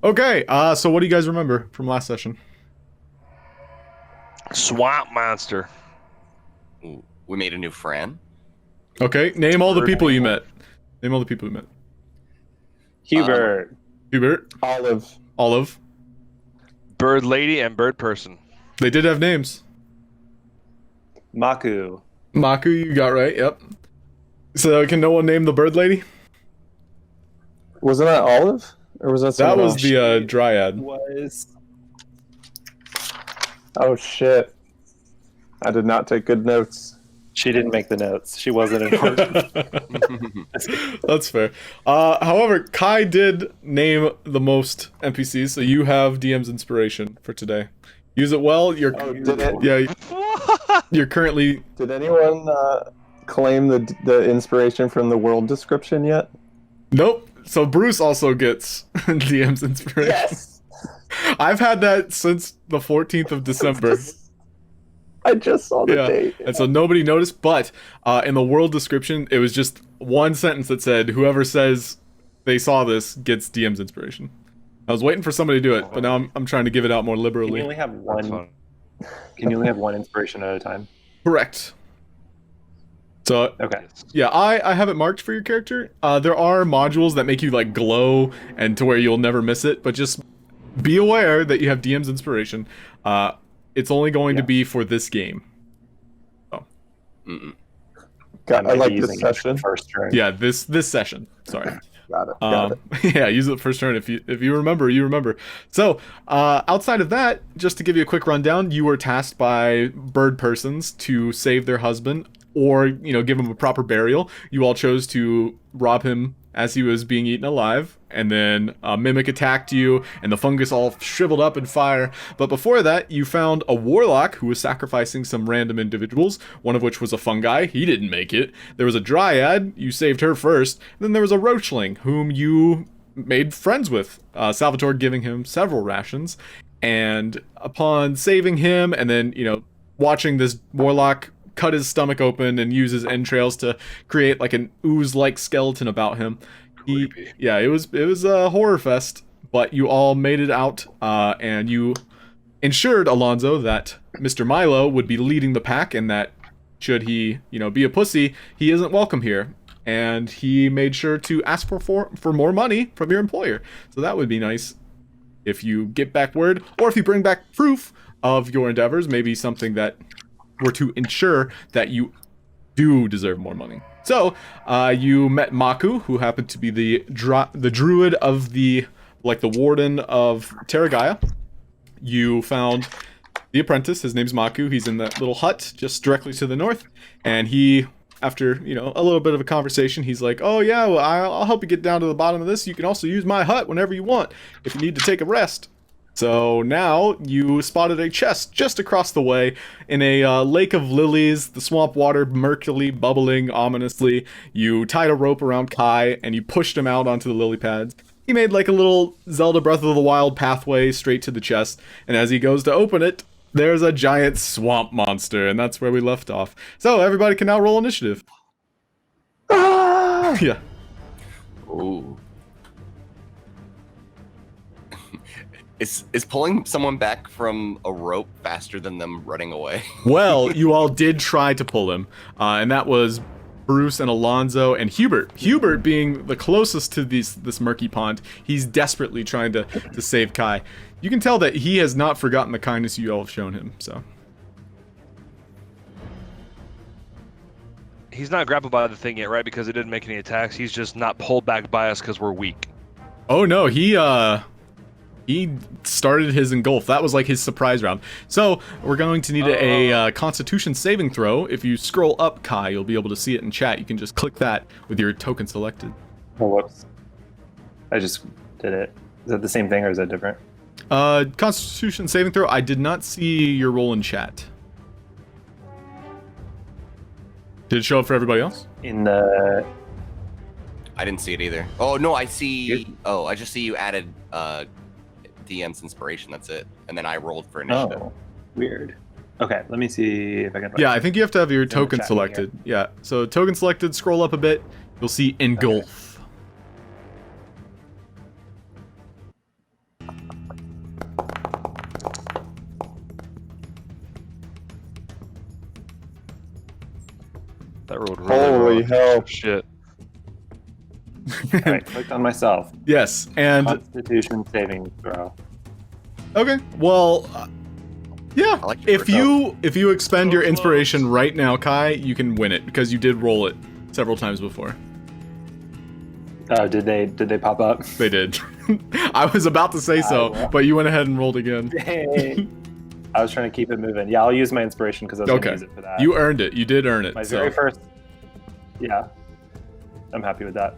Okay, so what do you guys remember from last session? Swamp monster. Ooh, we made a new friend. Okay, name all the people you met. Name all the people you met. Hubert. Hubert. Olive. Olive. Bird lady and bird person. They did have names. Maku. Maku, you got right, yep. So can no one name the bird lady? Wasn't that Olive? Or was that That someone was else? the dryad. Was. Oh shit. I did not take good notes. She didn't make the notes. She wasn't important. That's fair. However, Kai did name the most NPCs, so you have DM's inspiration for today. Use it well. Oh, did it? Yeah, you're currently. Did anyone claim the inspiration from the world description yet? Nope. So Bruce also gets DM's inspiration. Yes. I've had that since the 14th of December. I just saw the date. And so nobody noticed, but in the world description, it was just one sentence that said, whoever says they saw this gets DM's inspiration. I was waiting for somebody to do it, but now I'm trying to give it out more Can liberally. you only have one? Can you only have one inspiration at a time? Correct. So, Okay. yeah, I have it marked for your character. There are modules that make you, like, glow and to where you'll never miss it, but just be aware that you have DM's inspiration. It's only going to be for this game. Oh. I like this session. First turn. Yeah, this session. Sorry. Got it. Got it. Yeah, use it first turn if you remember, you remember. So, outside of that, just to give you a quick rundown, you were tasked by bird persons to save their husband or, give him a proper burial. You all chose to rob him as he was being eaten alive, and then a mimic attacked you, and the fungus all shriveled up in fire. But before that, you found a warlock who was sacrificing some random individuals, one of which was a fungi. He didn't make it. There was a dryad. You saved her first. And then there was a roachling, whom you made friends with, Salvatore giving him several rations. And upon saving him, and then, watching this warlock cut his stomach open and use his entrails to create like an ooze-like skeleton about him. It was a horror fest, but you all made it out, and you ensured Alonso that Mr. Milo would be leading the pack, and that should he, be a pussy, he isn't welcome here. And he made sure to ask for more money from your employer. So that would be nice if you get back word, or if you bring back proof of your endeavors, maybe something that were to ensure that you do deserve more money. So, you met Maku, who happened to be the druid of the warden of Gaia. You found the apprentice. His name's Maku. He's in that little hut just directly to the north. And he, after, a little bit of a conversation, he's like, oh yeah, well, I'll help you get down to the bottom of this. You can also use my hut whenever you want, if you need to take a rest. So now you spotted a chest just across the way in a lake of lilies, the swamp water murkily bubbling ominously. You tied a rope around Kai and you pushed him out onto the lily pads. He made like a little Zelda Breath of the Wild pathway straight to the chest, and as he goes to open it, there's a giant swamp monster, and that's where we left off. So everybody can now roll initiative. Ah! Yeah. Ooh. Is pulling someone back from a rope faster than them running away? Well, you all did try to pull him, and that was Bruce and Alonso and Hubert. Hubert being the closest to this murky pond, he's desperately trying to save Kai. You can tell that he has not forgotten the kindness you all have shown him, so. He's not grappled by the thing yet, right? Because it didn't make any attacks. He's just not pulled back by us because we're weak. Oh no, he started his engulf. That was like his surprise round. So we're going to need a Constitution saving throw. If you scroll up, Kai, you'll be able to see it in chat. You can just click that with your token selected. Oh, whoops. I just did it. Is that the same thing or is that different? Constitution saving throw. I did not see your roll in chat. Did it show up for everybody else? In the... I didn't see it either. Oh no, I see. Oh, I just see you added DM's inspiration. That's it. And then I rolled for initiative. Oh, weird. Okay, let me see if I can... Yeah, I think you have to have your the token chat selected. Yeah, so token selected, scroll up a bit. You'll see engulf. That rolled really Holy wrong. hell. Shit. All right, clicked on myself. Yes, and Constitution saving throw. okay. Well, yeah. I like your If you expend So your close. inspiration right now, Kai, you can win it because you did roll it several times before. Did they pop up? They did. I was about to say so, will. but you went ahead and rolled again. Hey. I was trying to keep it moving. Yeah, I'll use my inspiration because I was going to Okay. use it for that. You earned it. You did earn it. my so. very first. Yeah, I'm happy with that.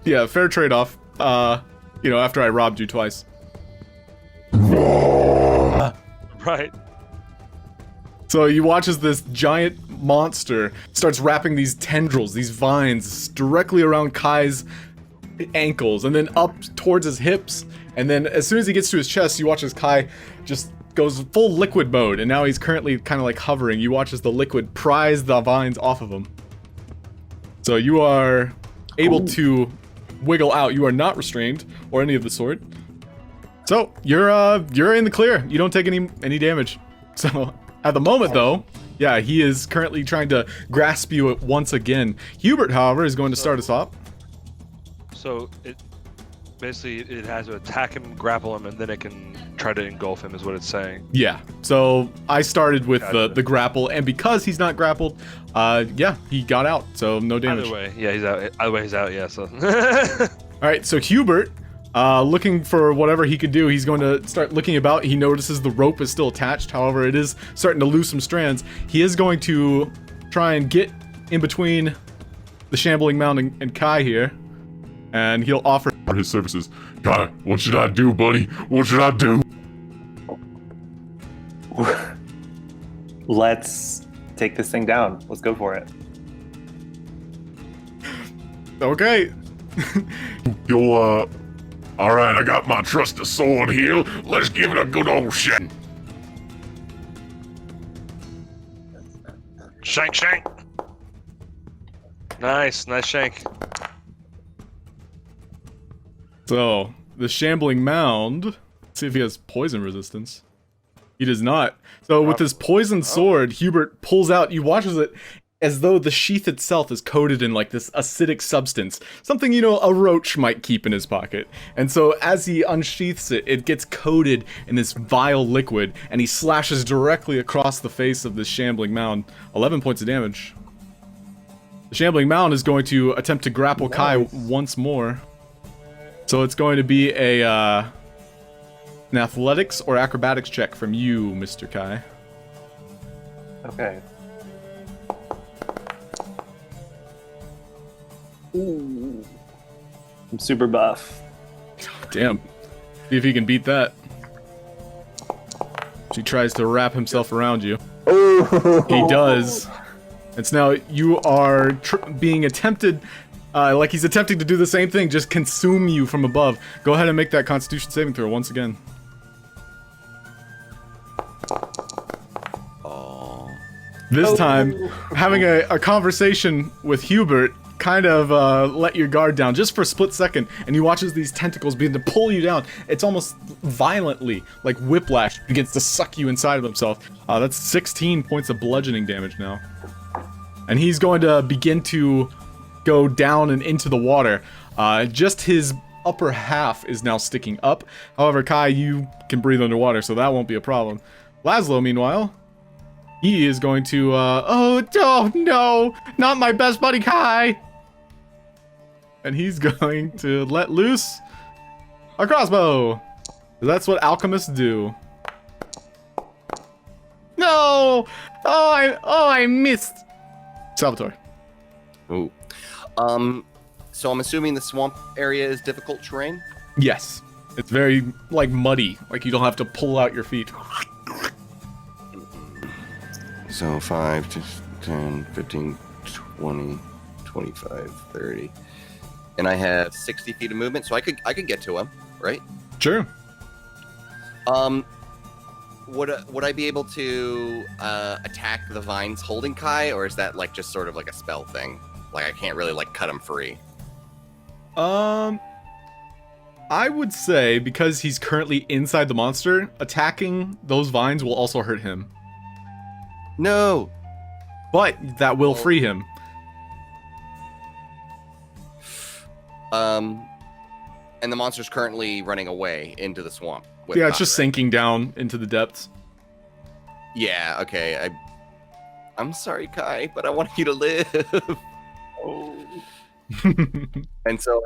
Yeah, fair trade-off. After I robbed you twice. Right. So you watch as this giant monster starts wrapping these tendrils, these vines, directly around Kai's ankles, and then up towards his hips. And then as soon as he gets to his chest, you watch as Kai just goes full liquid mode, and now he's currently kind of like hovering. You watch as the liquid pries the vines off of him. So you are able to wiggle out. You are not restrained or any of the sort. So you're in the clear. You don't take any damage. So at the moment though, yeah, he is currently trying to grasp you once again. Hubert, however, is going to start us off. So it basically it has to attack him, grapple him, and then it can try to engulf him. Is what it's saying. Yeah. So I started with Gotcha. the grapple, and because he's not grappled, yeah, he got out. So no damage. Either way, yeah, he's out. Either way, he's out. Yeah. So. All right, so Hubert, looking for whatever he could do, he's going to start looking about. He notices the rope is still attached. However, it is starting to lose some strands. He is going to try and get in between the shambling mound and Kai here, and he'll offer his services. Kai, what should I do, buddy? What should I do? Let's take this thing down. Let's go for it. Okay. Yo, alright, I got my trusty sword here. Let's give it a good old shot. Shank, shank. Nice shank. So the shambling mound. Let's see if he has poison resistance. He does not. So with his poison sword, Hubert pulls out. You watches it as though the sheath itself is coated in like this acidic substance, something a roach might keep in his pocket. And so as he unsheaths it, it gets coated in this vile liquid, and he slashes directly across the face of this shambling mound. 11 points of damage. The shambling mound is going to attempt to grapple Kai once more. So it's going to be an athletics or acrobatics check from you, Mr. Kai. Okay. Ooh. I'm super buff. Damn. See if he can beat that. He tries to wrap himself around you. He does. It's now you are being attempted, like he's attempting to do the same thing, just consume you from above. Go ahead and make that Constitution saving throw once again. Oh. This time, having a conversation with Hubert kind of let your guard down just for a split second, and you watch as these tentacles begin to pull you down. It's almost violently, like whiplash, begins to suck you inside of himself. That's 16 points of bludgeoning damage now. And he's going to begin to go down and into the water. Just his upper half is now sticking up. However, Kai, you can breathe underwater, so that won't be a problem. Laszlo, meanwhile, he is going to, oh no, not my best buddy Kai. And he's going to let loose a crossbow. That's what alchemists do. No! Oh, I missed. Salvatore. Ooh. So I'm assuming the swamp area is difficult terrain? Yes. It's very, like, muddy. Like, you don't have to pull out your feet. So 5 to 10, 15, 20, 25, 30. And I have 60 feet of movement, so I could get to him, right? Sure. Would I be able to attack the vines holding Kai, or is that like just sort of like a spell thing? Like I can't really like cut him free. I would say because he's currently inside the monster, attacking those vines will also hurt him. No. But that will free him. And the monster's currently running away into the swamp. With Yeah, it's Kai, just right? sinking down into the depths. Yeah. Okay. I'm sorry, Kai, but I want you to live. And so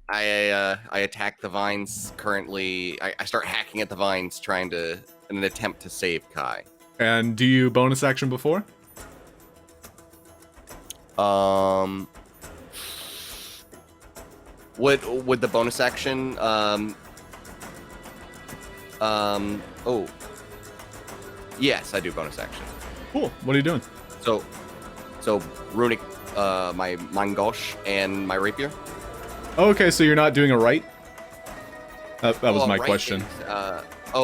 I attack the vines currently. I start hacking at the vines, trying to in an attempt to save Kai. And do you bonus action before? Would the bonus action oh, yes, I do bonus action. Cool. What are you doing? So runic my mangosh and my rapier. Okay, so you're not doing a right? That was my right question. Is,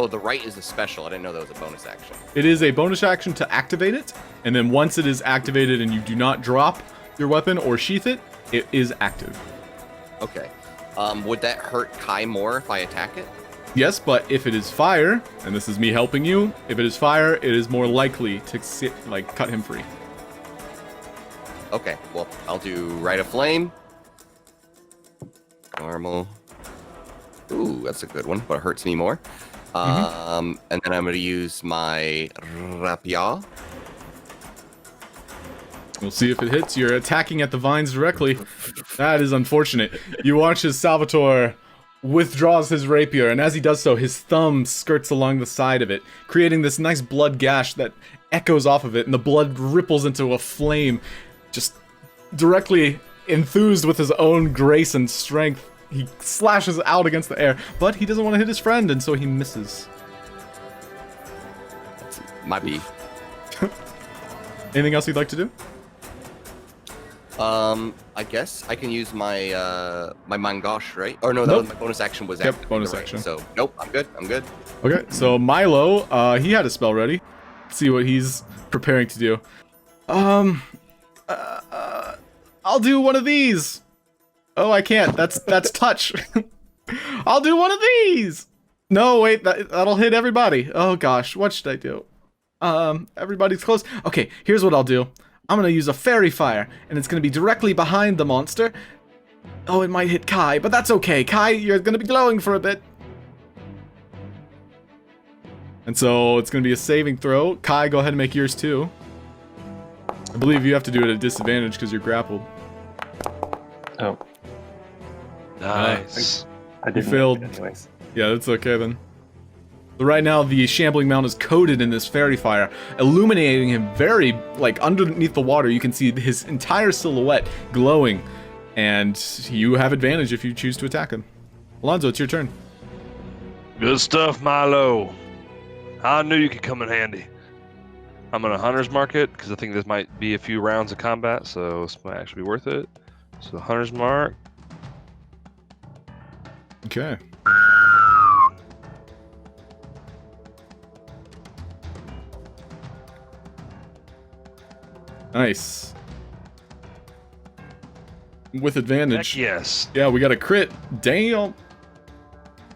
the right is a special. I didn't know that was a bonus action. It is a bonus action to activate it, and then once it is activated and you do not drop your weapon or sheath it, it is active. Okay. Would that hurt Kai more if I attack it? Yes, but if it is fire, and this is me helping you, if it is fire, it is more likely to cut him free. Okay, well, I'll do Rite of Flame. Normal. Ooh, that's a good one, but it hurts me more. And then I'm going to use my rapier. We'll see if it hits. You're attacking at the vines directly. That is unfortunate. You watch as Salvatore withdraws his rapier, and as he does so, his thumb skirts along the side of it, creating this nice blood gash that echoes off of it, and the blood ripples into a flame. Just directly enthused with his own grace and strength, he slashes out against the air, but he doesn't want to hit his friend, and so he misses. Might be. Anything else you'd like to do? I guess I can use my my mangosh, right? Or no, that was my bonus action was active. bonus Right. action. So nope, I'm good. I'm good. Okay, so Milo, he had a spell ready. Let's see what he's preparing to do. I'll do one of these. Oh, I can't. That's touch. I'll do one of these. No, wait, that'll hit everybody. Oh gosh, what should I do? Everybody's close. Okay, here's what I'll do. I'm gonna use a fairy fire, and it's gonna be directly behind the monster. Oh, it might hit Kai, but that's okay. Kai, you're gonna be glowing for a bit. And so it's gonna be a saving throw. Kai, go ahead and make yours too. I believe you have to do it at disadvantage because you're grappled. Oh, Nice. I didn't failed. make it anyways. Yeah, that's okay then. So right now, the shambling mount is coated in this fairy fire, illuminating him very, underneath the water. You can see his entire silhouette glowing, and you have advantage if you choose to attack him. Alonso, it's your turn. Good stuff, Milo. I knew you could come in handy. I'm gonna hunter's mark it because I think this might be a few rounds of combat, so this might actually be worth it. So hunter's mark. Okay. Nice. With advantage. Heck yes. Yeah, we got a crit. Damn.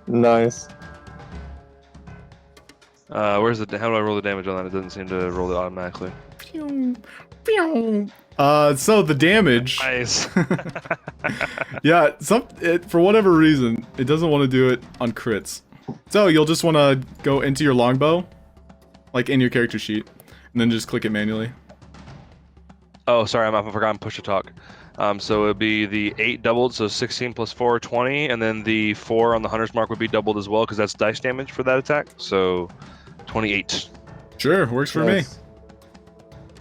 Nice. Where's the? How do I roll the damage on that? It doesn't seem to roll it automatically. So the damage. Nice. Yeah, for whatever reason, it doesn't want to do it on crits. So you'll just want to go into your longbow, in your character sheet, and then just click it manually. Oh, sorry, I forgot push to talk. So it would be the 8 doubled, so 16 plus 4, 20, and then the 4 on the hunter's mark would be doubled as well, because that's dice damage for that attack. So 28. Sure, works for me. Nice.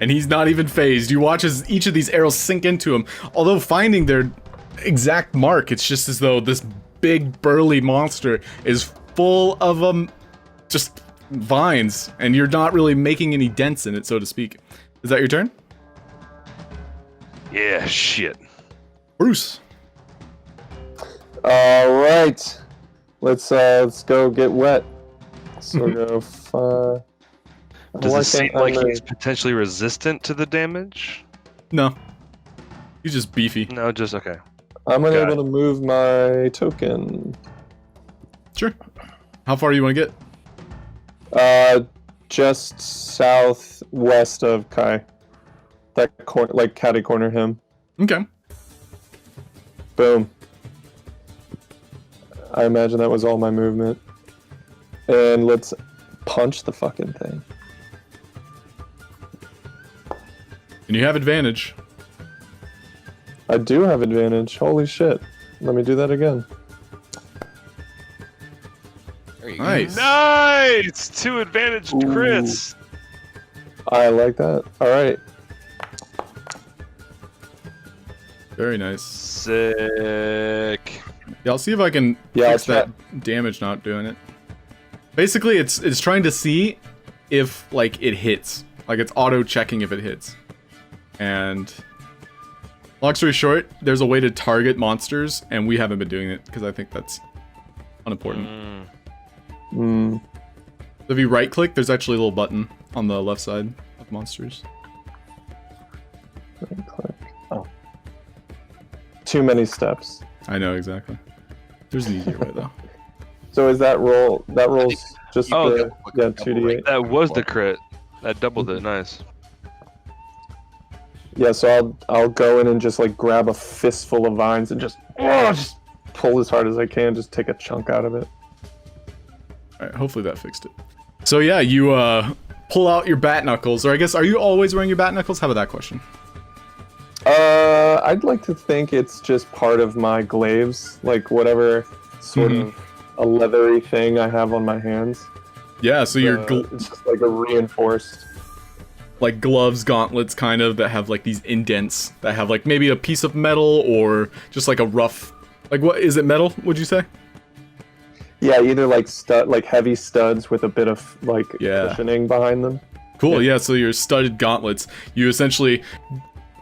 And he's not even phased. You watch as each of these arrows sink into him. Although finding their exact mark, it's just as though this big burly monster is full of just vines, and you're not really making any dents in it, so to speak. Is that your turn? Yeah, shit. Bruce. All right. Let's go get wet. Sort of. Does why it seem can't I like move? he's potentially resistant to the damage? No. He's just beefy. No, just okay. I'm Got unable to move my token. Sure. How far do you want to get? Just southwest of Kai. That catty corner him. Okay. Boom. I imagine that was all my movement. And let's punch the fucking thing. And you have advantage. I do have advantage. Holy shit. Let me do that again. There you go. Nice. Nice! 2 advantage crits. I like that. All right. Very nice. Sick. Yeah, I'll see if I can Yeah, fix I'll that damage not doing it. Basically, it's trying to see if like it hits. Like it's auto checking if it hits. And long story short, there's a way to target monsters, and we haven't been doing it because I think that's unimportant. Mm. So if you right click, there's actually a little button on the left side of monsters. Right click. Oh. Too many steps. I know exactly. There's an easier way though. So is that roll? That rolls just Oh, the yeah 2d8. That was the crit. That doubled it. Nice. Yeah, so I'll go in and just like grab a fistful of vines and just pull as hard as I can, just take a chunk out of it. Alright, hopefully that fixed it. So yeah, you pull out your bat knuckles, or I guess, are you always wearing your bat knuckles? How about that question? I'd like to think it's just part of my glaives, like whatever sort of a leathery thing I have on my hands. Yeah, so your it's just like a reinforced. like gloves, gauntlets, kind of, that have like these indents that have like maybe a piece of metal or just like a rough, like what is it, metal? Would you say? Yeah, either like like heavy studs with a bit of like cushioning behind them. Cool. Yeah. So your studded gauntlets, you essentially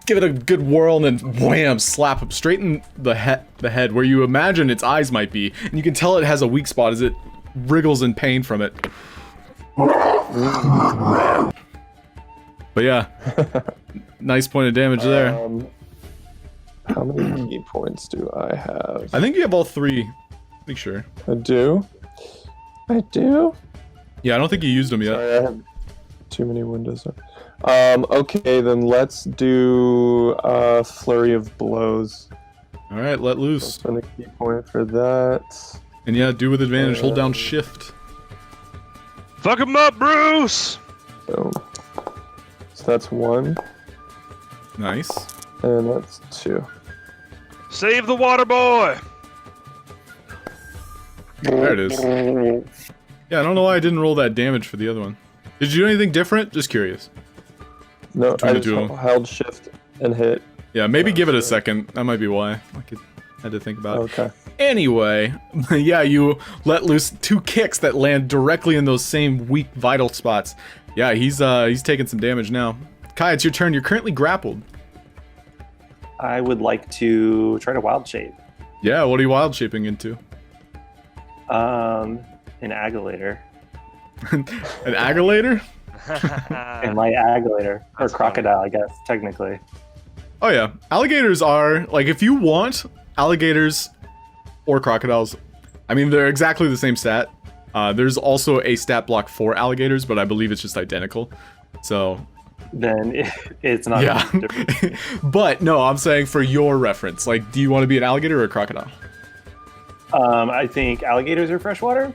give it a good whirl and then wham, slap him straight in the head where you imagine its eyes might be, and you can tell it has a weak spot as it wriggles in pain from it. But yeah, nice point of damage there. How many key points do I have? I think you have all 3. Pretty sure. I do. I do. Yeah, I don't think you used them yet. Sorry, I have too many windows up. Okay, then let's do a flurry of blows. All right, let loose. Spend a key point for that. And yeah, do with advantage. Hold down shift. Fuck him up, Bruce! So that's 1, Nice. and that's 2. Save the water boy! There it is. Yeah, I don't know why I didn't roll that damage for the other one. Did you do anything different? Just curious. No, Between I the just two of them. held shift and hit. Yeah, maybe give it a second. That might be why. I had to think about it. Okay. Anyway, yeah, you let loose 2 kicks that land directly in those same weak vital spots. Yeah, he's taking some damage now. Kai, it's your turn. You're currently grappled. I would like to try to wild shape. Yeah, what are you wild shaping into? An agulator. An agulator? And my agulator. Or crocodile, I guess, technically. Oh yeah, alligators are, like, if you want alligators or crocodiles, I mean, they're exactly the same stat. There's also a stat block for alligators, but I believe it's just identical. So Then it's not yeah. different. But no, I'm saying for your reference, like, do you want to be an alligator or a crocodile? I think alligators are freshwater.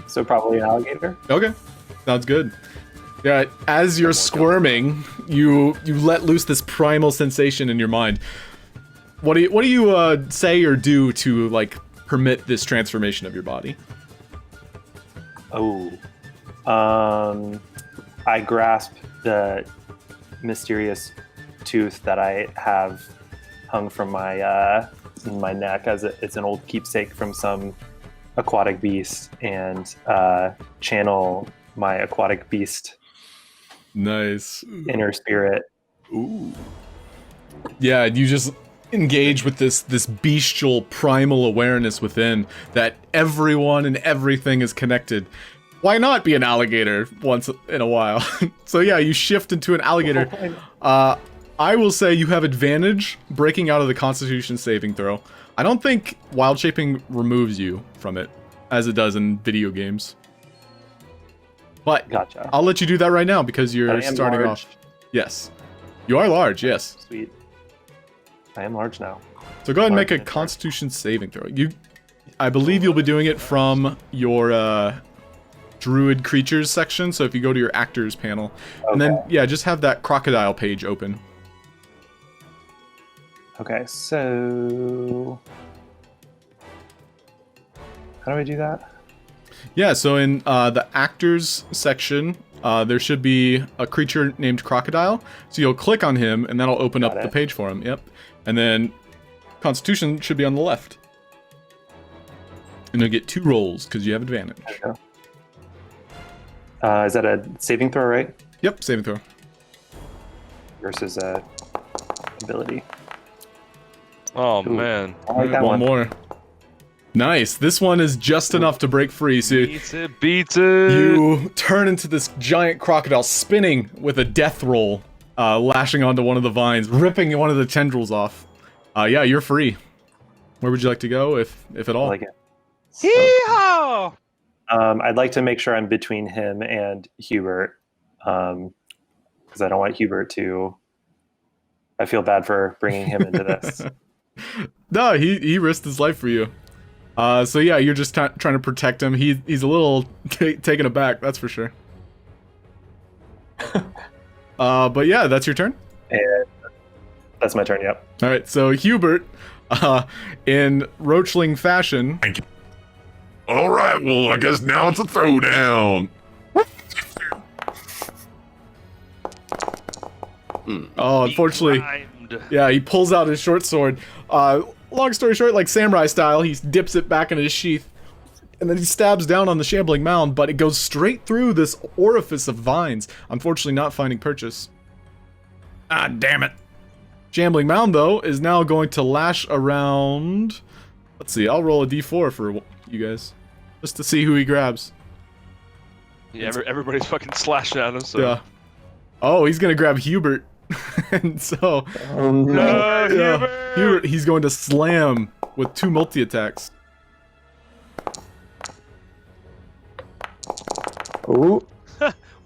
So probably an alligator. Okay, sounds good. Yeah, as you're squirming, you let loose this primal sensation in your mind. What do you say or do to like permit this transformation of your body? Oh. I grasp the mysterious tooth that I have hung from my neck as it's an old keepsake from some aquatic beast, and channel my aquatic beast Nice. inner spirit. Ooh. Yeah, you just engage with this bestial primal awareness within that everyone and everything is connected. Why not be an alligator once in a while? So yeah, you shift into an alligator. I will say you have advantage breaking out of the Constitution saving throw. I don't think wild shaping removes you from it, as it does in video games. But Gotcha. I'll let you do that right now because you're I am starting large. off. Yes. You are large, yes. Sweet. I am large now. So go ahead and make a Large. Constitution saving throw. I believe you'll be doing it from your Druid creatures section. So if you go to your actors panel, and then just have that crocodile page open. Okay, so how do I do that? Yeah, so in the actors section, there should be a creature named Crocodile. So you'll click on him, and that'll open up the page for him. Yep. And then Constitution should be on the left. And you'll get 2 rolls, because you have advantage. Is that a saving throw, right? Yep, saving throw. Versus a ability. Oh, Ooh. man. I like that one one. more. Nice. This one is just enough to break free. So Beats it. you turn into this giant crocodile spinning with a death roll, lashing onto one of the vines, ripping one of the tendrils off. Yeah, you're free. Where would you like to go, if at all? I like it. Yeehaw! I'd like to make sure I'm between him and Hubert, because I don't want Hubert to. I feel bad for bringing him into this. No, he risked his life for you. So yeah, you're just trying to protect him. He's a little taken aback, that's for sure. But yeah, that's your turn. And that's my turn. Yep. All right, so Hubert, in roachling fashion. Thank you. All right, well, I guess now it's a throwdown. Oh, unfortunately, yeah, he pulls out his short sword. Long story short, like samurai style, he dips it back into his sheath, and then he stabs down on the shambling mound, but it goes straight through this orifice of vines, unfortunately not finding purchase. Ah, damn it. Shambling mound, though, is now going to lash around. Let's see, I'll roll a d4 for you guys, just to see who he grabs. Yeah, everybody's fucking slashing at him, so... Yeah. Oh, he's gonna grab Hubert. And so, Oh no. Hubert, he's going to slam with 2 multi-attacks. Ooh,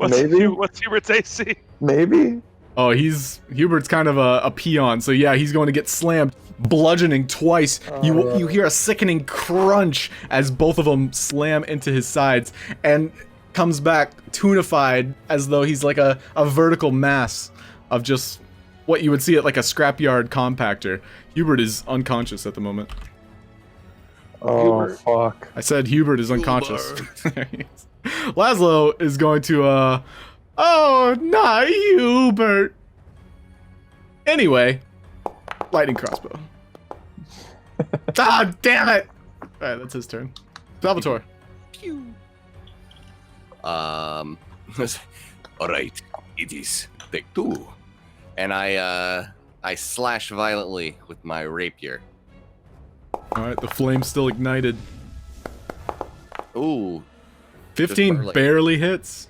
maybe. What's Hubert's AC? maybe. Oh, Hubert's kind of a peon, so yeah, he's going to get slammed, bludgeoning twice. You hear a sickening crunch as both of them slam into his sides, and comes back tunified as though he's like a vertical mass of just what you would see at like a scrapyard compactor. Hubert is unconscious at the moment. Oh, Hubert. fuck. I said Hubert is unconscious. There he is. Laszlo is going to, oh, not Hubert. Anyway, lightning crossbow. Ah, damn it! Alright, that's his turn. Salvatore. All right, it is take 2, and I slash violently with my rapier. Alright, the flame's still ignited. Ooh, 15 barely. barely hits.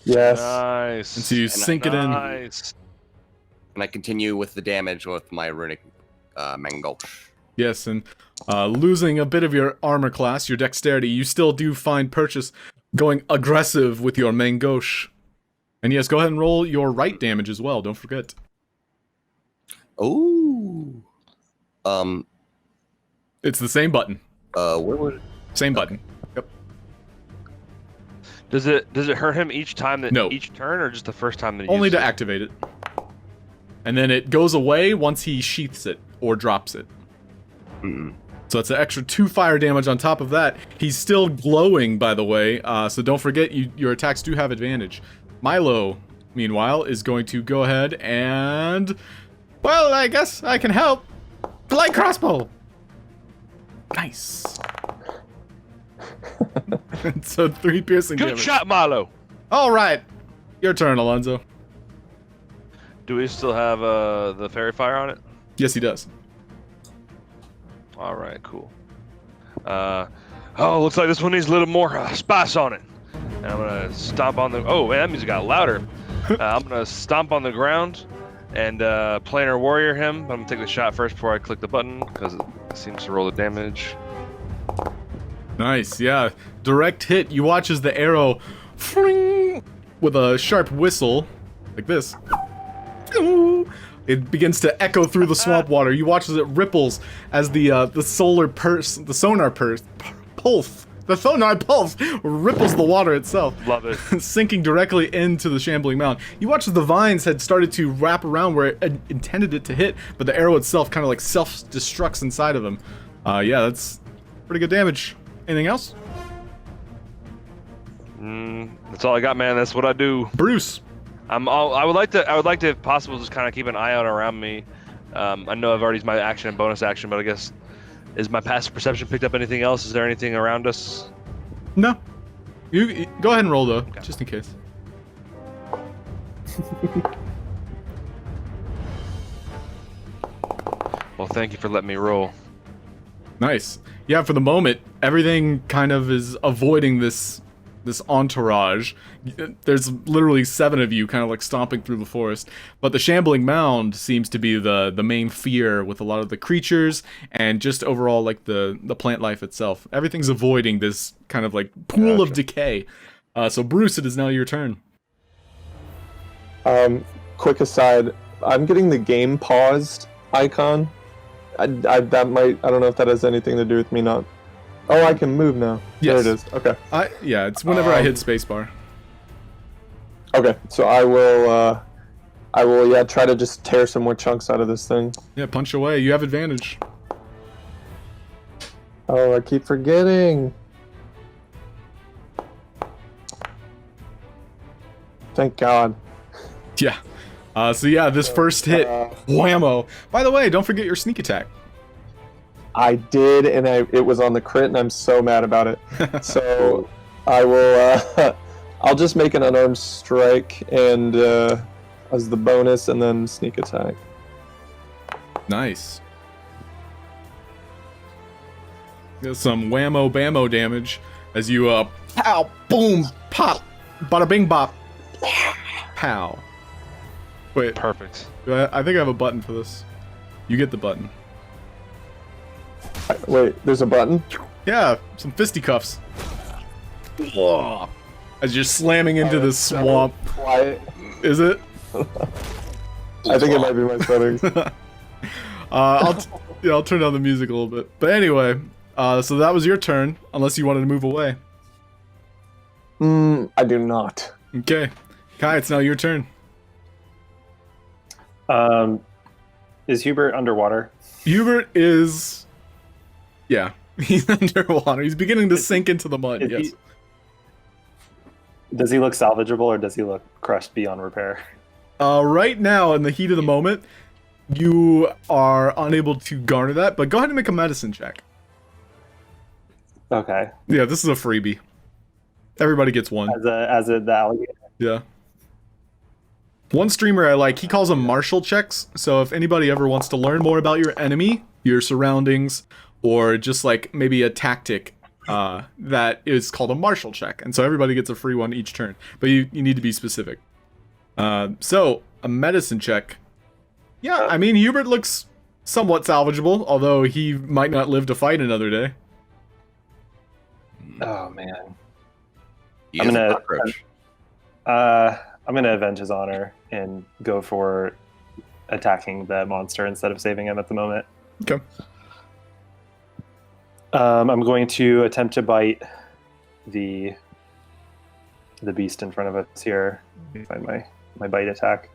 Yes. Nice. And so you sink it in. Nice. and I continue with the damage with my runic Mangosh. Yes, and losing a bit of your armor class, your dexterity, you still do find purchase going aggressive with your Mangosh. And yes, go ahead and roll your right damage as well, don't forget. Ooh. It's the same button. Where would it? Same button. Yep. Does it hurt him each time that No. each turn, or just the first time that he Only uses to it? activate it. And then it goes away once he sheaths it or drops it. Mm-mm. So it's an extra 2 fire damage on top of that. He's still glowing, by the way, so don't forget your attacks do have advantage. Milo, meanwhile, is going to go ahead and... Well, I guess I can help. Light crossbow! Nice. So 3 piercing Good damage. shot, Milo. Alright. Your turn, Alonso. Do we still have the fairy fire on it? Yes, he does. All right, cool. Oh, looks like this one needs a little more spice on it. And I'm gonna stomp on the. Oh man, that music got louder. I'm gonna stomp on the ground and planar warrior him. But I'm gonna take the shot first before I click the button because it seems to roll the damage. Nice, yeah. Direct hit. You watch as the arrow fling, with a sharp whistle, like this. It begins to echo through the swamp water. You watch as it ripples as the sonar pulse, the sonar pulse ripples the water itself. Love it. Sinking directly into the shambling mound. You watch as the vines had started to wrap around where it intended it to hit, but the arrow itself kind of like self-destructs inside of him. Yeah, that's pretty good damage. Anything else? That's all I got, man. That's what I do. Bruce. I would like to, if possible, just kind of keep an eye out around me. I know I've already used my action and bonus action, but I guess, is my passive perception picked up anything else? Is there anything around us? No. You go ahead and roll though, just in case. Well, thank you for letting me roll. Nice. Yeah, for the moment, everything kind of is avoiding this entourage. There's literally 7 of you kind of like stomping through the forest, but the shambling mound seems to be the main fear with a lot of the creatures and just overall like the plant life itself. Everything's avoiding this kind of like pool of decay. So Bruce, it is now your turn. Quick aside, I'm getting the game paused icon. I don't know if that has anything to do with me not. Oh, I can move now. Yes. There it is. Okay. Yeah, it's whenever I hit spacebar. Okay, so I will try to just tear some more chunks out of this thing. Yeah, punch away. You have advantage. Oh, I keep forgetting. Thank God. Yeah. So yeah, this first hit, whammo. By the way, don't forget your sneak attack. I did, and it was on the crit, and I'm so mad about it. So I will. I'll just make an unarmed strike and as the bonus, and then sneak attack. Nice. Get some whammo bammo damage as you pow, boom, pop, bada bing bop, pow. Wait, Perfect. I think I have a button for this. You get the button. Wait, there's a button? Yeah, some fisticuffs. As you're slamming into the swamp. Quiet. Is it? I think it might be my settings. I'll turn down the music a little bit. But anyway, so that was your turn, unless you wanted to move away. I do not. Okay. Kai, it's now your turn. Is Hubert underwater? Hubert is... Yeah, he's underwater. He's beginning to sink into the mud, Is yes. Does he look salvageable, or does he look crushed beyond repair? Right now, in the heat of the moment, you are unable to garner that, but go ahead and make a medicine check. Okay. Yeah, this is a freebie. Everybody gets one. As a the alligator. Yeah. One streamer I like, he calls them martial checks. So if anybody ever wants to learn more about your enemy, your surroundings, or just like maybe a tactic, that is called a martial check. And so everybody gets a free one each turn. But you need to be specific. So a medicine check. Yeah, I mean, Hubert looks somewhat salvageable, although he might not live to fight another day. Oh man. He I'm is a gonna- cockroach. I'm gonna avenge his honor and go for attacking the monster instead of saving him at the moment. Okay. I'm going to attempt to bite the beast in front of us here. Let me find my bite attack.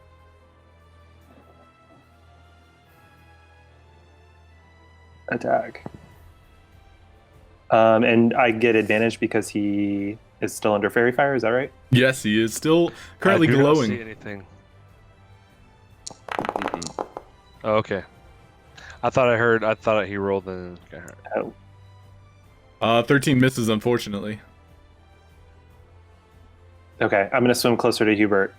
Attack. And I get advantage because he is still under fairy fire. Is that right? Yes, he is still currently I do not glowing. see anything. Oh, okay. I thought he rolled and okay. Oh. 13 misses, unfortunately. Okay, I'm going to swim closer to Hubert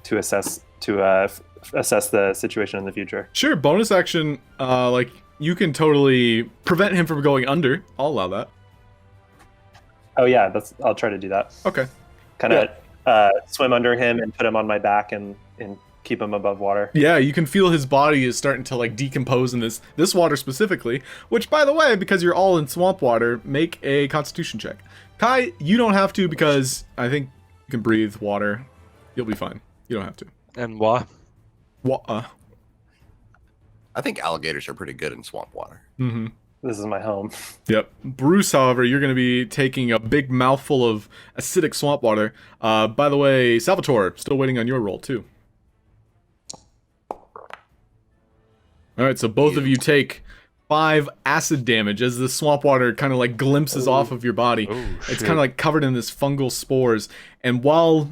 to assess the situation in the future. Sure, bonus action, like, you can totally prevent him from going under. I'll allow that. Oh yeah, I'll try to do that. Okay. Kind of swim under him and put him on my back and keep him above water. Yeah, you can feel his body is starting to, like, decompose in this water specifically, which, by the way, because you're all in swamp water, make a constitution check. Kai, you don't have to because I think you can breathe water. You'll be fine. You don't have to. And why? I think alligators are pretty good in swamp water. Mm-hmm. This is my home. Yep. Bruce, however, you're going to be taking a big mouthful of acidic swamp water. By the way, Salvatore, still waiting on your roll, too. Alright, so both of you take 5 acid damage as the swamp water kind of like glimpses off of your body. It's kind of like covered in this fungal spores. And while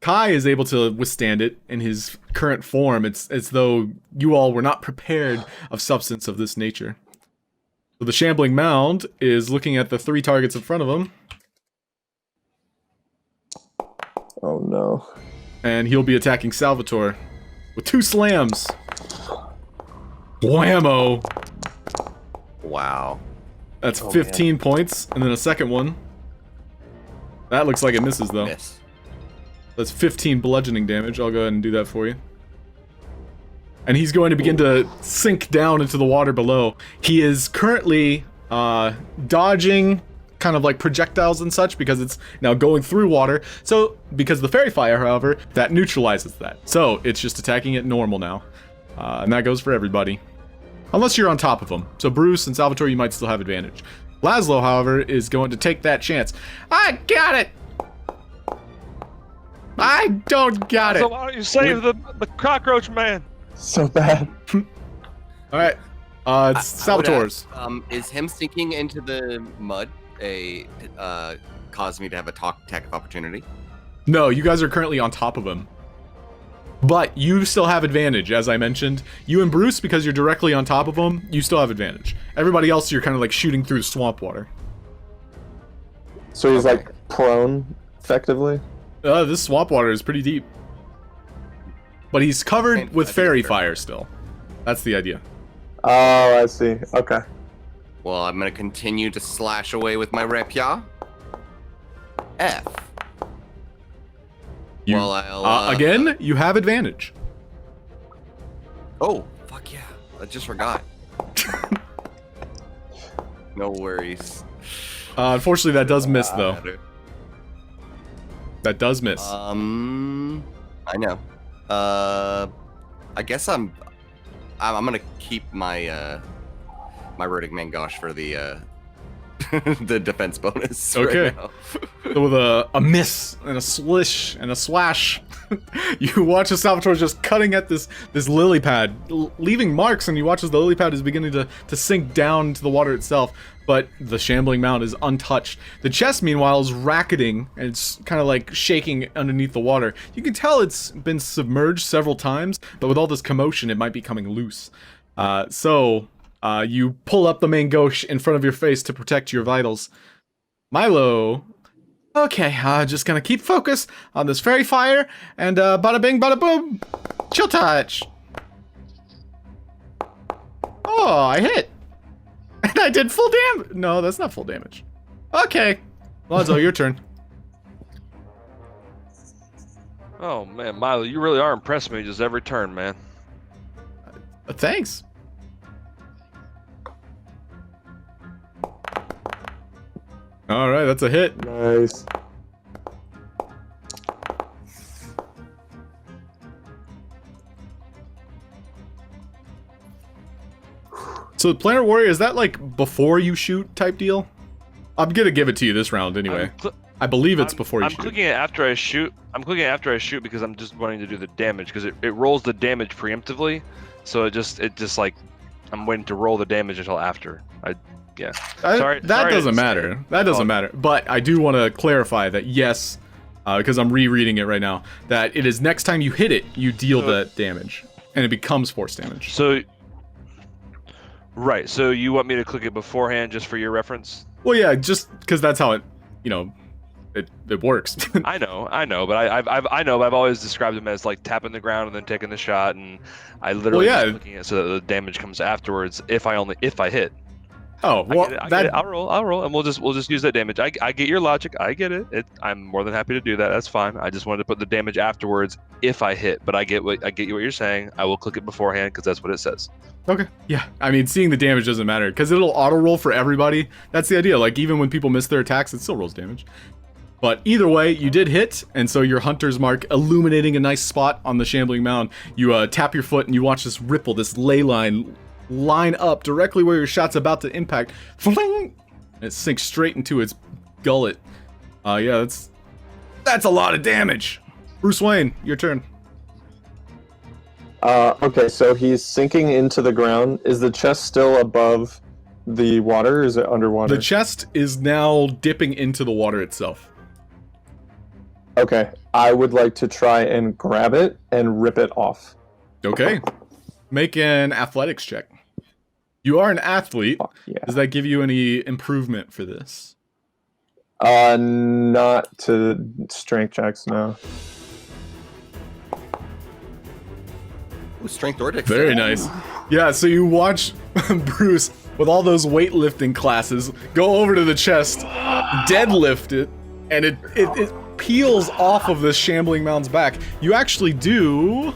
Kai is able to withstand it in his current form, it's as though you all were not prepared of substance of this nature. So the shambling mound is looking at the 3 targets in front of him. Oh no. And he'll be attacking Salvatore with 2 slams. Whammo! Wow. That's 15 points, and then a second one. That looks like it misses, though. Miss. That's 15 bludgeoning damage. I'll go ahead and do that for you. And he's going to begin to sink down into the water below. He is currently dodging kind of like projectiles and such because it's now going through water. So, because the fairy fire, however, that neutralizes that. So, it's just attacking it normal now. And that goes for everybody. Unless you're on top of them. So, Bruce and Salvatore, you might still have advantage. Laszlo, however, is going to take that chance. I got it! I don't got it! So why don't you save the cockroach man? So bad. Alright. It's Salvatore's. Is him sinking into the mud cause me to have a attack of opportunity? No, you guys are currently on top of him. But you still have advantage, as I mentioned. You and Bruce, because you're directly on top of him, you still have advantage. Everybody else, you're kind of like shooting through swamp water. So he's like prone, effectively? This swamp water is pretty deep. But he's covered with fairy fire still. That's the idea. Oh, I see. Okay. Well, I'm gonna continue to slash away with my rapier. F. You, well, I'll again, you have advantage. Oh, fuck yeah! I just forgot. No worries. Unfortunately, that does miss though. That does miss. I know. I guess I'm gonna keep my my Rhotic Mangosh for the the defense bonus. Okay. Right now. So with a miss and a slish and a slash, you watch as Salvatore just cutting at this lily pad, leaving marks, and you watch as the lily pad is beginning to sink down into the water itself. But the shambling mound is untouched. The chest, meanwhile, is racketing, and it's kind of like shaking underneath the water. You can tell it's been submerged several times, but with all this commotion, it might be coming loose. You pull up the main gauche in front of your face to protect your vitals. Milo. Okay, just gonna keep focus on this fairy fire, and bada bing, bada boom. Chill touch. Oh, I hit. And I did full damage. No, that's not full damage. Okay. Alonso, your turn. Oh man, Milo, you really are impressing me just every turn, man. Thanks. All right, that's a hit. Nice. So, Planet Warrior, is that like before you shoot type deal? I'm gonna give it to you this round anyway. I believe it's before you shoot. I'm clicking it after I shoot. I'm clicking it after I shoot because I'm just wanting to do the damage because it rolls the damage preemptively. So it just like I'm waiting to roll the damage until after. Sorry, that doesn't matter. That doesn't matter. But I do want to clarify that yes, because I'm rereading it right now, that it is next time you hit it, you deal that damage, and it becomes force damage. So, right. So you want me to click it beforehand just for your reference? Well, yeah, just because that's how it, it works. I know, but I've always described them as like tapping the ground and then taking the shot, and I literally just clicking it so that the damage comes afterwards if I hit. Oh well, I get it. I'll roll, and we'll just use that damage. I get your logic. I get it. I'm more than happy to do that. That's fine. I just wanted to put the damage afterwards if I hit. But I get what you're saying. I will click it beforehand because that's what it says. Okay. Yeah. I mean, seeing the damage doesn't matter because it'll auto roll for everybody. That's the idea. Like even when people miss their attacks, it still rolls damage. But either way, you did hit, and so your hunter's mark illuminating a nice spot on the shambling mound. You tap your foot and you watch this ripple, this ley line up directly where your shot's about to impact. Fling! And it sinks straight into its gullet. Yeah, that's a lot of damage. Bruce Wayne, your turn. Okay, so he's sinking into the ground. Is the chest still above the water, or is it underwater? The chest is now dipping into the water itself. Okay, I would like to try and grab it and rip it off. Okay. Make an athletics check. You are an athlete. Fuck yeah. Does that give you any improvement for this? Not to strength checks, no. Ooh, strength or dexterity. Very nice. Yeah, so you watch Bruce, with all those weightlifting classes, go over to the chest, deadlift it, and it peels off of this shambling mound's back. You actually do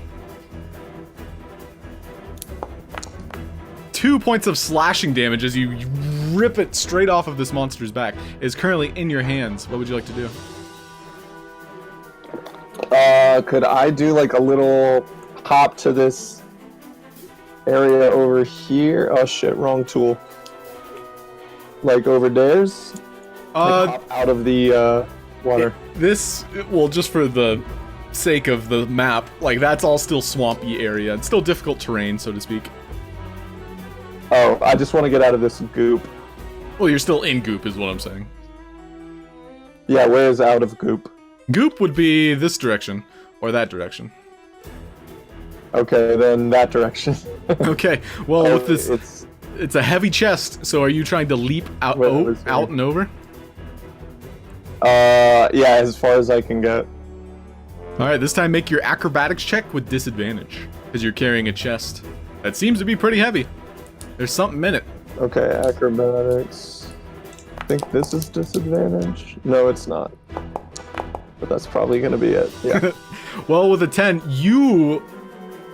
2 points of slashing damage as you rip it straight off of this monster's back. It is currently in your hands. What would you like to do? Could I do like a little hop to this area over here? Oh shit, wrong tool. Like over there's? Like hop out of the water. Well, just for the sake of the map, like that's all still swampy area. It's still difficult terrain, so to speak. Oh, I just want to get out of this goop. Well, you're still in goop, is what I'm saying. Yeah, where is out of goop? Goop would be this direction, or that direction. Okay, then that direction. Okay, well, with this, It's it's a heavy chest, so are you trying to leap out, Wait, let's see. out and over? yeah, as far as I can get. Alright, this time make your acrobatics check with disadvantage, because you're carrying a chest. That seems to be pretty heavy. There's something in it. Okay, acrobatics. I think this is disadvantage. No, it's not. But that's probably gonna be it. Yeah. Well, with a 10, you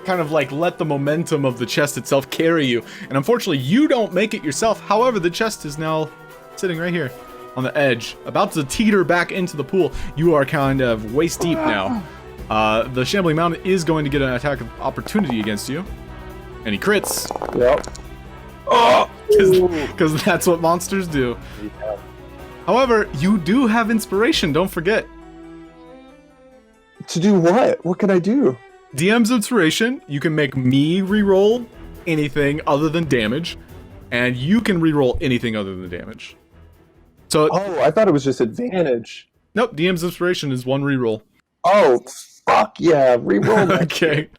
kind of like let the momentum of the chest itself carry you, and unfortunately you don't make it yourself. However, the chest is now sitting right here on the edge, about to teeter back into the pool. You are kind of waist deep now. The shambling mountain is going to get an attack of opportunity against you, and he crits. Yep. Because that's what monsters do. However, you do have inspiration, don't forget. To do what? What can I do? DM's inspiration, you can make me reroll anything other than damage, and you can reroll anything other than damage. So, Oh, I thought it was just advantage. nope, DM's inspiration is one reroll. Oh, fuck yeah. Reroll that. Okay.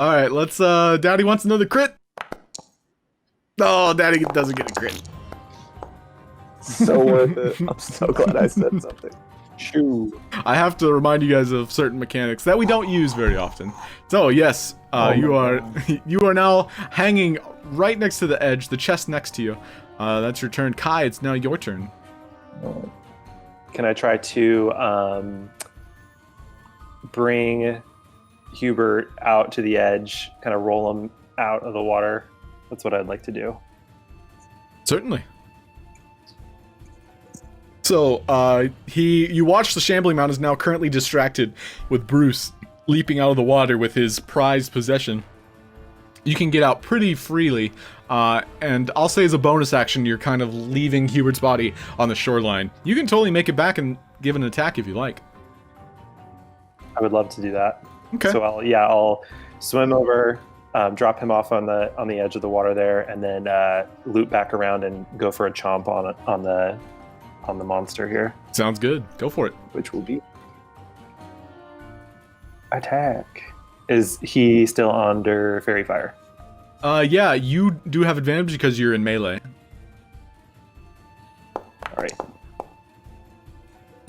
Alright, let's, Daddy wants another crit. Oh, Daddy doesn't get a crit. So worth it. I'm so glad I said something. Shoo. I have to remind you guys of certain mechanics that we don't use very often. So yes, you are now hanging right next to the edge, the chest next to you. That's your turn. Kai, it's now your turn. Can I try to bring Hubert out to the edge, kind of roll him out of the water? That's what I'd like to do. Certainly. So, you watch the shambling mound is now currently distracted with Bruce leaping out of the water with his prized possession. You can get out pretty freely, and I'll say as a bonus action, you're kind of leaving Hubert's body on the shoreline. You can totally make it back and give an attack if you like. I would love to do that. Okay. So I'll swim over, drop him off on the edge of the water there, and then loop back around and go for a chomp on the monster here, Sounds good. Go for it. which will be attack. Is he still under fairy fire? Yeah, you do have advantage because you're in melee. All right.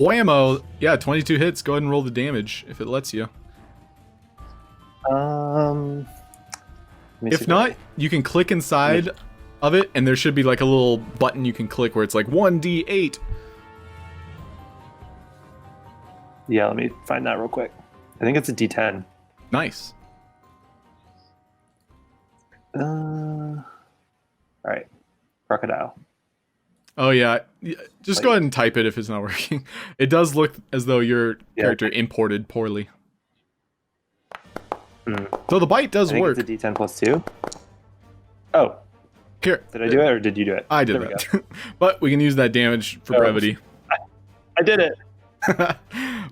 Whammo! Yeah, 22 hits. Go ahead and roll the damage if it lets you. Let me see If not, you can click inside of it, and there should be like a little button you can click where it's like 1d8. Yeah, let me find that real quick. I think it's a D10. Nice. All right, crocodile. Oh yeah, just go ahead and type it if it's not working. It does look as though your character imported poorly. So the bite does I think work. it's a D10 plus 2. Oh, Here, did I do it or did you do it? I did There we that. But we can use that damage for brevity. I did it.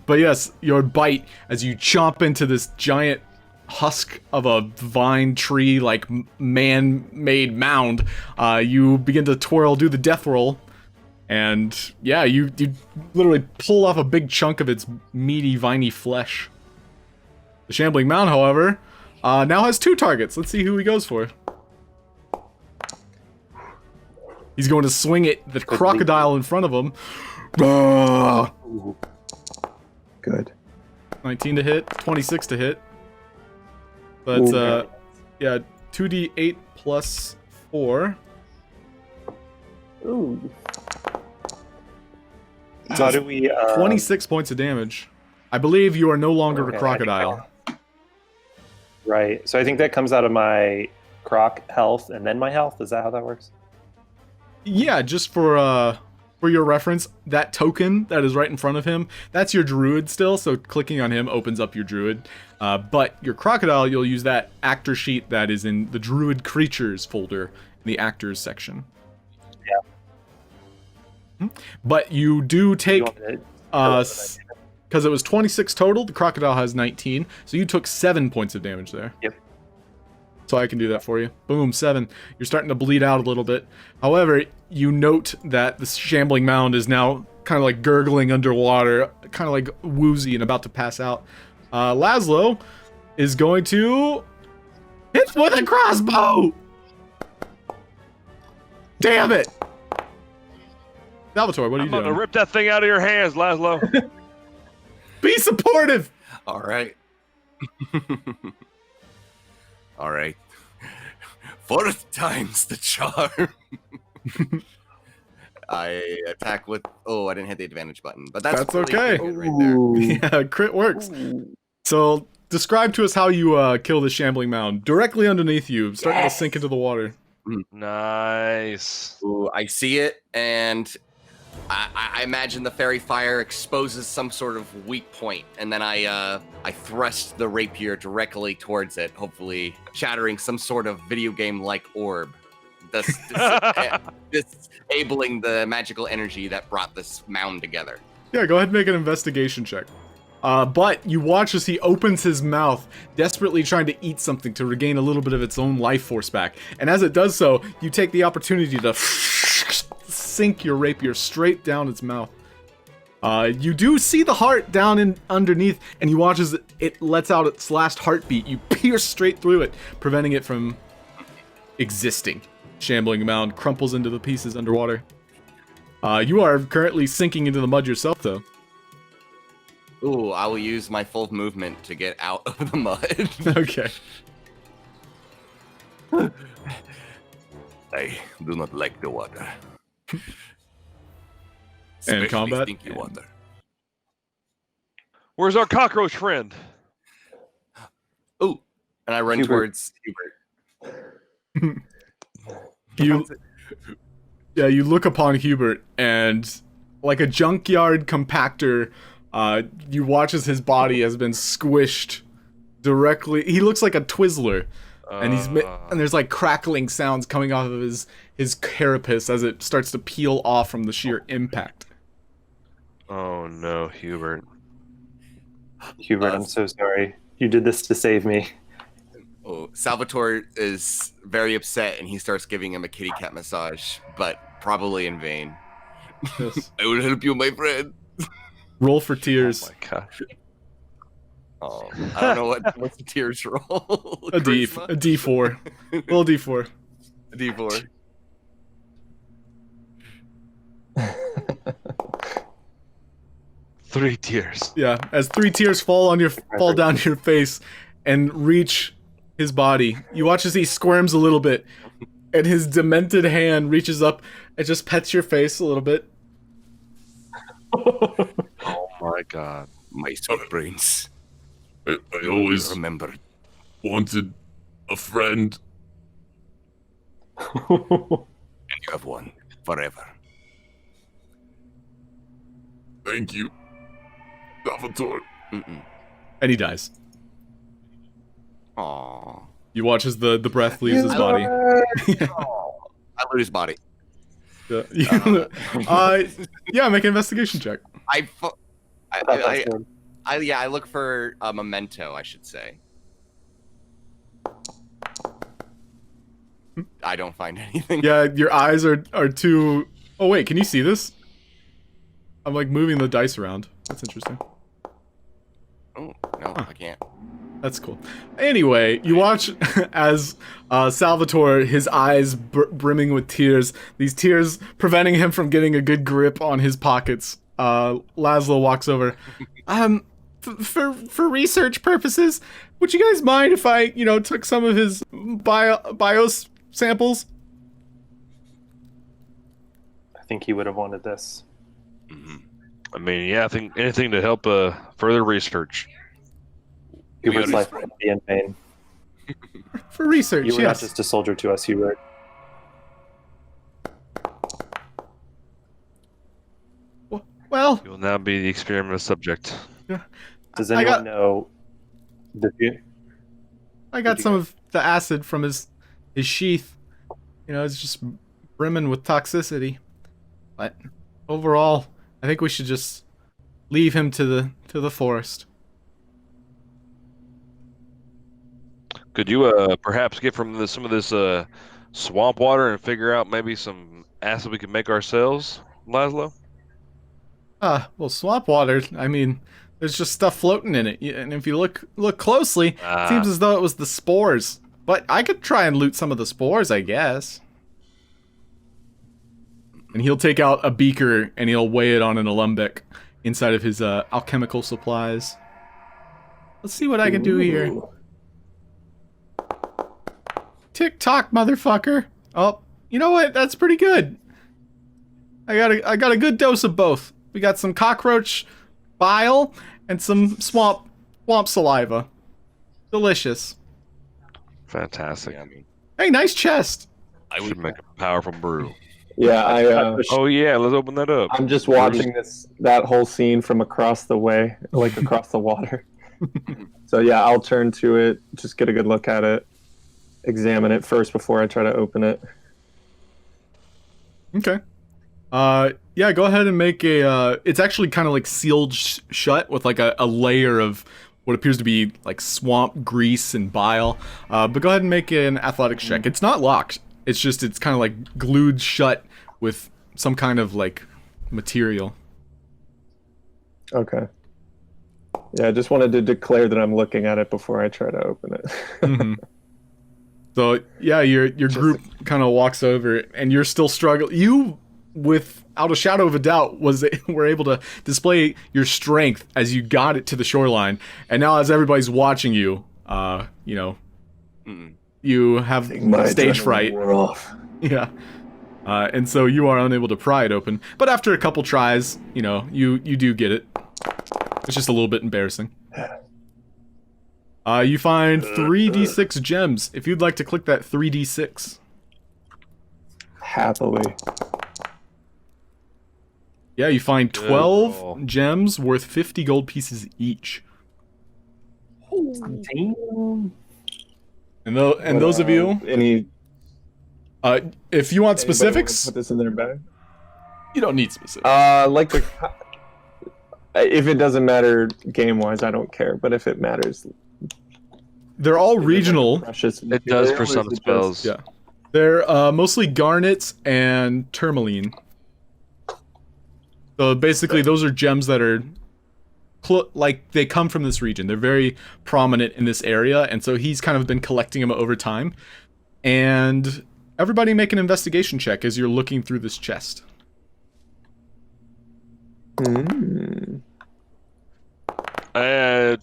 But yes, your bite as you chomp into this giant husk of a vine tree like man-made mound, you begin to twirl, do the death roll, and yeah, you literally pull off a big chunk of its meaty, viney flesh. The shambling mound, however, now has 2 targets. Let's see who he goes for. He's going to swing at the crocodile in front of him. Good. 19 to hit, 26 to hit. That's yeah, 2d8 plus 4. Ooh. How do we... 26 points of damage. I believe you are no longer a crocodile. Right. So I think that comes out of my croc health and then my health. Is that how that works? Yeah, just for your reference, that token that is right in front of him, that's your druid still, so clicking on him opens up your druid. But your crocodile, you'll use that actor sheet that is in the druid creatures folder in the actors section. Yeah. But you do take, because it was 26 total, the crocodile has 19, so you took 7 points of damage there. Yep. So I can do that for you. Boom, 7. You're starting to bleed out a little bit. However, you note that the shambling mound is now kind of like gurgling underwater, kind of like woozy and about to pass out. Laszlo is going to hit with a crossbow! Damn it! Salvatore, what are you I'm doing? gonna rip that thing out of your hands, Laszlo. Be supportive! All right. All right. 4th time's the charm. I attack with... Oh, I didn't hit the advantage button, but that's really okay. good right there. Yeah, crit works. So, describe to us how you kill the shambling mound. Directly underneath you, starting to sink into the water. Nice. Ooh, I see it, and I imagine the fairy fire exposes some sort of weak point, and then I thrust the rapier directly towards it, hopefully shattering some sort of video game-like orb, disabling the magical energy that brought this mound together. Yeah, go ahead and make an investigation check. But you watch as he opens his mouth, desperately trying to eat something to regain a little bit of its own life force back. And as it does so, you take the opportunity to sink your rapier straight down its mouth. You do see the heart down in underneath, and you watch as it lets out its last heartbeat. You pierce straight through it, preventing it from existing. Shambling mound crumples into the pieces underwater. You are currently sinking into the mud yourself, though. Ooh, I will use my full movement to get out of the mud. Okay. I do not like the water. And Especially combat? stinky water. Where's our cockroach friend? Ooh, and I run Hubert. towards Hubert. You look upon Hubert, and like a junkyard compactor, you watch as his body has been squished directly. He looks like a Twizzler, and and there's like crackling sounds coming off of his carapace as it starts to peel off from the sheer impact. Oh no, Hubert. Hubert, I'm so sorry. You did this to save me. Oh, Salvatore is very upset, and he starts giving him a kitty cat massage, but probably in vain. Yes. I will help you, my friend. Roll for tears. Oh my gosh. Oh, I don't know what's the tears roll. A Charisma? D4. Roll a D4. A D4. Three tears. Yeah, as 3 tears fall down your face and reach his body. You watch as he squirms a little bit, and his demented hand reaches up and just pets your face a little bit. Oh my god. My sweet brains. I always Remember. wanted a friend. And you have one forever. Thank you, Salvatore. Mm-mm. And he dies. Aww. You watch as the breath leaves his body. I loot his body. Yeah, make an investigation check. I look for a memento, I should say. I don't find anything. Yeah, your eyes are too... Oh, wait, can you see this? I'm, like, moving the dice around. That's interesting. Oh, no, I can't. That's cool. Anyway, you watch as Salvatore, his eyes brimming with tears, these tears preventing him from getting a good grip on his pockets. Laszlo walks over. For research purposes, would you guys mind if I, took some of his bios samples? I think he would have wanted this. Mm-hmm. I mean, yeah, I think anything to help further research. Hubert's life would be in vain. For research, You were yes. not just a soldier to us, Hubert. Well, You will now be the experiment subject. Does I anyone got- know the I got you some got? of the acid from his sheath. It's just brimming with toxicity. But overall, I think we should just leave him to the forest. Could you perhaps get from some of this swamp water and figure out maybe some acid we can make ourselves, Laszlo? Well, swamp water, I mean, there's just stuff floating in it. And if you look closely, it seems as though it was the spores. But I could try and loot some of the spores, I guess. And he'll take out a beaker and he'll weigh it on an alembic inside of his alchemical supplies. Let's see what I can do here. Ooh. Tick-tock, motherfucker. Oh, you know what? That's pretty good. I got a good dose of both. We got some cockroach bile and some swamp saliva. Delicious. Fantastic. Yeah, I mean, Hey, nice chest. I Should would make a powerful brew. Yeah, Oh yeah, let's open that up. I'm just watching that whole scene from across the way, like across the water. So yeah, I'll turn to it, just get a good look at it, examine it first before I try to open it. Okay. Yeah, go ahead and make a, it's actually kind of like sealed shut with like a layer of what appears to be like swamp grease and bile. But go ahead and make an athletics check. It's not locked. It's kind of like glued shut with some kind of like material. Okay. Yeah, I just wanted to declare that I'm looking at it before I try to open it. Mm-hmm. So yeah, your group kind of walks over, and you're still struggling. You, without a shadow of a doubt, were able to display your strength as you got it to the shoreline, and now as everybody's watching you, you have My stage adrenaline fright. wore off. Yeah. And so you are unable to pry it open. But after a couple tries, you do get it. It's just a little bit embarrassing. You find 3d6 gems. If you'd like to click that 3d6. Happily. Yeah, you find Good 12 roll. gems worth 50 gold pieces each. Damn. And those of you, Any if you want anybody wanna specifics, put this in their bag? you don't need specifics. Like if it doesn't matter game wise, I don't care. But if it matters, They're all regional. precious It does for material, some is it spells. Yeah. They're mostly garnets and tourmaline. So basically, those are gems that are like they come from this region. They're very prominent in this area, and so he's kind of been collecting them over time. And everybody make an investigation check as you're looking through this chest. Mm.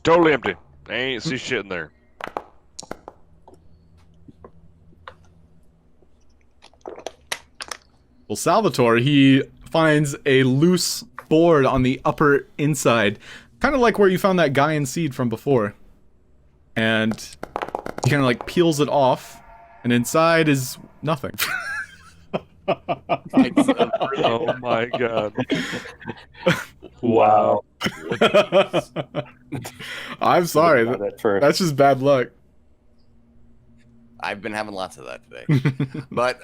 Totally empty. I ain't see shit in there. Well, Salvatore, he finds a loose board on the upper inside, kind of like where you found that Gaian seed from before. And he kind of like peels it off, and inside is nothing. Oh my god. Wow. I'm sorry. Love it for- That's just bad luck. I've been having lots of that today. But,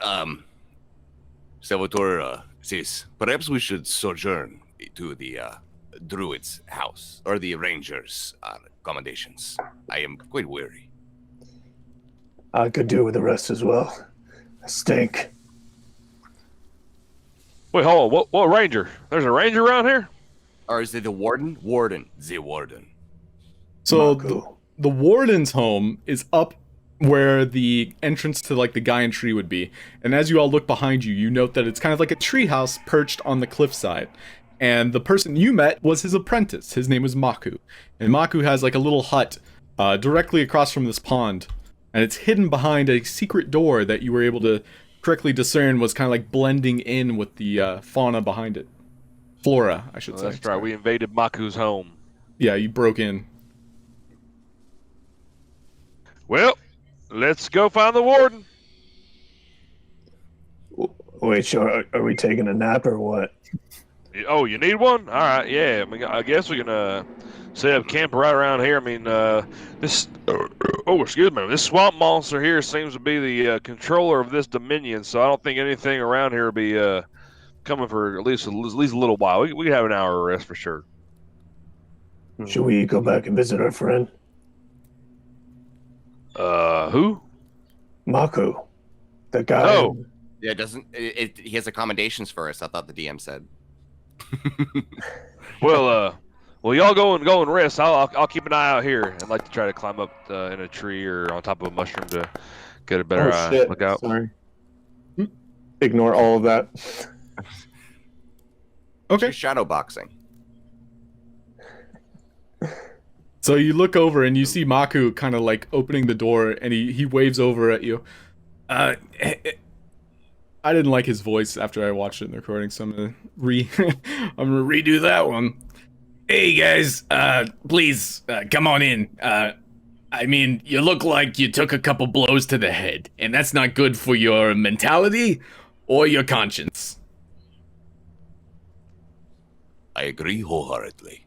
Salvatore says, perhaps we should sojourn to the druid's house or the ranger's accommodations. I am quite weary. I could do with the rest as well. I stink. Wait, hold on. What ranger? There's a ranger around here? Or is it the warden? Warden. The warden. So Marco. the warden's home is up where the entrance to like the Gaian tree would be. And as you all look behind you, you note that it's kind of like a treehouse perched on the cliffside. And the person you met was his apprentice. His name was Maku. And Maku has like a little hut directly across from this pond. And it's hidden behind a secret door that you were able to correctly discern was kind of like blending in with the fauna behind it. Flora, I should say. That's right. We invaded Maku's home. Yeah, you broke in. Well, let's go find the warden. Wait, so are we taking a nap or what? Oh, you need one? All right, yeah. I mean, I guess we can set up camp right around here. I mean, this. Oh, excuse me. This swamp monster here seems to be the controller of this dominion, so I don't think anything around here will be coming for at least a little while. We can have an hour of rest for sure. Should we go back and visit our friend? Who? Mako. The guy. Oh. Yeah, he has accommodations for us, I thought the DM said. Well, y'all go and rest. I'll keep an eye out here. I'd like to try to climb up in a tree or on top of a mushroom to get a better shit. look out. Sorry. Ignore all of that. Okay. Shadow boxing. So you look over and you see Maku kind of like opening the door, and he waves over at you. I didn't like his voice after I watched it in the recording, so I'm gonna redo that one. Hey guys, please come on in. I mean, you look like you took a couple blows to the head, and that's not good for your mentality or your conscience. I agree wholeheartedly.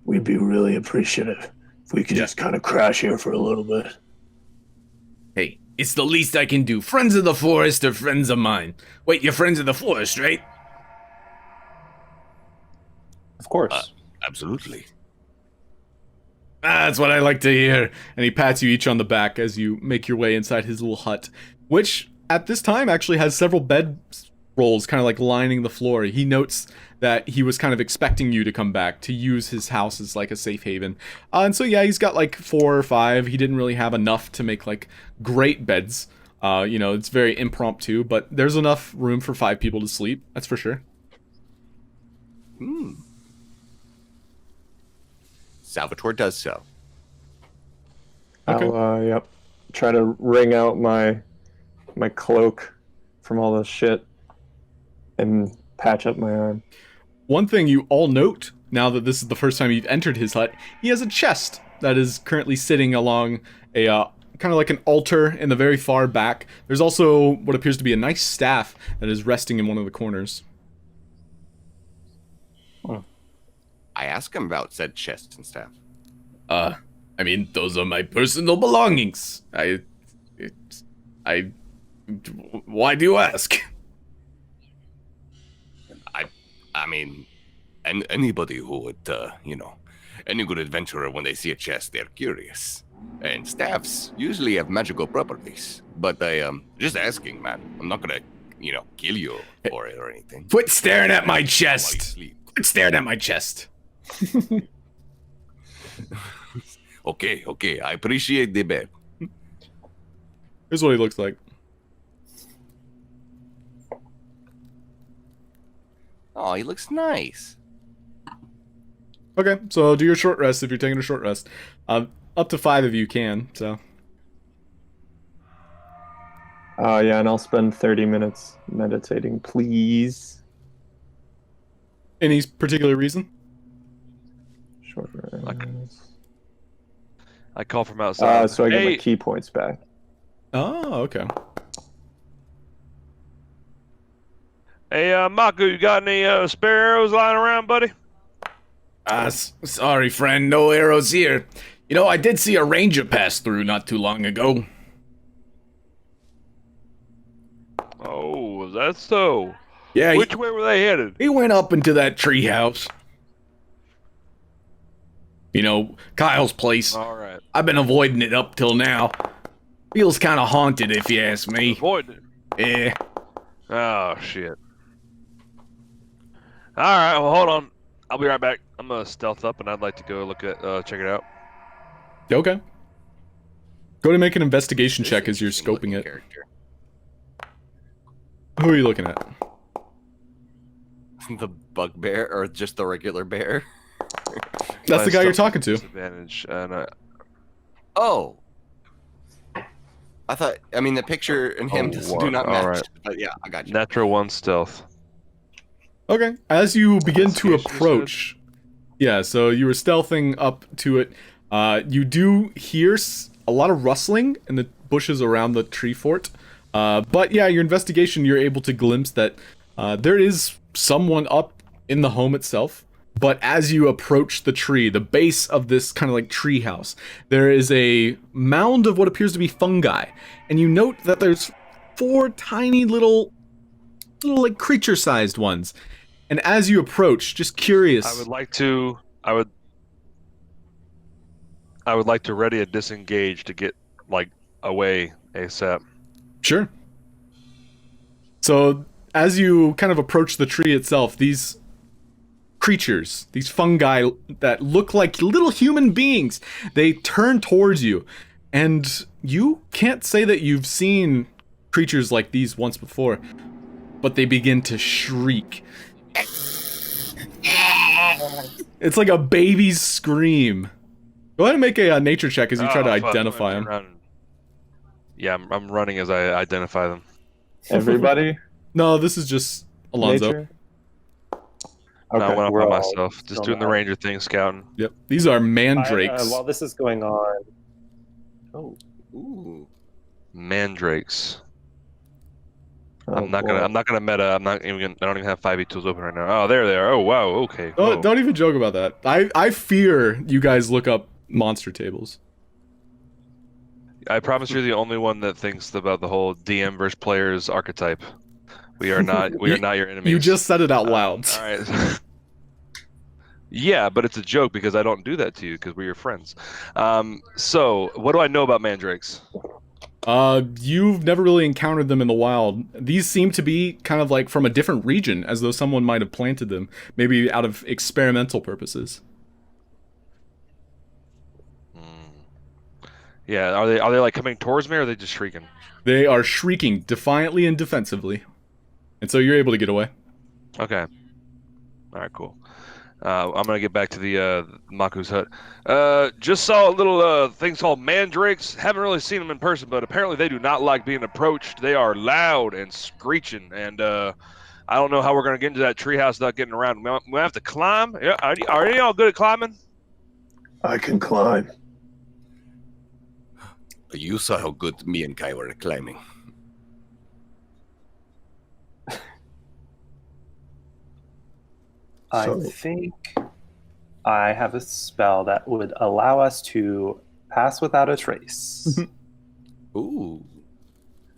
We'd be really appreciative if we could just kind of crash here for a little bit. Hey, it's the least I can do. Friends of the forest are friends of mine. Wait, you're friends of the forest, right? Of course. Absolutely. That's what I like to hear. And he pats you each on the back as you make your way inside his little hut, which at this time actually has several bed rolls kind of like lining the floor. He notes that he was kind of expecting you to come back to use his house as like a safe haven. And so yeah, he's got like 4 or 5. He didn't really have enough to make like great beds. You know, it's very impromptu, but there's enough room for 5 people to sleep. That's for sure. Salvatore does so. Okay. I'll try to wring out my cloak from all this shit and patch up my arm. One thing you all note, now that this is the first time you've entered his hut, he has a chest that is currently sitting along a kind of like an altar in the very far back. There's also what appears to be a nice staff that is resting in one of the corners. I ask him about said chest and staff. I mean, those are my personal belongings. Why do you ask? I mean, anybody who would, any good adventurer, when they see a chest, they're curious. And staffs usually have magical properties. But I am just asking, man. I'm not gonna, kill you for it or anything. Quit staring at my While you chest. sleep. Quit staring at my chest. Okay, I appreciate the bet. Here's what he looks like. Oh, he looks nice. Okay, so do your short rest if you're taking a short rest. Up to 5 of you can, so. Yeah, and I'll spend 30 minutes meditating, please. Any particular reason? Short rest. I call from outside. So I get my Hey, key points back. Oh, okay. hey, Maku, you got any spare arrows lying around, buddy? Sorry, friend, no arrows here. You know, I did see a ranger pass through not too long ago. Oh, is that so? Yeah, Which way were they headed? he went up into that treehouse. You know, Kyle's place. All right. I've been avoiding it up till now. Feels kind of haunted, if you ask me. Avoid it. Yeah. Oh, shit. All right, well, hold on. I'll be right back. I'm gonna stealth up, and I'd like to go look at, check it out. Okay. Go to make an investigation This check is as you're interesting looking scoping it. character. Who are you looking at? The bugbear or just the regular bear? That's the guy you're talking to. Disadvantage, and Oh. I mean, the picture and him do not match. Alright. But yeah, I got you. natural 1 stealth. Okay. As you begin to Investigation, you approach, yeah, so you were stealthing up to it. You do hear a lot of rustling in the bushes around the tree fort. But yeah, your investigation, you're able to glimpse that there is someone up in the home itself. But as you approach the tree, the base of this kind of like tree house, there is a mound of what appears to be fungi. And you note that there's 4 tiny little like creature-sized ones. And as you approach, just curious. I would like to ready a disengage to get like away ASAP. Sure. So, as you kind of approach the tree itself, these creatures, these fungi that look like little human beings, they turn towards you. And you can't say that you've seen creatures like these once before, but they begin to shriek. It's like a baby's scream. Go ahead and make a nature check as you try to Oh, fuck, identify I'm them. running. Yeah, I'm running as I identify them. Everybody? No, this is just Alonso. Nature? No, I went up we're by all myself, just still doing the not- ranger thing, scouting. Yep. These are mandrakes. While this is going on, Ooh. Mandrakes. Oh, I'm not boy. gonna meta. I don't even have 5e tools open right now. Oh, there they are. Oh, wow. Okay. Whoa. Don't even joke about that. I fear you guys look up monster tables. I promise you're the only one that thinks about the whole DM versus players archetype. We are not your enemies. You just said it out loud. All right. Yeah, but it's a joke because I don't do that to you because we're your friends. So what do I know about mandrakes? You've never really encountered them in the wild. These seem to be kind of like from a different region, as though someone might have planted them, maybe out of experimental purposes. Yeah, are they like coming towards me or are they just shrieking? They are shrieking defiantly and defensively. And so you're able to get away. Okay. All right, cool. I'm gonna get back to the Maku's hut. Just saw a little thing called mandrakes. Haven't really seen them in person, but apparently they do not like being approached. They are loud and screeching, and I don't know how we're gonna get into that treehouse without getting around. We have to climb. Yeah, are any of y'all good at climbing? I can climb. You saw how good me and Kai were at climbing. I So- think I have a spell that would allow us to pass without a trace. Ooh.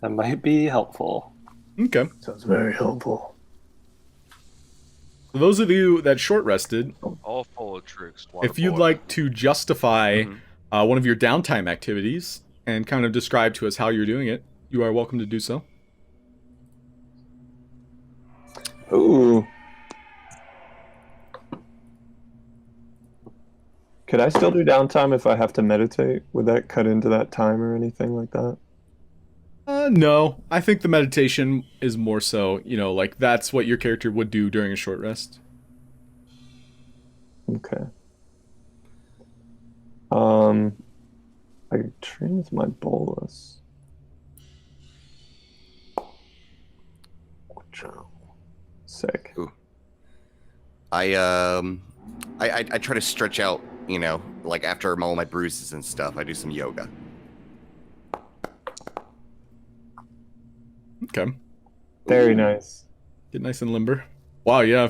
That might be helpful. Okay. Sounds very helpful. For those of you that short rested, All full of tricks. if you'd like to justify one of your downtime activities and kind of describe to us how you're doing it, you are welcome to do so. Ooh. Could I still do downtime if I have to meditate? Would that cut into that time or anything like that? No. I think the meditation is more so, like that's what your character would do during a short rest. Okay. I could train with my bolus. Sick. I try to stretch out, like after all my bruises and stuff, I do some yoga. Okay. Very nice. Get nice and limber. Wow, yeah.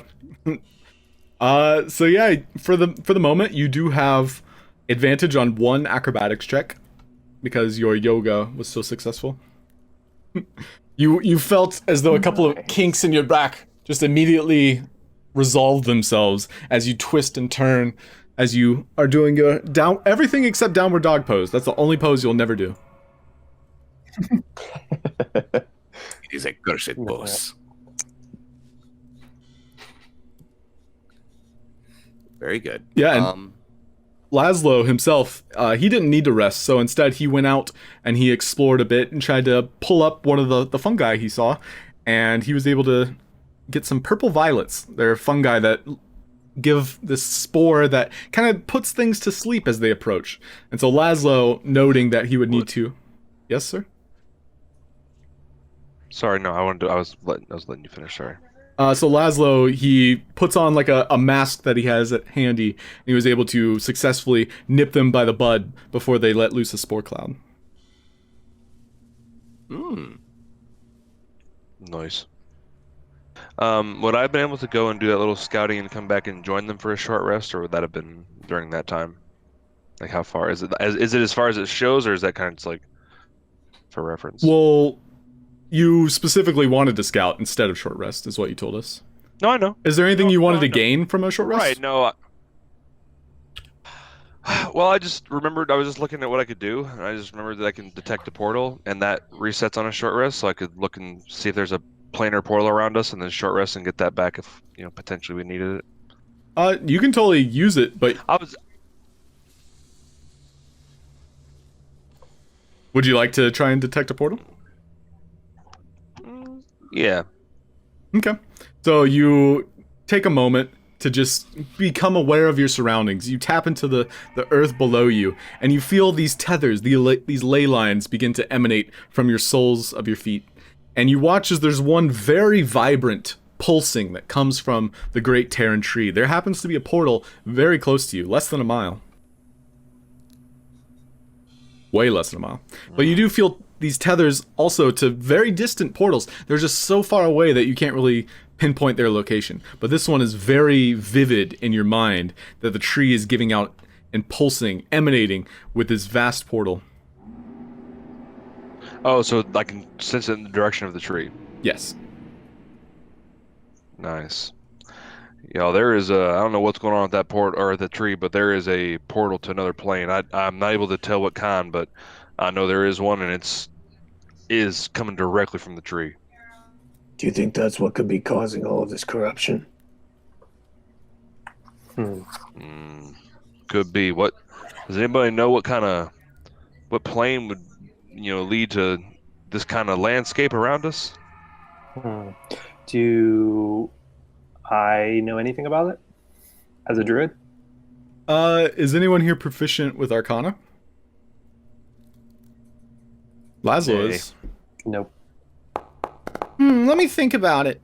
So yeah, for the moment, you do have advantage on one acrobatics check because your yoga was so successful. You felt as though a couple of kinks in your back just immediately resolve themselves as you twist and turn as you are doing your everything except downward dog pose. That's the only pose you'll never do. It is a cursed boss. Very good. Yeah, and Laszlo himself, he didn't need to rest, so instead he went out and he explored a bit and tried to pull up one of the fungi he saw, and he was able to get some purple violets. They're fungi that give this spore that kind of puts things to sleep as they approach. And so Laszlo, noting that he would need to... Yes, sir? Sorry, no, I was letting you finish. Sorry. So Laszlo, he puts on like a mask that he has at handy, and he was able to successfully nip them by the bud before they let loose a spore cloud. Nice. Would I have been able to go and do that little scouting and come back and join them for a short rest, or would that have been during that time? Like, how far is it? Is it as far as it shows, or is that kind of just like for reference? Well, you specifically wanted to scout instead of short rest, is what you told us. No, I know. Is there anything you wanted to know. gain from a short rest? Right, no. Well, I just remembered I was just looking at what I could do, and I just remembered that I can detect a portal, and that resets on a short rest, so I could look and see if there's a planar portal around us, and then short rest and get that back if, you know, potentially we needed it. You can totally use it, but would you like to try and detect a portal? Yeah. Okay. So you take a moment to just become aware of your surroundings. You tap into the earth below you, and you feel these tethers, these ley lines begin to emanate from your soles of your feet. And you watch as there's one very vibrant pulsing that comes from the great Terran tree. There happens to be a portal very close to you, less than a mile. Way less than a mile. But you do feel these tethers also to very distant portals. They're just so far away that you can't really pinpoint their location. But this one is very vivid in your mind that the tree is giving out and pulsing, emanating with this vast portal. Oh, so I can sense it in the direction of the tree. Yes. Nice. Yeah, there is a, I don't know what's going on with that or the tree, but there is a portal to another plane. I'm not able to tell what kind, but I know there is one, and is coming directly from the tree. Do you think that's what could be causing all of this corruption? Could be. What does anybody know? What plane would, you know, lead to this kind of landscape around us? Do I know anything about it as a druid? Is anyone here proficient with Arcana? Laszlo is. Nope. Let me think about it.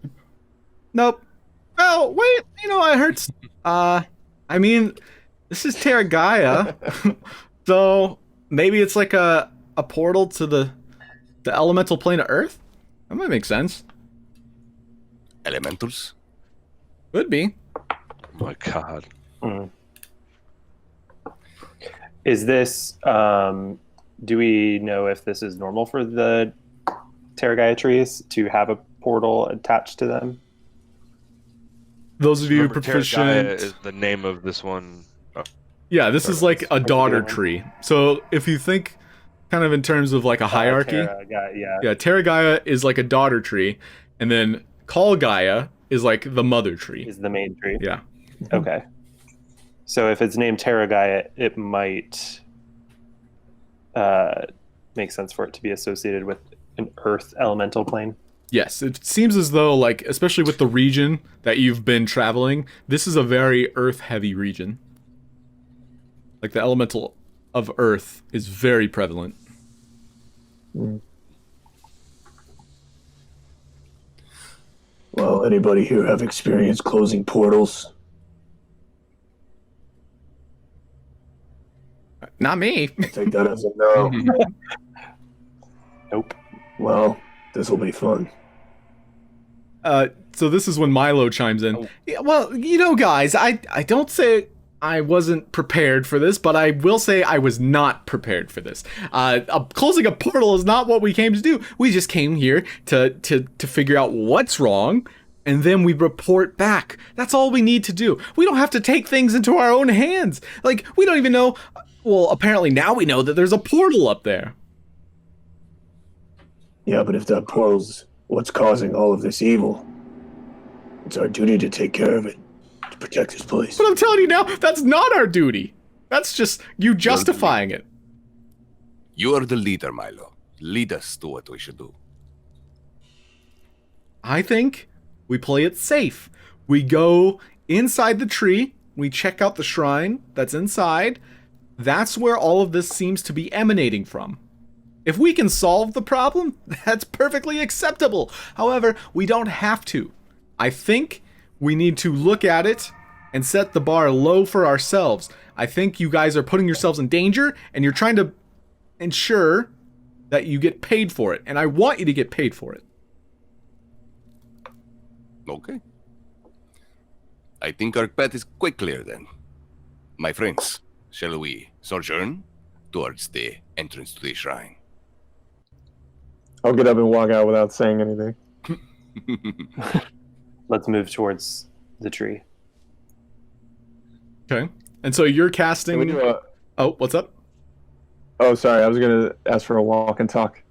Nope. Oh, wait, you know, I heard... I mean, this is Terra Gaia, so maybe it's like a portal to the elemental plane of Earth? That might make sense. Elementals? Could be. Oh my god. Is this, do we know if this is normal for the Terra Gaia trees to have a portal attached to them? Those of you Remember, proficient... Terra Gaia is the name of this one. Oh. Yeah, this is like a daughter tree. So if you think kind of in terms of like a hierarchy... Terra Gaia, yeah, Terra Gaia is like a daughter tree, and then Call Gaia is like the mother tree. Is the main tree. Yeah. Okay. So if it's named Terra Gaia, it might make sense for it to be associated with an Earth elemental plane. Yes, it seems as though, like, especially with the region that you've been traveling, this is a very Earth-heavy region. Like, the elemental of Earth is very prevalent. Well, anybody here have experience closing portals? Not me. I'll take that as a no. Nope. Well, this will be fun. So this is when Milo chimes in. Oh. Yeah, well, you know, guys, I don't say I wasn't prepared for this, but I will say I was not prepared for this. Closing a portal is not what we came to do. We just came here to figure out what's wrong, and then we report back. That's all we need to do. We don't have to take things into our own hands. Like, we don't even know. Well, apparently now we know that there's a portal up there. Yeah, but if that portal's what's causing all of this evil, it's our duty to take care of it, to protect this place. But I'm telling you now, that's not our duty. That's just you justifying it. You are the leader, Milo. Lead us to what we should do. I think we play it safe. We go inside the tree, we check out the shrine that's inside. That's where all of this seems to be emanating from. If we can solve the problem, that's perfectly acceptable. However, we don't have to. I think we need to look at it and set the bar low for ourselves. I think you guys are putting yourselves in danger, and you're trying to ensure that you get paid for it. And I want you to get paid for it. Okay. I think our path is quite clear then. My friends, shall we sojourn towards the entrance to the shrine? I'll get up and walk out without saying anything. Let's move towards the tree. Okay. And so you're Can casting... we do a... Oh, what's up? Oh, sorry. I was going to ask for a walk and talk.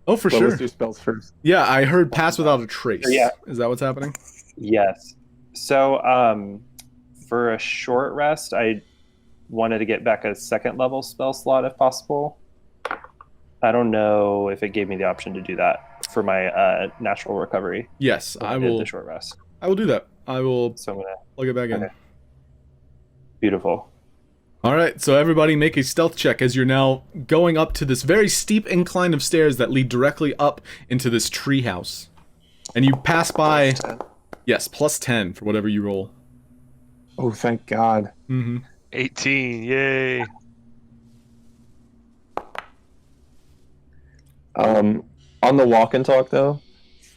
Oh, for But sure. let's do spells first. Yeah, I heard pass without a trace. Yeah. Is that what's happening? Yes. So, for a short rest, I wanted to get back a second level spell slot if possible. I don't know if it gave me the option to do that for my natural recovery. Yes, I did will. the short rest. I will do that. I will So I'm gonna. plug it back in. Okay. Beautiful. All right, so everybody make a stealth check as you're now going up to this very steep incline of stairs that lead directly up into this treehouse. And you pass by... Yes, plus 10 for whatever you roll. Oh, thank God. Mm-hmm. 18, yay. On the walk and talk, though,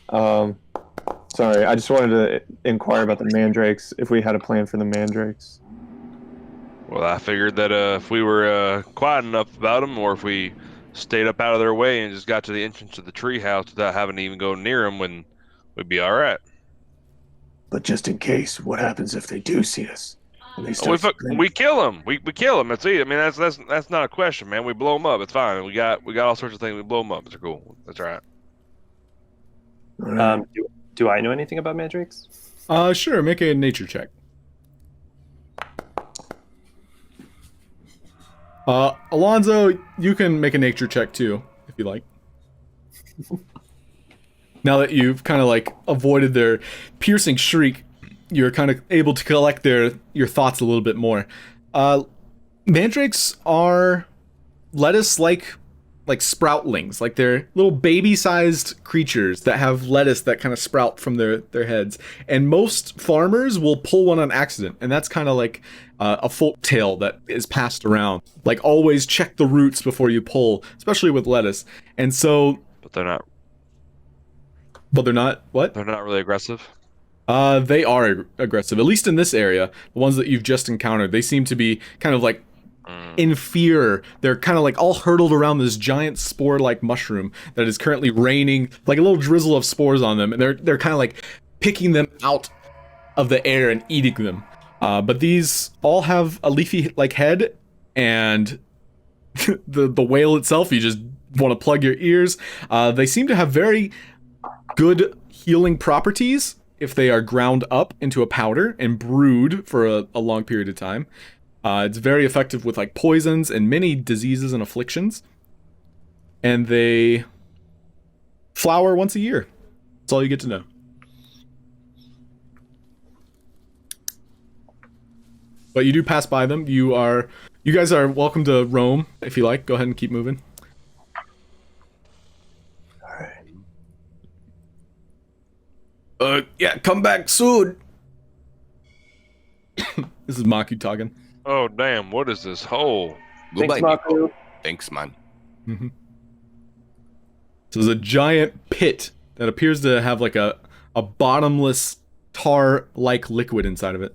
sorry, I just wanted to inquire about the mandrakes, if we had a plan for the mandrakes. Well, I figured that if we were quiet enough about them, or if we stayed up out of their way and just got to the entrance of the treehouse without having to even go near them, we'd be all right. But just in case, what happens if they do see us? And they We start we kill them. We kill them. That's it. I mean, that's not a question, man. We blow them up. It's fine. We got all sorts of things. We blow them up. It's cool. That's all right. All right. Do I know anything about mandrakes? Sure, make a nature check. Alonso, you can make a nature check too, if you like. Now that you've kind of like avoided their piercing shriek, you're kind of able to collect your thoughts a little bit more. Mandrakes are lettuce-like sproutlings, like they're little baby-sized creatures that have lettuce that kind of sprout from their heads. And most farmers will pull one on accident, and that's kind of like a folk tale that is passed around. Like, always check the roots before you pull, especially with lettuce. And so... But they're not. But they're not... What? They're not really aggressive. They are aggressive, at least in this area. The ones that you've just encountered, they seem to be kind of like in fear. They're kind of like all hurtled around this giant spore-like mushroom that is currently raining like a little drizzle of spores on them, and they're kind of like picking them out of the air and eating them. But these all have a leafy-like head, and the whale itself, you just want to plug your ears. They seem to have very good healing properties if they are ground up into a powder and brewed for a long period of time. It's very effective with like poisons and many diseases and afflictions. And they flower once a year. That's all you get to know. But you do pass by them. You guys are welcome to roam if you like. Go ahead and keep moving. Yeah, come back soon. This is Maku talking. Oh, damn. What is this hole? Goodbye, Thanks, Nico. Maku. Thanks, man. So there's a giant pit that appears to have like a a bottomless tar-like liquid inside of it.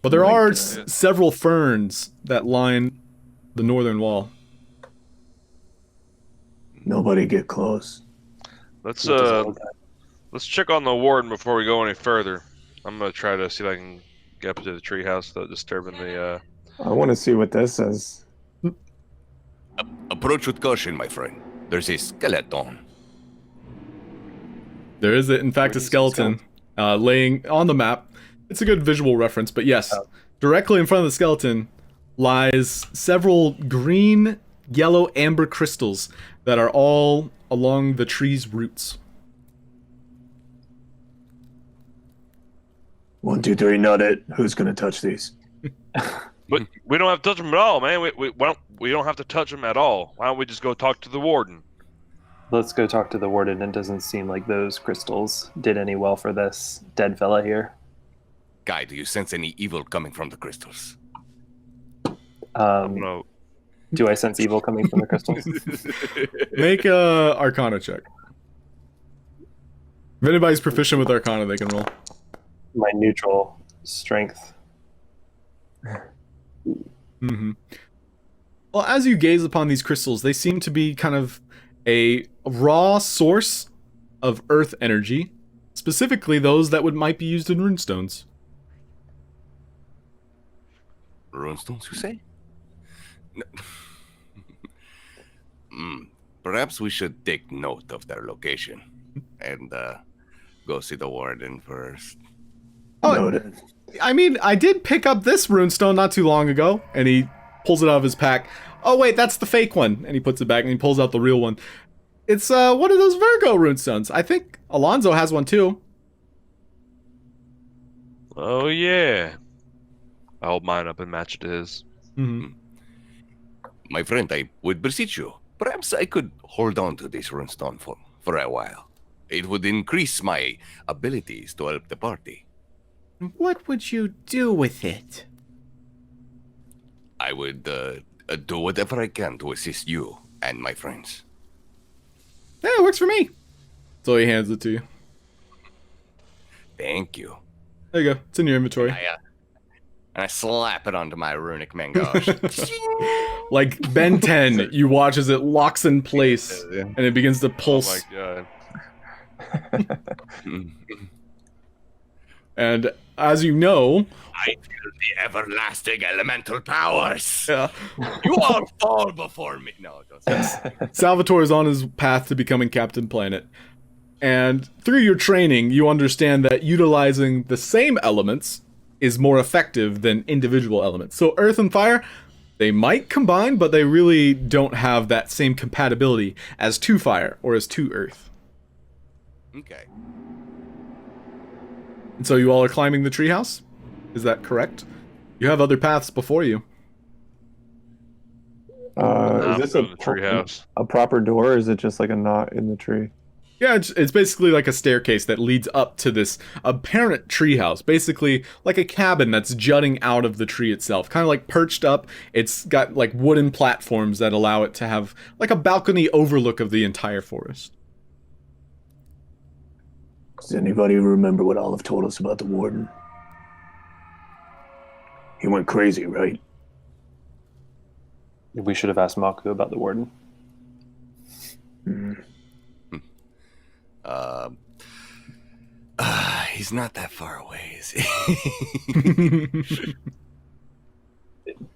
But there My are God. several ferns that line the northern wall. Nobody get close. Let's What does it look like? let's check on the warden before we go any further. I'm gonna try to see if I can get up to the treehouse without disturbing the. I want to see what this says. Approach with caution, my friend. There's a skeleton. There is, in fact, a Where's the skeleton laying on the map. It's a good visual reference, but yes, Oh. directly in front of the skeleton lies several green, yellow, amber crystals that are all along the tree's roots. 1, 2, 3, nut it. Who's gonna touch these? But we don't have to touch them at all, man. We don't have to touch them at all. Why don't we just go talk to the warden? Let's go talk to the warden. It doesn't seem like those crystals did any well for this dead fella here. Guy, do you sense any evil coming from the crystals? No. Do I sense evil coming from the crystals? Make a Arcana check. If anybody's proficient with Arcana, they can roll. My neutral strength. Mm-hmm. Well, as you gaze upon these crystals, they seem to be kind of a raw source of earth energy, specifically those that might be used in runestones. Runestones, you say? No. Perhaps we should take note of their location and go see the warden first. Oh, Noted. I mean, I did pick up this runestone not too long ago, and he pulls it out of his pack. Oh wait, that's the fake one, and he puts it back and he pulls out the real one. It's one of those Virgo runestones. I think Alonso has one too. Oh yeah. I hold mine up and match it to his. Mm-hmm. My friend, I would beseech you. Perhaps I could hold on to this runestone for a while. It would increase my abilities to help the party. What would you do with it? I would do whatever I can to assist you and my friends. Yeah, it works for me. So he hands it to you. Thank you. There you go. It's in your inventory. And I slap it onto my runic mangosh. Like Ben 10, you watch as it locks in place and it begins to Oh pulse. my god. And as you know, I feel the everlasting elemental powers. yeah, You all fall before me. No, don't say that. Salvatore is on his path to becoming Captain Planet. And through your training, you understand that utilizing the same elements is more effective than individual elements. So earth and fire, they might combine, but they really don't have that same compatibility as two fire or as two earth. Okay. And so you all are climbing the treehouse? Is that correct? You have other paths before you. I'm Is this going to the treehouse. a proper door, or is it just like a knot in the tree? Yeah, it's basically like a staircase that leads up to this apparent treehouse. Basically, like a cabin that's jutting out of the tree itself. Kind of like perched up. It's got like wooden platforms that allow it to have like a balcony overlook of the entire forest. Does anybody remember what Olive told us about the warden? He went crazy, right? We should have asked Maku about the warden. He's not that far away, is he?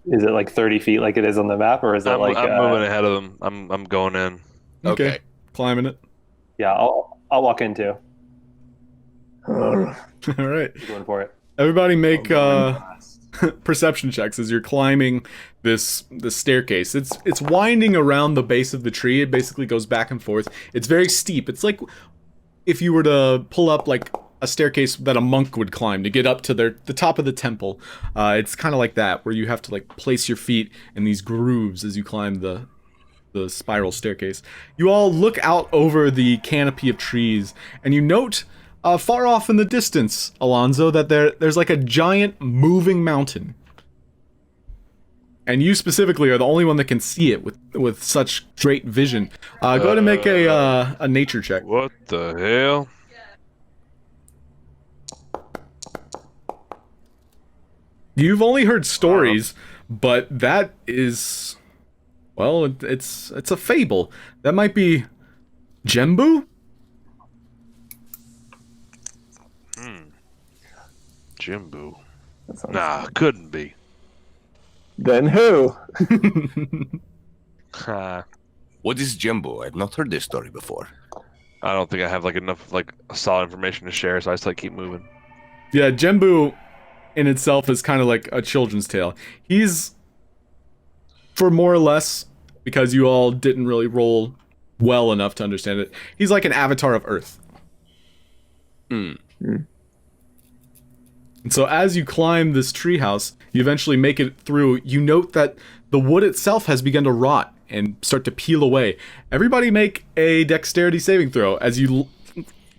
Is it like 30 feet like it is on the map, or is it I'm moving ahead of them. I'm going in. Okay. Climbing it. Yeah, I'll walk in too. All right. I'm going for it. Everybody make perception checks as you're climbing this staircase. It's winding around the base of the tree. It basically goes back and forth. It's very steep. It's like if you were to pull up like a staircase that a monk would climb to get up to the top of the temple. It's kind of like that, where you have to like place your feet in these grooves as you climb the spiral staircase. You all look out over the canopy of trees, and you note far off in the distance, Alonso, that there's like a giant moving mountain. And you specifically are the only one that can see it with such great vision. Go ahead and make a nature check. What the hell? You've only heard stories, but that is, well, it's a fable. That might be Jembu? Jimbo. That sounds- Nah, couldn't be. Then who? What is Jumbo? I've not heard this story before. I don't think I have like enough like solid information to share, so I just like keep moving. Yeah, Jembu in itself is kind of like a children's tale. He's, for more or less, because you all didn't really roll well enough to understand it, he's like an avatar of Earth. And so as you climb this treehouse, you eventually make it through. You note that the wood itself has begun to rot and start to peel away. Everybody make a dexterity saving throw as you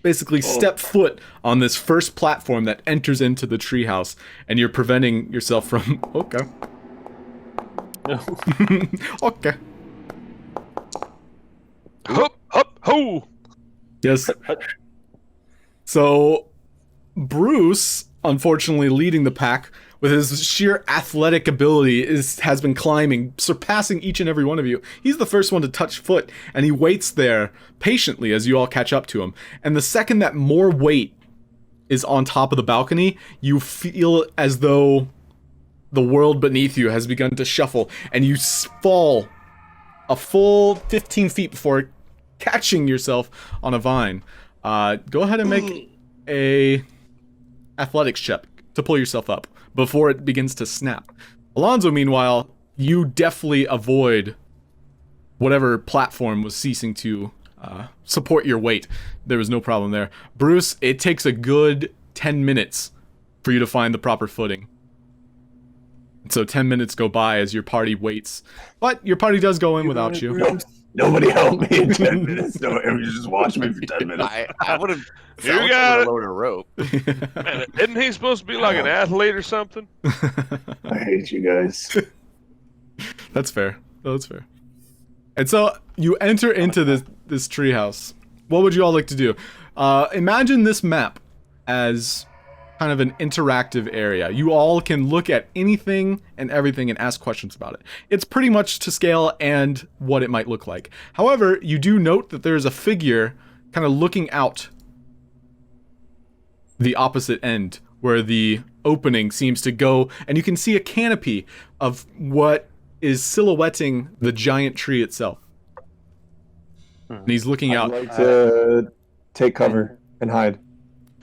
basically step foot on this first platform that enters into the treehouse, and you're preventing yourself from... Okay. Okay. Hup, hup, ho! Yes. So, Bruce, unfortunately leading the pack, with his sheer athletic ability, has been climbing, surpassing each and every one of you. He's the first one to touch foot, and he waits there patiently as you all catch up to him. And the second that more weight is on top of the balcony, you feel as though the world beneath you has begun to shuffle, and you fall a full 15 feet before catching yourself on a vine. Go ahead and make a athletics check to pull yourself up before it begins to snap. Alonso, meanwhile, you definitely avoid whatever platform was ceasing to support your weight. There was no problem there. Bruce, it takes a good 10 minutes for you to find the proper footing. So 10 minutes go by as your party waits. But your party does go in without you. Nope. Nobody help me in 10 minutes. No, you just watch me for 10 minutes. I would have. You got it. Load a rope. Man, isn't he supposed to be like an athlete or something? I hate you guys. That's fair. That's fair. And so you enter into this treehouse. What would you all like to do? Imagine this map as kind of an interactive area. You all can look at anything and everything and ask questions about it. It's pretty much to scale and what it might look like. However, you do note that there's a figure kind of looking out the opposite end where the opening seems to go, and you can see a canopy of what is silhouetting the giant tree itself. And he's looking I'd out. like to take cover and hide.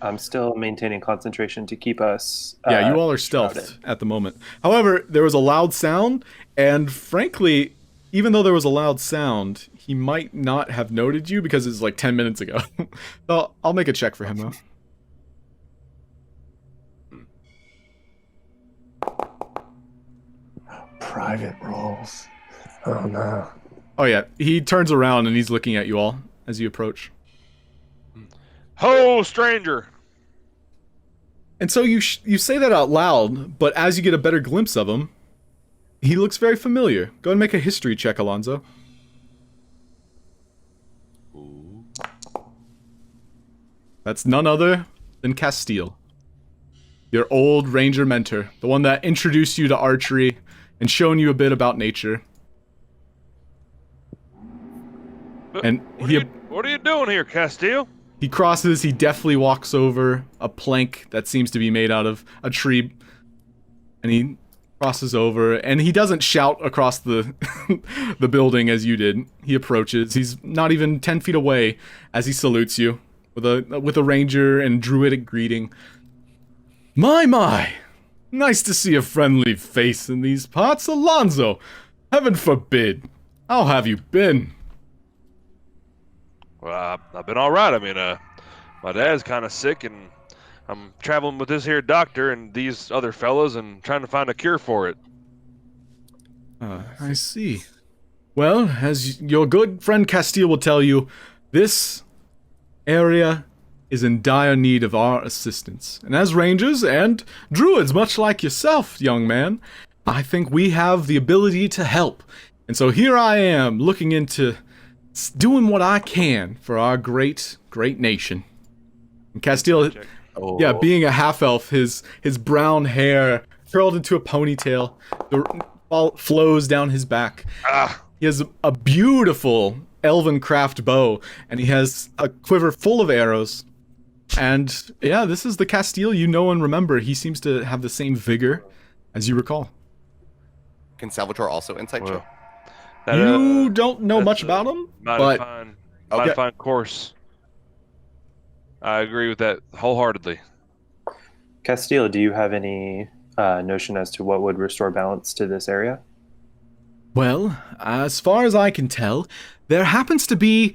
I'm still maintaining concentration to keep us. Yeah, you all are stealthed shrouded. at the moment. However, there was a loud sound, and frankly, even though there was a loud sound, he might not have noted you because it's like 10 minutes ago. So I'll make a check for him, though. Private roles. Oh no. Oh yeah, he turns around and he's looking at you all as you approach. Ho, stranger! And so you say that out loud, but as you get a better glimpse of him, he looks very familiar. Go ahead and make a history check, Alonso. That's none other than Castile. Your old ranger mentor, the one that introduced you to archery and shown you a bit about nature. And What are you doing here, Castile? he crosses, he deftly walks over a plank that seems to be made out of a tree, and he crosses over, and he doesn't shout across the the building as you did. He approaches. He's not even 10 feet away as he salutes you with a ranger and druidic greeting. My, nice to see a friendly face in these parts, Alonso. Heaven forbid. How have you been? Well, I've been all right. I mean, my dad's kind of sick, and I'm traveling with this here doctor and these other fellas and trying to find a cure for it. I see. Well, as your good friend Castile will tell you, this area is in dire need of our assistance. And as rangers and druids, much like yourself, young man, I think we have the ability to help. And so here I am, looking into doing what I can for our great nation. And Castile, yeah, being a half-elf, his brown hair curled into a ponytail. The ball flows down his back. He has a beautiful elven craft bow, and he has a quiver full of arrows. And yeah, this is the Castile you know and remember. He seems to have the same vigor as you recall. Can Salvatore also insight check? You don't know much about him, but Modifying course. I agree with that wholeheartedly. Castile, do you have any notion as to what would restore balance to this area? well, as far as I can tell, there happens to be,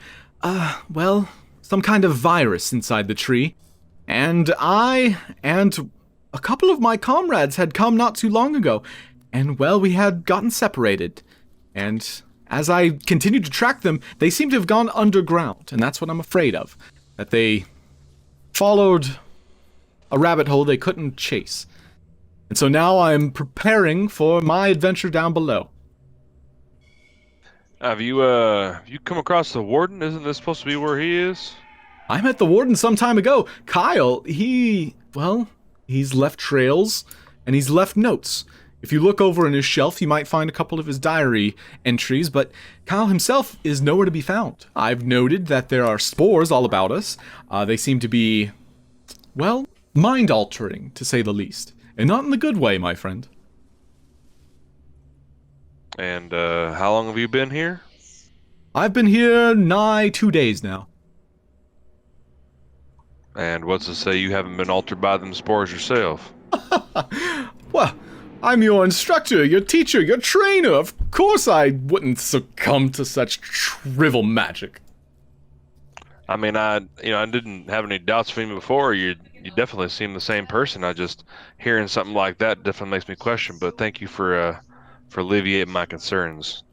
well, some kind of virus inside the tree. And I and a couple of my comrades had come not too long ago, and well, we had gotten separated. And as I continued to track them, they seem to have gone underground, and that's what I'm afraid of. That they followed a rabbit hole they couldn't chase. And so now I'm preparing for my adventure down below. Have you come across the warden? Isn't this supposed to be where he is? I met the warden some time ago. Kyle, he's left trails, and he's left notes. If you look over in his shelf, you might find a couple of his diary entries, but Kyle himself is nowhere to be found. I've noted that there are spores all about us. They seem to be, well, mind-altering, to say the least. And not in the good way, my friend. And how long have you been here? I've been here nigh 2 days now. And what's to say you haven't been altered by them spores yourself? Well, I'm your instructor, your teacher, your trainer. Of course I wouldn't succumb to such trivial magic. I mean, I didn't have any doubts for you before. You definitely seem the same person. I just hearing something like that definitely makes me question. But thank you for alleviating my concerns.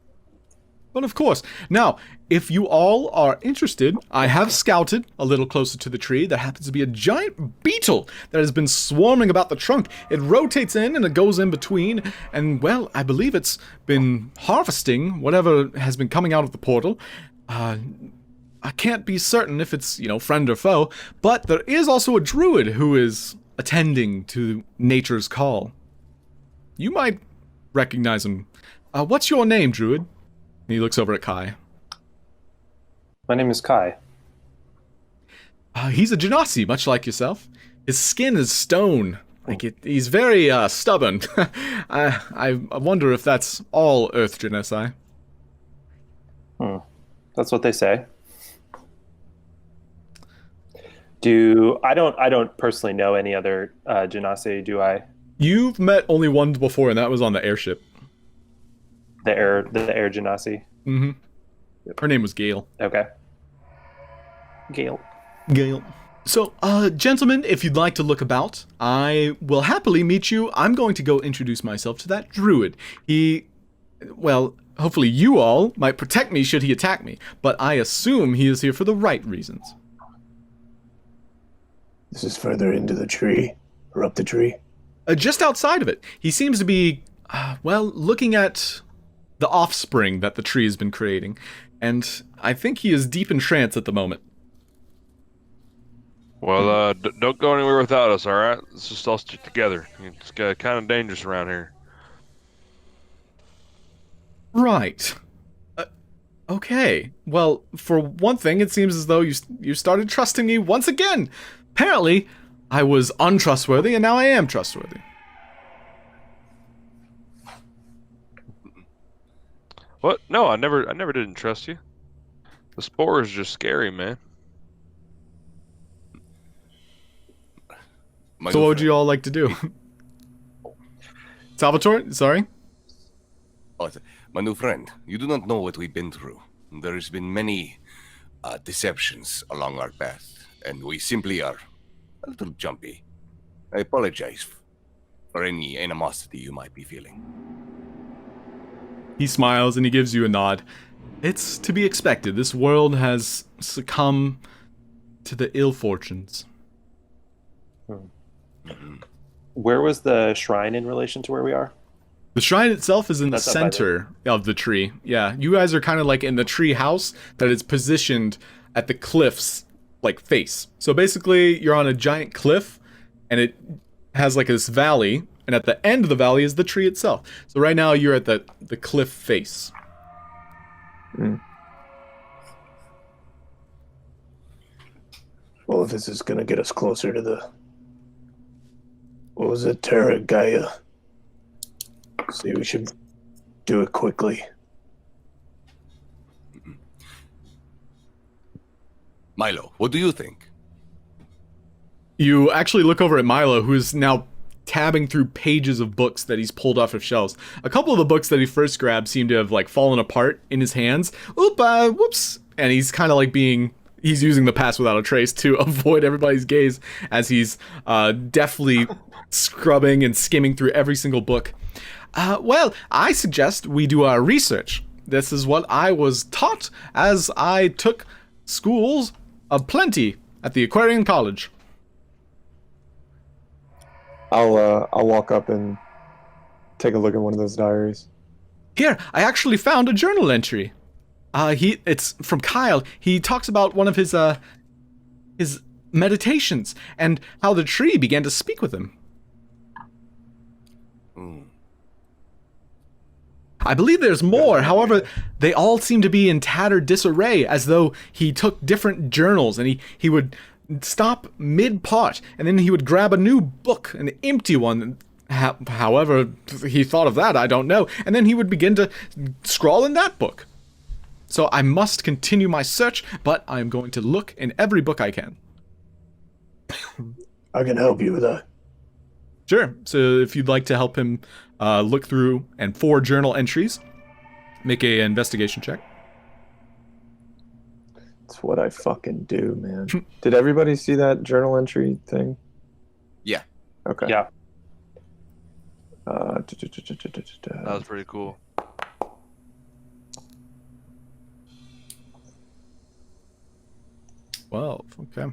Well, of course. Now, if you all are interested, I have scouted a little closer to the tree. There happens to be a giant beetle that has been swarming about the trunk. It rotates in and it goes in between, and well, I believe it's been harvesting whatever has been coming out of the portal. I can't be certain if it's, friend or foe, but there is also a druid who is attending to nature's call. You might recognize him. What's your name, druid? He looks over at Kai. My name is Kai. He's a genasi, much like yourself. His skin is stone. He's very stubborn. I wonder if that's all Earth genasi. That's what they say. I don't personally know any other genasi, do I? You've met only one before, and that was on the airship. The air genasi. Mm-hmm. Her name was Gail. Okay. Gail. So, gentlemen, if you'd like to look about, I will happily meet you. I'm going to go introduce myself to that druid. Hopefully you all might protect me should he attack me, but I assume he is here for the right reasons. This is further into the tree, or up the tree. Just outside of it. He seems to be, looking at the offspring that the tree has been creating, and I think he is deep in trance at the moment. Well, don't go anywhere without us, all right? Let's just all stick together. It's kind of dangerous around here. Right. Okay. Well, for one thing, it seems as though you started trusting me once again. Apparently, I was untrustworthy, and now I am trustworthy. What? No, I never didn't trust you. The spore is just scary, man. So what would you all like to do? Salvatore, sorry? Oh, my new friend, you do not know what we've been through. There has been many deceptions along our path, and we simply are a little jumpy. I apologize for any animosity you might be feeling. He smiles and he gives you a nod. It's to be expected. This world has succumbed to the ill fortunes. Where was the shrine in relation to where we are? The shrine itself is in the That's up by center of the tree. Yeah, you guys are kind of like in the tree house that is positioned at the cliff's face. So basically, you're on a giant cliff, and it has like this valley, and at the end of the valley is the tree itself. So right now you're at the cliff face. Well, if this is gonna get us closer to the... What was it? Terra Gaia. See, we should do it quickly. Milo, what do you think? You actually look over at Milo, who is now tabbing through pages of books that he's pulled off of shelves. A couple of the books that he first grabbed seem to have like fallen apart in his hands. Whoops. And he's kind of like he's using the pass without a trace to avoid everybody's gaze as he's deftly scrubbing and skimming through every single book. Well, I suggest we do our research. This is what I was taught as I took schools aplenty at the Aquarian College. I'll walk up and take a look at one of those diaries. Here, I actually found a journal entry. It's from Kyle. He talks about one of his meditations and how the tree began to speak with him. I believe there's more. However, they all seem to be in tattered disarray, as though he took different journals and he would stop mid-part, and then he would grab a new book, an empty one. However he thought of that, I don't know. And then he would begin to scrawl in that book. So I must continue my search, but I am going to look in every book I can. I can help you with that. Sure. So if you'd like to help him look through and 4 journal entries, make a investigation check. That's what I fucking do, man. Did everybody see that journal entry thing? Yeah. Okay. Yeah. That was pretty cool. Well, okay.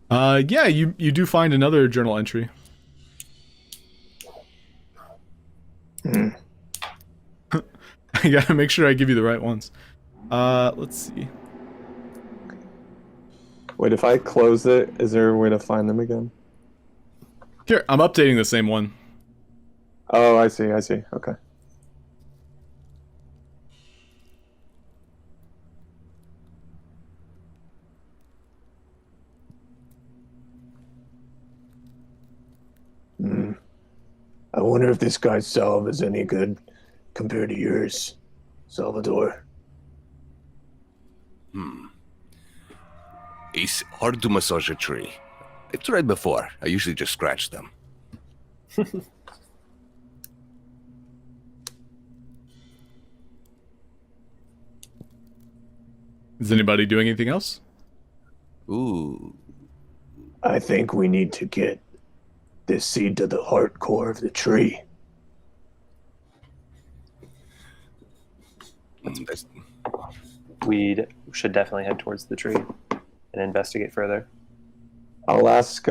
Yeah, you do find another journal entry. I gotta make sure I give you the right ones. Let's see. Wait, if I close it, is there a way to find them again? Here, I'm updating the same one. Oh, I see. Okay. I wonder if this guy's salve is any good compared to yours, Salvador. It's hard to massage a tree. I've tried before. I usually just scratch them. Is anybody doing anything else? Ooh. I think we need to get this seed to the heart core of the tree. We should definitely head towards the tree and investigate further. I'll ask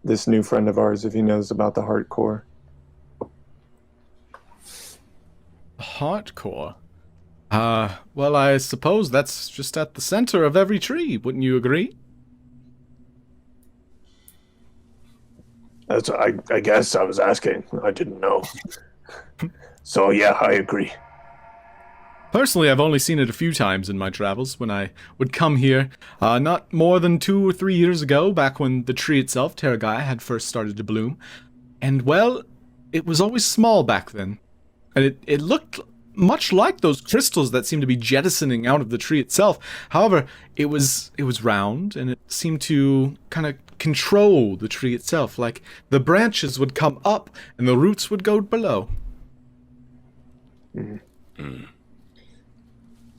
this new friend of ours if he knows about the heart core. Heart core? Well, I suppose that's just at the center of every tree, wouldn't you agree? That's I guess I was asking. I didn't know. So yeah, I agree. Personally, I've only seen it a few times in my travels when I would come here, not more than 2 or 3 years ago, back when the tree itself, Terra Gaia, had first started to bloom. And, well, it was always small back then. And it looked much like those crystals that seemed to be jettisoning out of the tree itself. However, it was round, and it seemed to kind of control the tree itself, like the branches would come up and the roots would go below.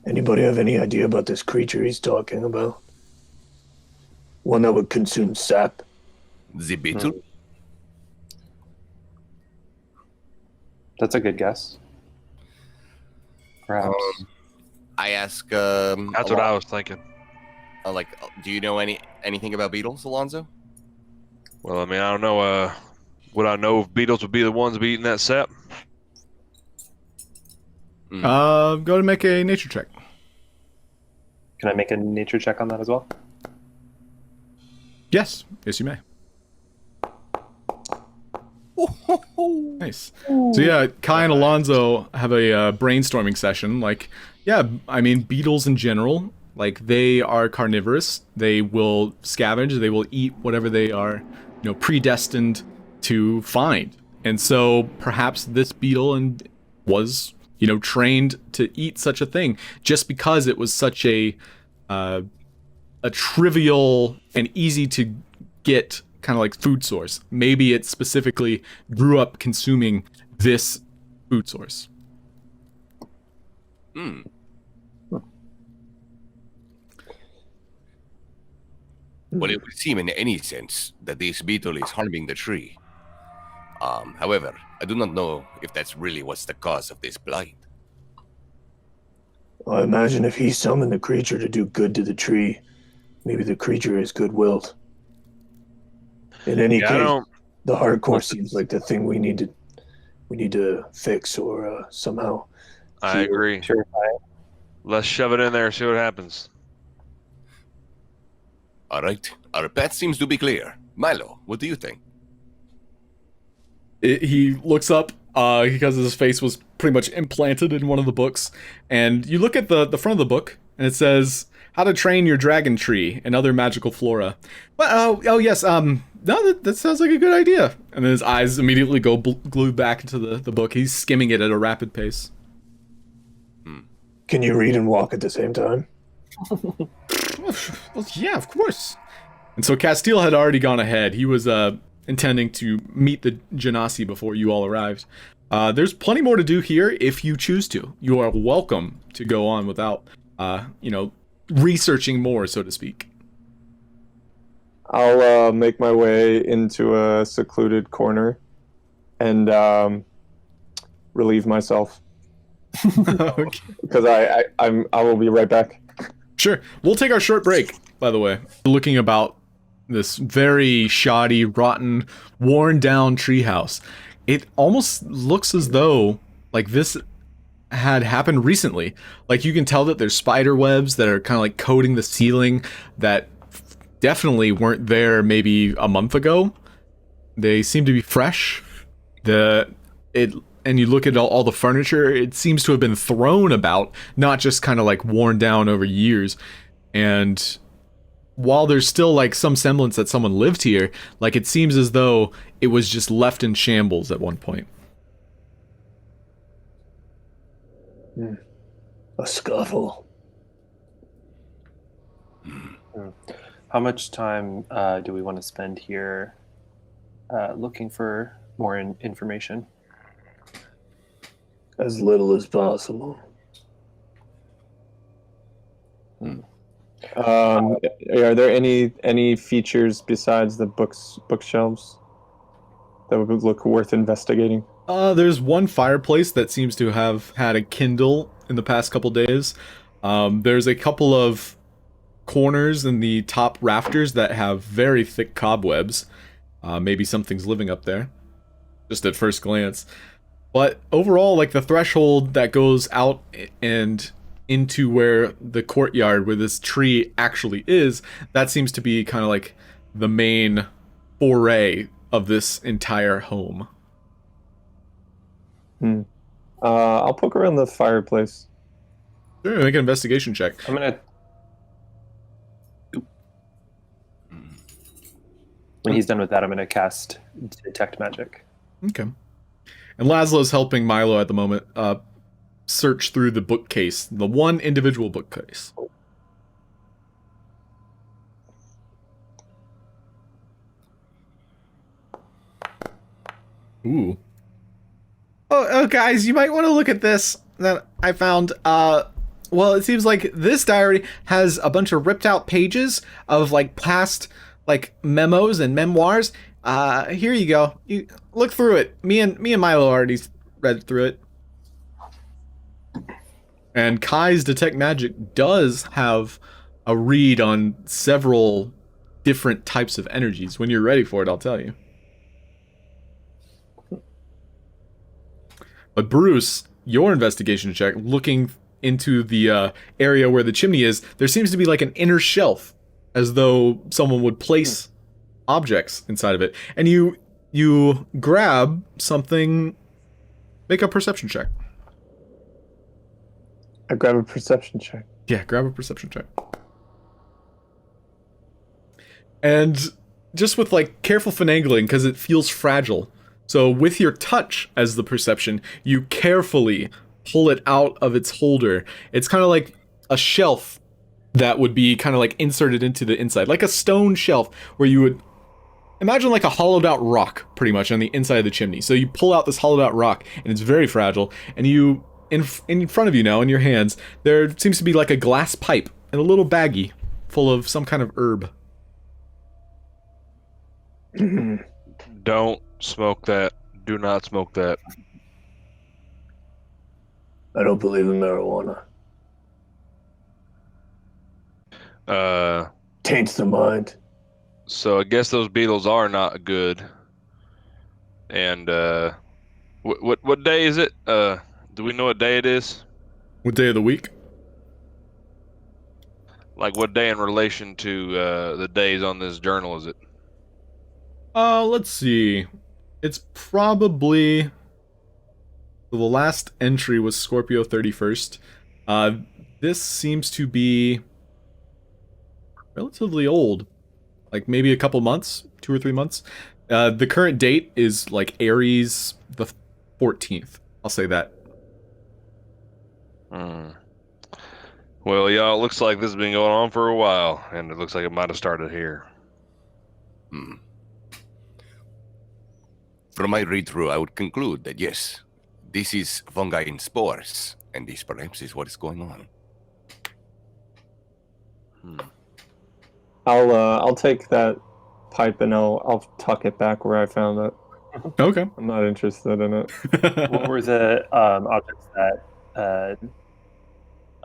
Anybody have any idea about this creature he's talking about? One that would consume sap? The beetle? That's a good guess. Perhaps. I ask. That's what I was thinking. Do you know anything about beetles, Alonso? Well, I mean, I don't know. Would I know if beetles would be the ones eating that sap? Go to make a nature check. Can I make a nature check on that as well? Yes, you may. Nice. So yeah, Kai and Alonso have a brainstorming session. Like, yeah, I mean, beetles in general, like they are carnivorous. They will scavenge. They will eat whatever they are, predestined to find. And so perhaps this beetle was, trained to eat such a thing just because it was such a trivial and easy to get kind of like food source. Maybe it specifically grew up consuming this food source. Well, it would seem in any sense that this beetle is harming the tree. However, I do not know if that's really what's the cause of this blight. I imagine if he summoned the creature to do good to the tree, maybe the creature is good-willed. In any case, the hardcore seems like the thing we need to fix or somehow. I agree. Let's shove it in there, see what happens. All right, our path seems to be clear. Milo, what do you think? He looks up because his face was pretty much implanted in one of the books, and you look at the front of the book, and it says how to train your dragon tree and other magical flora. Well, oh yes, no, that sounds like a good idea. And then his eyes immediately go glued back into the book. He's skimming it at a rapid pace. Can you read and walk at the same time? Well, yeah, of course. And so Castile had already gone ahead. He was intending to meet the Genasi before you all arrived. There's plenty more to do here if you choose to. You are welcome to go on without, researching more, so to speak. I'll make my way into a secluded corner and relieve myself. Okay. Because I will be right back. Sure. We'll take our short break, by the way. Looking about this very shoddy, rotten, worn down treehouse. It almost looks as though like this had happened recently. Like you can tell that there's spider webs that are kind of like coating the ceiling that definitely weren't there maybe a month ago. They seem to be fresh. And you look at all the furniture, it seems to have been thrown about, not just kind of like worn down over years. And while there's still like some semblance that someone lived here, like it seems as though it was just left in shambles at one point. A scuffle. How much time do we want to spend here looking for more information? As little as possible. Are there any features besides the bookshelves that would look worth investigating? There's one fireplace that seems to have had a Kindle in the past couple days. There's a couple of corners in the top rafters that have very thick cobwebs. Maybe something's living up there, just at first glance. But overall, like the threshold that goes out and into where the courtyard where this tree actually is, that seems to be kind of like the main foray of this entire home. I'll poke around the fireplace. Sure, make an investigation check. I'm gonna. When he's done with that, I'm gonna cast Detect Magic. Okay. And Laszlo's helping Milo at the moment search through the bookcase, the one individual bookcase. Ooh. Oh, guys, you might want to look at this that I found. Well, it seems like this diary has a bunch of ripped out pages of like past like memos and memoirs. Here you go. You look through it. Me and Milo already read through it. And Kai's Detect Magic does have a read on several different types of energies. When you're ready for it, I'll tell you. But Bruce, your investigation check, looking into the area where the chimney is, there seems to be like an inner shelf, as though someone would place objects inside of it. And you you grab something. Make a perception check. I grab a perception check. Yeah, grab a perception check. And just with like careful finagling, because it feels fragile. So with your touch as the perception, you carefully pull it out of its holder. It's kind of like a shelf that would be kind of like inserted into the inside, like a stone shelf where you would imagine like a hollowed out rock pretty much on the inside of the chimney. So you pull out this hollowed out rock and it's very fragile, and you in front of you now in your hands there seems to be like a glass pipe and a little baggie full of some kind of herb. Don't smoke that. Do not smoke that. I don't believe in marijuana. Taints the mind. So I guess those beetles are not good. And what day is it? Do we know what day it is? What day of the week? Like what day in relation to the days on this journal is it? Let's see. It's probably the last entry was Scorpio 31st. This seems to be relatively old. Like maybe a couple months, 2 or 3 months. The current date is like Aries the 14th. I'll say that. Well, yeah, it looks like this has been going on for a while, and it looks like it might have started here. From my read-through, I would conclude that yes, this is fungi in spores, and this perhaps is what is going on. I'll take that pipe and I'll tuck it back where I found it. Okay. I'm not interested in it. What were the objects that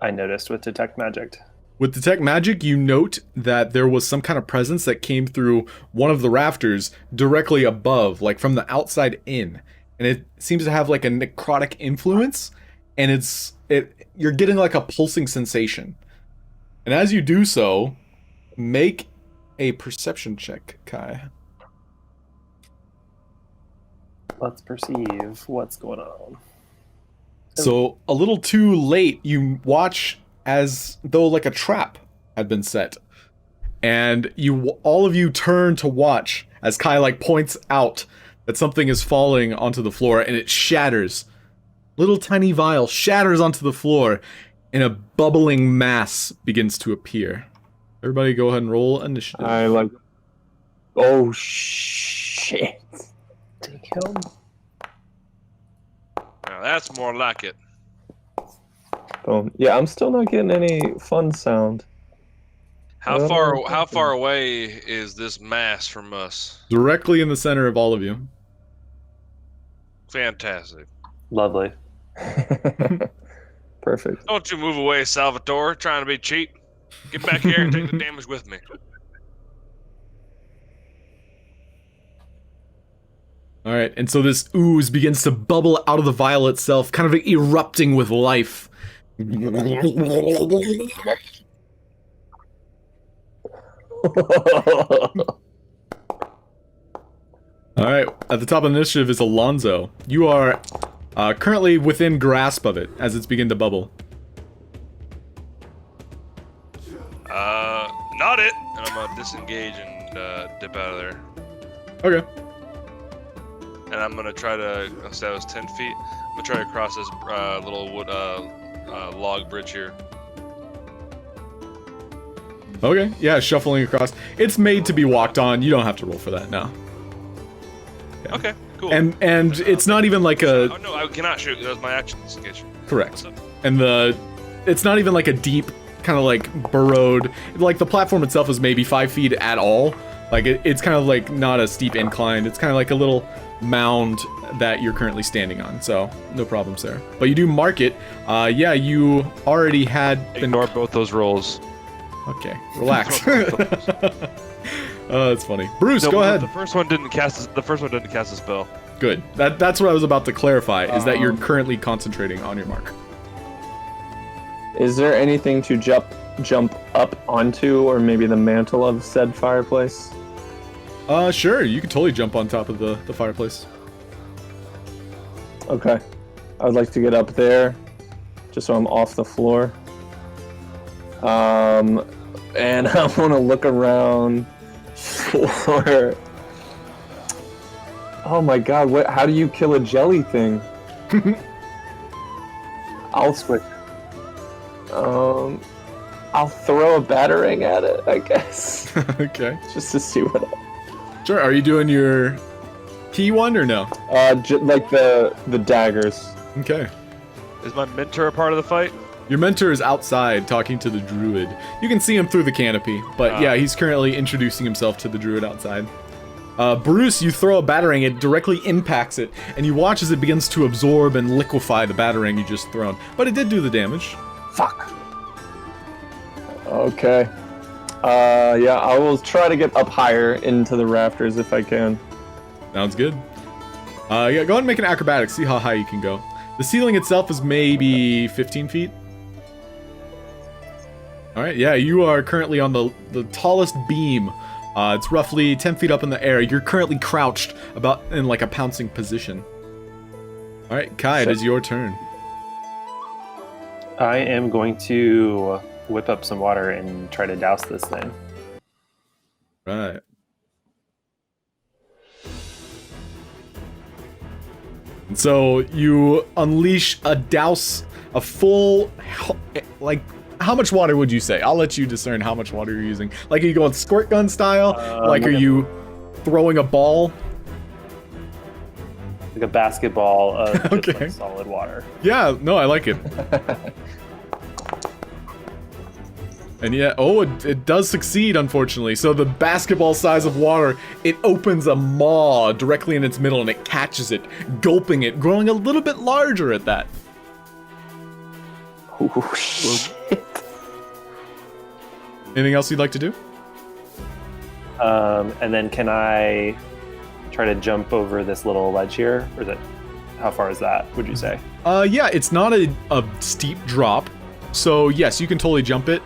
I noticed with detect magic? With Detect Magic, you note that there was some kind of presence that came through one of the rafters directly above, like from the outside in. And it seems to have like a necrotic influence, and you're getting like a pulsing sensation. And as you do so, make a perception check, Kai. Let's perceive what's going on. So, a little too late, you watch as though like a trap had been set. And all of you turn to watch as Kai like points out that something is falling onto the floor, and it shatters. Little tiny vial shatters onto the floor, and a bubbling mass begins to appear. Everybody go ahead and roll initiative. Oh shit. Take him. Now that's more like it. Boom. Yeah, I'm still not getting any fun sound. How far away is this mass from us? Directly in the center of all of you. Fantastic. Lovely. Perfect. Don't you move away, Salvatore, trying to be cheap. Get back here and take the damage with me. Alright, and so this ooze begins to bubble out of the vial itself, kind of erupting with life. Alright, at the top of the initiative is Alonso. You are currently within grasp of it as it's beginning to bubble. Not it! And I'm gonna disengage and dip out of there. Okay. And I'm gonna try to, let's say I was 10 feet, I'm gonna try to cross this little wood log bridge here. Okay, yeah, shuffling across. It's made to be walked on. You don't have to roll for that now. Yeah. Okay, cool. And it's not even like a... Oh no, I cannot shoot. That was my action disengage. Correct. And it's not even like a deep, kind of like burrowed... Like the platform itself is maybe 5 feet at all. Like it's kind of like not a steep incline. It's kind of like a little mound that you're currently standing on. So no problems there. But you do mark it. Yeah, you already had... Ignore both those rolls. Okay, relax. Oh, that's funny. Bruce, go ahead. The first one didn't cast. The first one didn't cast a spell. Good. That's what I was about to clarify. Is that you're currently concentrating on your mark. Is there anything to jump up onto, or maybe the mantle of said fireplace? Sure. You can totally jump on top of the fireplace. Okay. I would like to get up there, just so I'm off the floor. And I want to look around for... Oh my god, how do you kill a jelly thing? I'll switch. I'll throw a batarang at it, I guess. Okay. Just to see what... Sure. Are you doing your key one or no? Like the daggers. Okay. Is my mentor a part of the fight? Your mentor is outside talking to the druid. You can see him through the canopy, but yeah, he's currently introducing himself to the druid outside. Bruce, you throw a batarang, it directly impacts it, and you watch as it begins to absorb and liquefy the batarang you just thrown. But it did do the damage. Fuck. Okay. Yeah, I will try to get up higher into the rafters if I can. Sounds good. Yeah, go ahead and make an acrobatics, see how high you can go. The ceiling itself is maybe 15 feet. Alright, yeah, you are currently on the tallest beam. It's roughly 10 feet up in the air. You're currently crouched about in like a pouncing position. Alright, Kai, it is your turn. I am going to whip up some water and try to douse this thing. Right. And so you unleash a douse, a full, like, how much water would you say? I'll let you discern how much water you're using. Like, are you going squirt gun style? Like, are you throwing a ball? Like a basketball of just Okay. like solid water. Yeah, no, I like it. And yeah, oh, it does succeed, unfortunately. So the basketball size of water, it opens a maw directly in its middle and it catches it, gulping it, growing a little bit larger at that. Oh, shit. Anything else you'd like to do? And then can I try to jump over this little ledge here? Or is it, how far is that, would you say? Yeah, it's not a steep drop. So yes, you can totally jump it.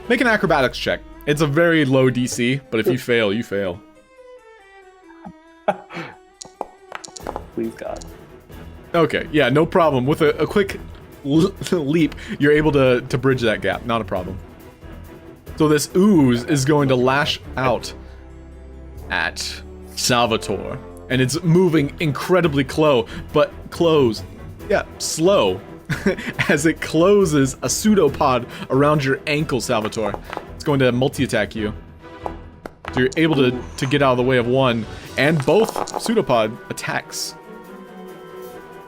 Make an acrobatics check. It's a very low DC, but if you fail, you fail. Please, God. Okay, yeah, no problem. With a quick leap, you're able to bridge that gap. Not a problem. So this ooze is going to lash out at Salvatore. And it's moving incredibly slow. Yeah, slow. As it closes a pseudopod around your ankle, Salvatore. It's going to multi-attack you. So you're able to get out of the way of one, and both pseudopod attacks.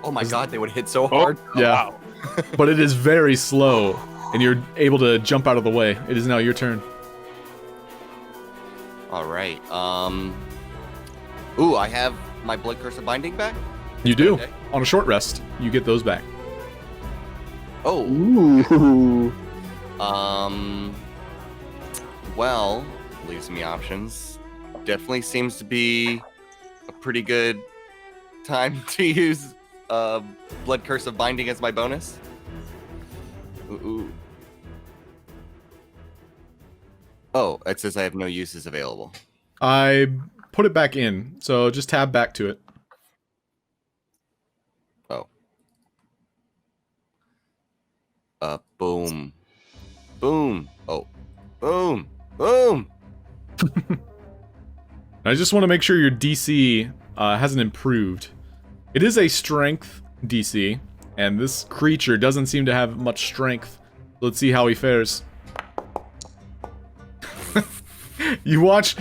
Oh my god, they would hit so hard. Yeah. But it is very slow, and you're able to jump out of the way. It is now your turn. Alright, Ooh, I have my Blood Curse of Binding back? You do. Okay. On a short rest, you get those back. Oh. Ooh. Well, leaves me options. Definitely seems to be a pretty good time to use Blood Curse of Binding as my bonus. Ooh. Oh, it says I have no uses available. I put it back in, so just tab back to it. Oh. Boom. Boom. Oh. Boom. Boom. I just want to make sure your DC hasn't improved. It is a strength DC, and this creature doesn't seem to have much strength. Let's see how he fares. You watch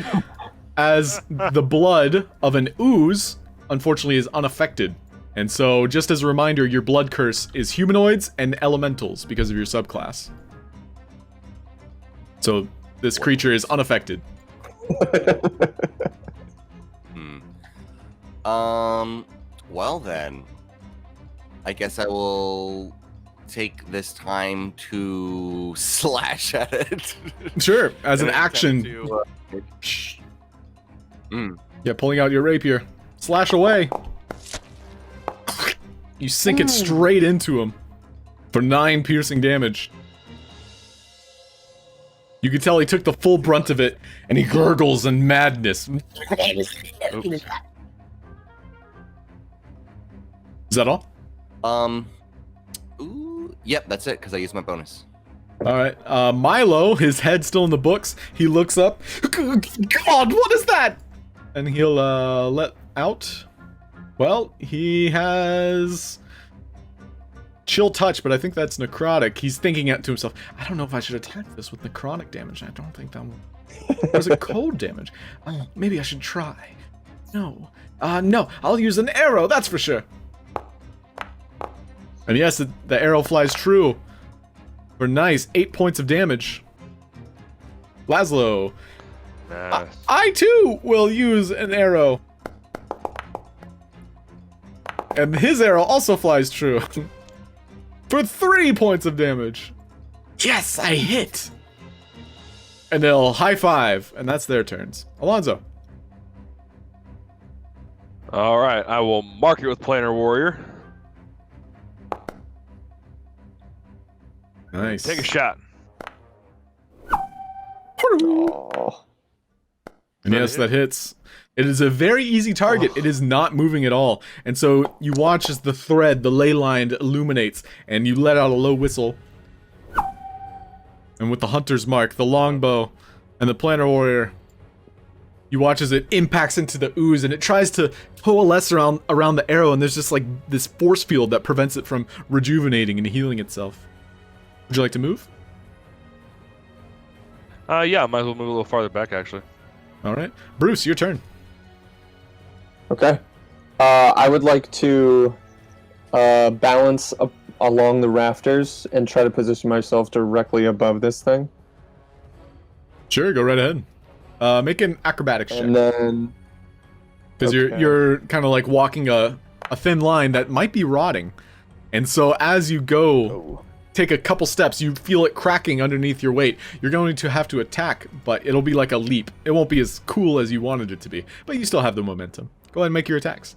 as the blood of an ooze, unfortunately, is unaffected. And so, just as a reminder, your blood curse is humanoids and elementals because of your subclass. So, this creature is unaffected. Well then, I guess I will take this time to slash at it. Sure, as an And attempt action. to, Yeah, pulling out your rapier. Slash away. You sink it straight into him for 9 piercing damage. You can tell he took the full brunt of it, and he gurgles in madness. Is that all? Ooh, yep, that's it, because I used my bonus. Alright, Milo, his head still in the books, he looks up. God, what is that? And he'll, let out. Well, he has chill touch, but I think that's necrotic. He's thinking it to himself, I don't know if I should attack this with necrotic damage. I don't think that will... Or is it cold damage? Maybe I should try. No. No, I'll use an arrow, that's for sure. And yes, the arrow flies true. For nice 8 points of damage. Laszlo. Nice. I too will use an arrow. And his arrow also flies true. For 3 points of damage. Yes, I hit. And they'll high five, and that's their turns. Alonso. All right, I will mark it with Planar Warrior. Nice. Take a shot. Oh. And yes, that hits. It is a very easy target. It is not moving at all. And so you watch as the thread, the ley line illuminates, and you let out a low whistle. And with the hunter's mark, the longbow, and the planar warrior, you watch as it impacts into the ooze, and it tries to coalesce around the arrow, and there's just like this force field that prevents it from rejuvenating and healing itself. Would you like to move? Yeah, might as well move a little farther back, actually. All right. Bruce, your turn. Okay. I would like to balance up along the rafters and try to position myself directly above this thing. Sure, go right ahead. Make an acrobatics check. And then... Because you're kind of like walking a thin line that might be rotting. And so as you go... take a couple steps, you feel it cracking underneath your weight. You're going to have to attack, but it'll be like a leap. It won't be as cool as you wanted it to be, but you still have the momentum. Go ahead and make your attacks.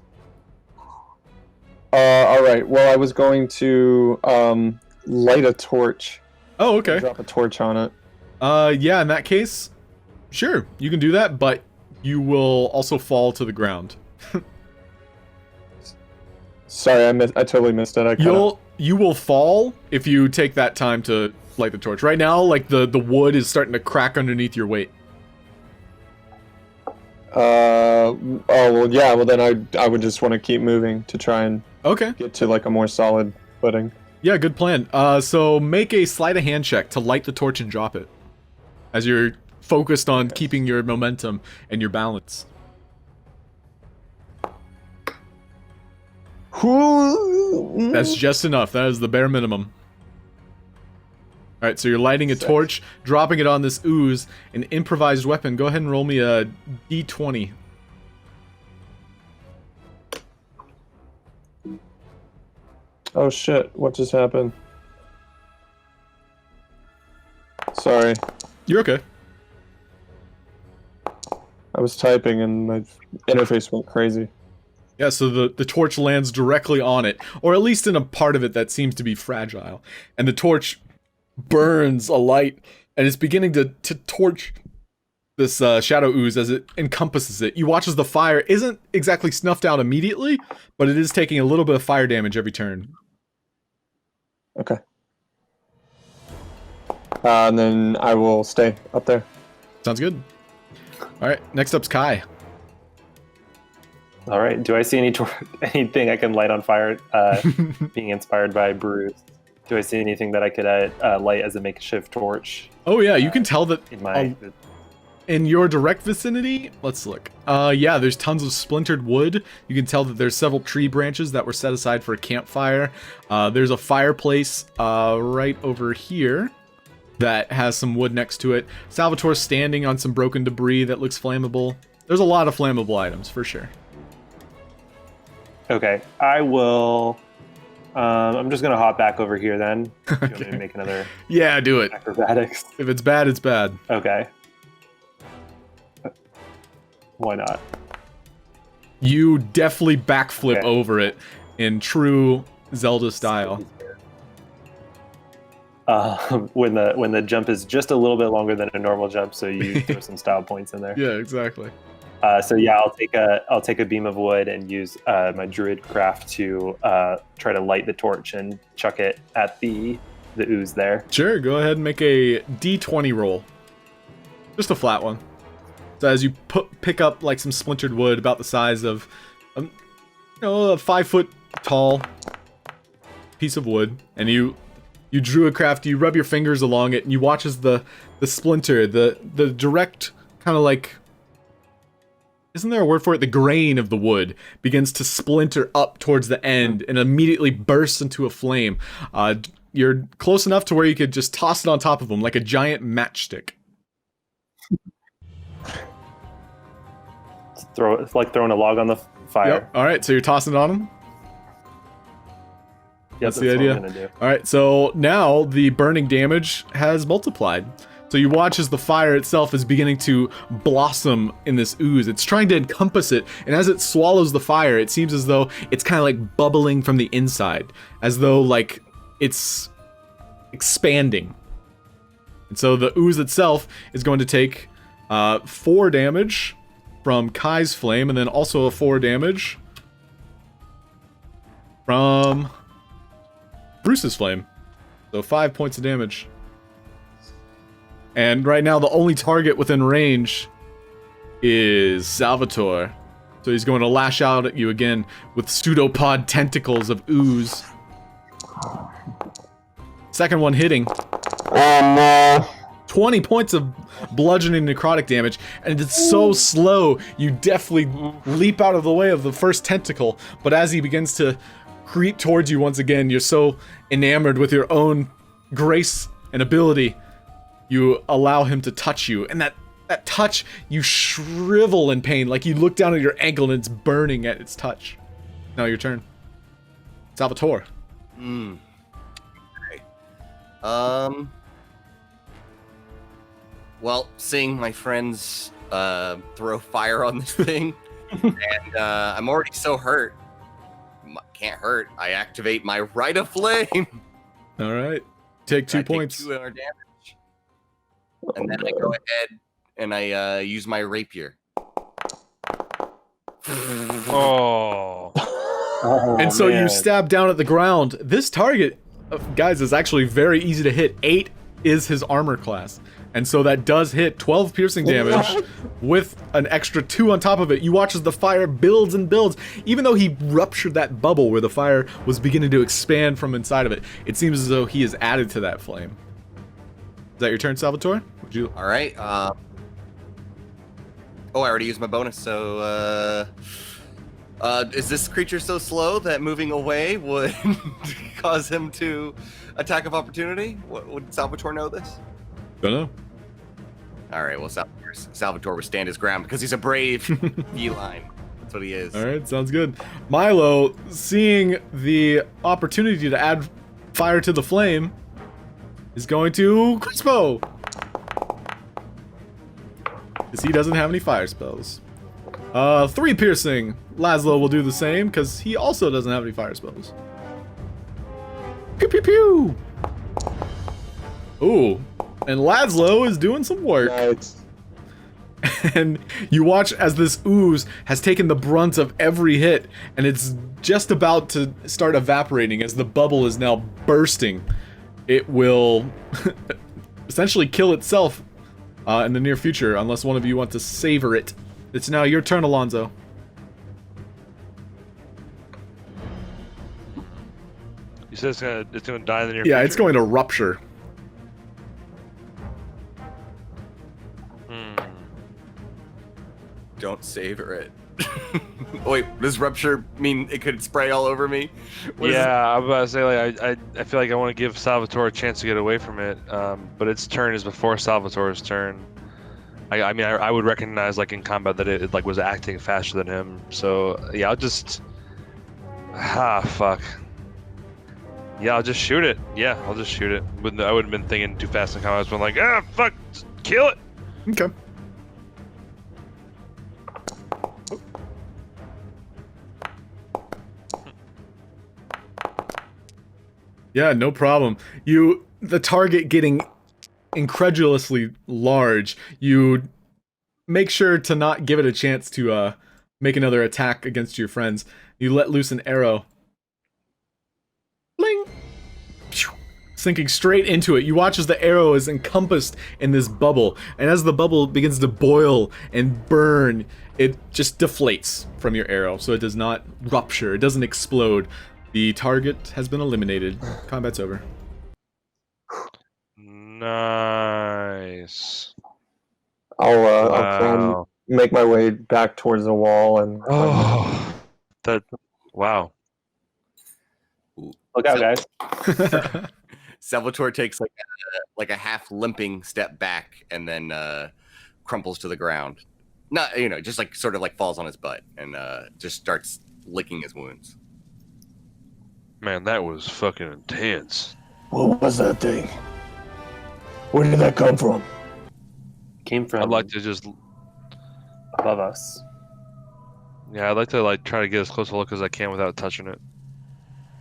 Alright, well I was going to light a torch. Oh, okay. Drop a torch on it. Yeah, in that case, sure, you can do that, but you will also fall to the ground. Sorry, I totally missed it. You will fall if you take that time to light the torch. Right now, like the wood is starting to crack underneath your weight. Oh well, yeah. Well, then I would just want to keep moving to try and get to like a more solid footing. Yeah, good plan. So make a sleight of hand check to light the torch and drop it, as you're focused on keeping your momentum and your balance. That's just enough. That is the bare minimum. Alright, so you're lighting a torch, dropping it on this ooze, an improvised weapon. Go ahead and roll me a d20. Oh shit, what just happened? Sorry. You're okay. I was typing and my interface went crazy. Yeah, so the torch lands directly on it, or at least in a part of it that seems to be fragile. And the torch burns a light, and it's beginning to torch this shadow ooze as it encompasses it. You watch as the fire isn't exactly snuffed out immediately, but it is taking a little bit of fire damage every turn. Okay. And then I will stay up there. Sounds good. Alright, next up's Kai. All right. Do I see anything I can light on fire? Being inspired by Bruce. Do I see anything that I could light as a makeshift torch? Oh yeah, you can tell that in my in your direct vicinity. Let's look. Yeah, there's tons of splintered wood. You can tell that there's several tree branches that were set aside for a campfire. There's a fireplace right over here that has some wood next to it. Salvatore's standing on some broken debris that looks flammable. There's a lot of flammable items for sure. Okay, I will. I'm just gonna hop back over here then. Do you want me to make another? Yeah, do it. Acrobatics. If it's bad, it's bad. Okay. Why not? You definitely backflip over it in true Zelda style. when the jump is just a little bit longer than a normal jump, so you throw some style points in there. Yeah, exactly. So yeah, I'll take a beam of wood and use my druid craft to try to light the torch and chuck it at the ooze there. Sure, go ahead and make a d20 roll. Just a flat one. So as you pick up like some splintered wood about the size of, a 5 foot tall piece of wood, and you druid craft, you rub your fingers along it, and you watch as the splinter, the direct kind of like, isn't there a word for it? The grain of the wood begins to splinter up towards the end and immediately bursts into a flame. You're close enough to where you could just toss it on top of them like a giant matchstick. It's like throwing a log on the fire. Yep. All right, so you're tossing it on them? Yep, that's the idea. What I'm gonna do. All right, so now the burning damage has multiplied. So you watch as the fire itself is beginning to blossom in this ooze. It's trying to encompass it, and as it swallows the fire, it seems as though it's kind of like bubbling from the inside, as though like it's expanding. And so the ooze itself is going to take 4 damage from Kai's flame, and then also a 4 damage from Bruce's flame. So 5 points of damage. And right now, the only target within range is Salvatore. So he's going to lash out at you again with pseudopod tentacles of ooze. Second one hitting. 20 points of bludgeoning necrotic damage, and it's so slow, you definitely leap out of the way of the first tentacle, but as he begins to creep towards you once again, you're so enamored with your own grace and ability, you allow him to touch you, and that touch, you shrivel in pain, like you look down at your ankle and it's burning at its touch. Now your turn. Salvatore. Okay. Well, seeing my friends throw fire on this thing, and I'm already so hurt. Can't hurt. I activate my Rite of Flame. All right. Take 2 points. Take 2 damage. And then I go ahead and I use my rapier. Oh. And so man. you stab down at the ground. This target, guys, is actually very easy to hit. 8 is his armor class. And so that does hit 12 piercing damage with an extra 2 on top of it. You watch as the fire builds and builds. Even though he ruptured that bubble where the fire was beginning to expand from inside of it, it seems as though he is added to that flame. Is that your turn, Salvatore? Would you? All right. I already used my bonus, so is this creature so slow that moving away would cause him to attack of opportunity? Would Salvatore know this? Don't know. All right, well, Salvatore would stand his ground because he's a brave feline. That's what he is. All right, sounds good. Milo, seeing the opportunity to add fire to the flame, is going to Crispo. Because he doesn't have any fire spells. 3 piercing. Laszlo will do the same because he also doesn't have any fire spells. Pew pew pew. Ooh. And Laszlo is doing some work. Nice. And you watch as this ooze has taken the brunt of every hit, and it's just about to start evaporating as the bubble is now bursting. It will essentially kill itself in the near future, unless one of you want to savor it. It's now your turn, Alonso. You said it's gonna die in the near future? Yeah, it's going to rupture. Don't savor it. Wait, does rupture mean it could spray all over me? Yeah, I'm about to say, like, I feel like I want to give Salvatore a chance to get away from it, but its turn is before Salvatore's turn. I mean, I would recognize, like, in combat that it like was acting faster than him. So yeah, I'll just fuck. Yeah, I'll just shoot it. Yeah, I'll just shoot it. I wouldn't have been thinking too fast in combat. I was been like, fuck, just kill it. Okay. Yeah, no problem. You the target getting incredulously large, you make sure to not give it a chance to make another attack against your friends. You let loose an arrow. Bling! Sinking straight into it. You watch as the arrow is encompassed in this bubble, and as the bubble begins to boil and burn, it just deflates from your arrow, so it does not rupture, it doesn't explode. The target has been eliminated. Combat's over. Nice. I'll try and Wow. make my way back towards the wall and. Oh, that. Wow. Look out, guys. Salvatore takes like a half limping step back and then crumples to the ground. Not just like sort of like falls on his butt and just starts licking his wounds. Man, that was fucking intense. What was that thing? Where did that come from? Came from I'd like to just. above us. Yeah, I'd like to try to get as close a look as I can without touching it.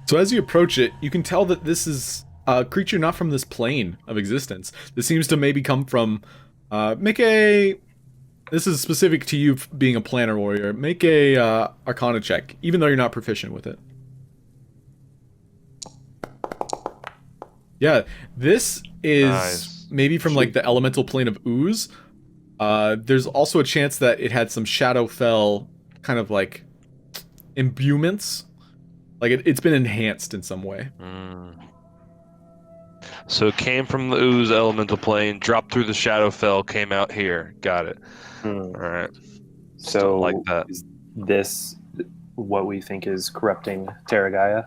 So as you approach it, you can tell that this is a creature not from this plane of existence. This seems to maybe come from... This is specific to you being a planner warrior. Make a Arcana check, even though you're not proficient with it. Yeah, this is Nice. maybe from like the elemental plane of ooze. There's also a chance that it had some Shadowfell kind of like imbuements. Like it's been enhanced in some way. So it came from the ooze elemental plane, dropped through the Shadowfell, came out here. Got it. All right. So like that. Is this what we think is corrupting Terra Gaia?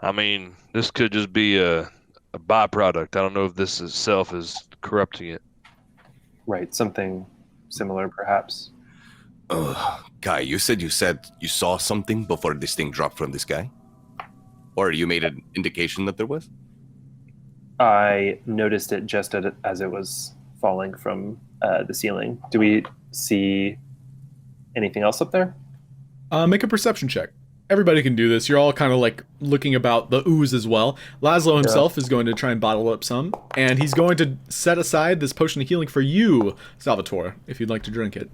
I mean, this could just be a byproduct. I don't know if this itself is corrupting it. Right, something similar, perhaps. Guy, you said you saw something before this thing dropped from the sky? Or you made an indication that there was? I noticed it just as it was falling from the ceiling. Do we see anything else up there? Make a perception check. Everybody can do this. You're all kind of like looking about the ooze as well. Laszlo himself is going to try and bottle up some, and he's going to set aside this potion of healing for you, Salvatore, if you'd like to drink it.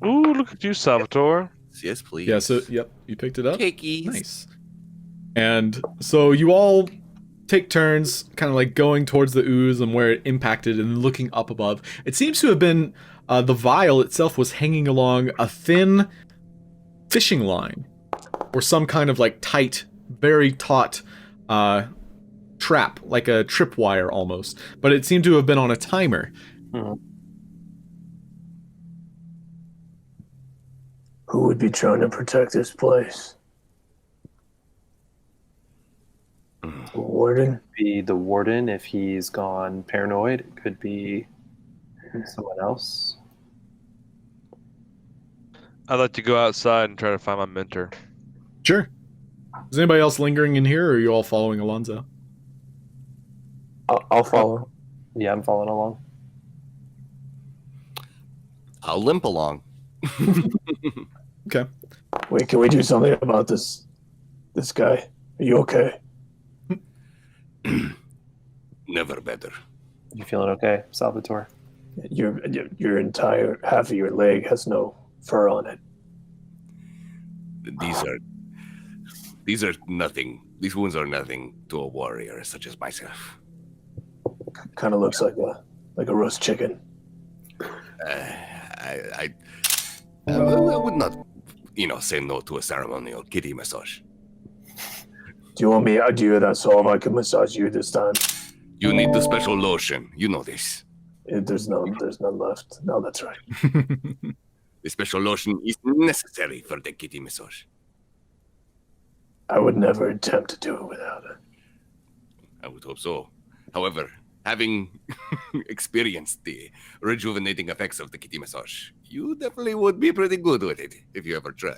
Ooh, look at you, Salvatore. Yes, please. Yeah, so, yep, you picked it up. Cakeies. Nice. And so you all take turns kind of like going towards the ooze and where it impacted and looking up above. It seems to have been, the vial itself was hanging along a thin fishing line or some kind of like tight, very taut trap, like a tripwire almost. But it seemed to have been on a timer. Who would be trying to protect this place? Warden? Be the warden if he's gone paranoid. It could be someone else. I'd like to go outside and try to find my mentor. Sure. Is anybody else lingering in here, or are you all following Alonso? I'll follow. Yeah, I'm following along. I'll limp along. Okay. Wait, can we do something about this guy? Are you okay? Never better. You feeling okay, Salvatore? Your entire half of your leg has no fur on it. These are nothing. These wounds are nothing to a warrior such as myself. Kind of looks like a roast chicken. I would not, say no to a ceremonial kitty massage. Do you want me? Do you that solve? I can massage you this time. You need the special lotion. You know this. There's none left. No, that's right. The special lotion is necessary for the kitty massage. I would never attempt to do it without it. I would hope so. However, having experienced the rejuvenating effects of the kitty massage, you definitely would be pretty good with it if you ever try.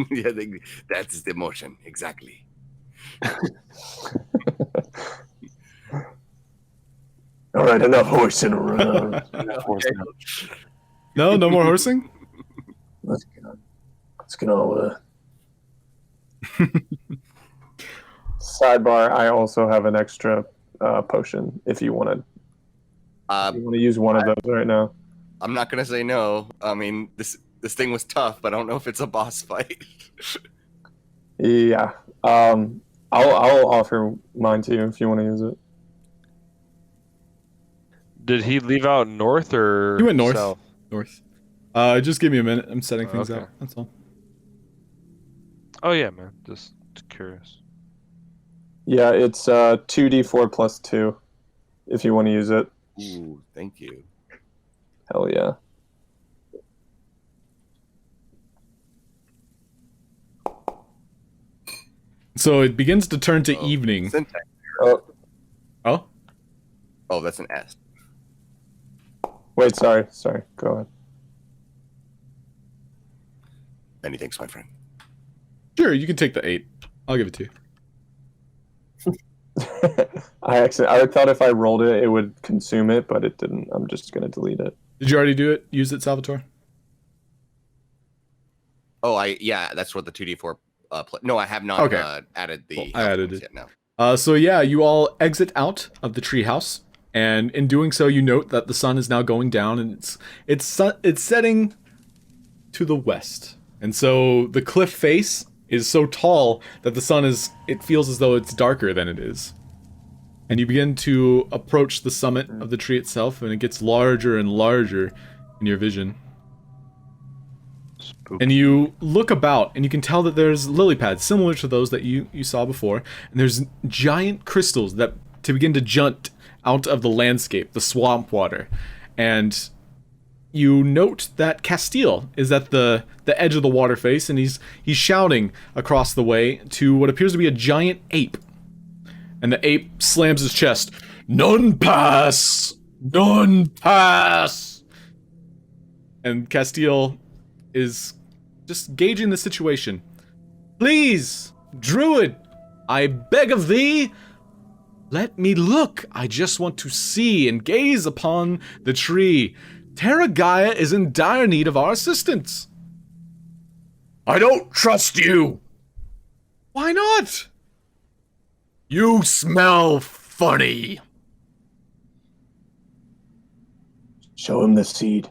Yeah, that's the motion, exactly. All right, enough horsing around. No more horsing? Let's get on with it. sidebar, I also have an extra potion if you want to. Uh, You want to use one of those right now? I'm not gonna say no. I mean, this thing was tough, but I don't know if it's a boss fight. Yeah. I'll offer mine to you if you want to use it. Did he leave out north or You went north. south? North. Just give me a minute. I'm setting things Okay. up. That's all. Oh yeah, man. Just curious. Yeah, it's 2d4 plus 2 if you want to use it. Ooh, thank you. Hell yeah. So it begins to turn to Oh, evening. Syntax. Oh, Oh, Oh, that's an S. wait, sorry. Go ahead. Many thanks, my friend. sure. You can take the 8. I'll give it to you. I thought if I rolled it, it would consume it, but it didn't. I'm just gonna delete it. Did you already do it? Use it, Salvatore? Oh, that's what the 2d4. No, I have not Okay. added the. Well, I added ones it. yet, no. So yeah, you all exit out of the treehouse, and in doing so, you note that the sun is now going down, and it's setting to the west, and so the cliff face is so tall that the sun it feels as though it's darker than it is, and you begin to approach the summit of the tree itself, and it gets larger and larger in your vision. Spooky. And you look about, and you can tell that there's lily pads similar to those that you saw before, and there's giant crystals that to begin to jut out of the landscape, the swamp water, and you note that Castile is at the edge of the water face, and he's shouting across the way to what appears to be a giant ape, and the ape slams his chest. None pass, none pass, and Castile is just gauging the situation. Please, Druid, I beg of thee, let me look. I just want to see and gaze upon the tree. Terra Gaia is in dire need of our assistance. I don't trust you. Why not? You smell funny. Show him the seed.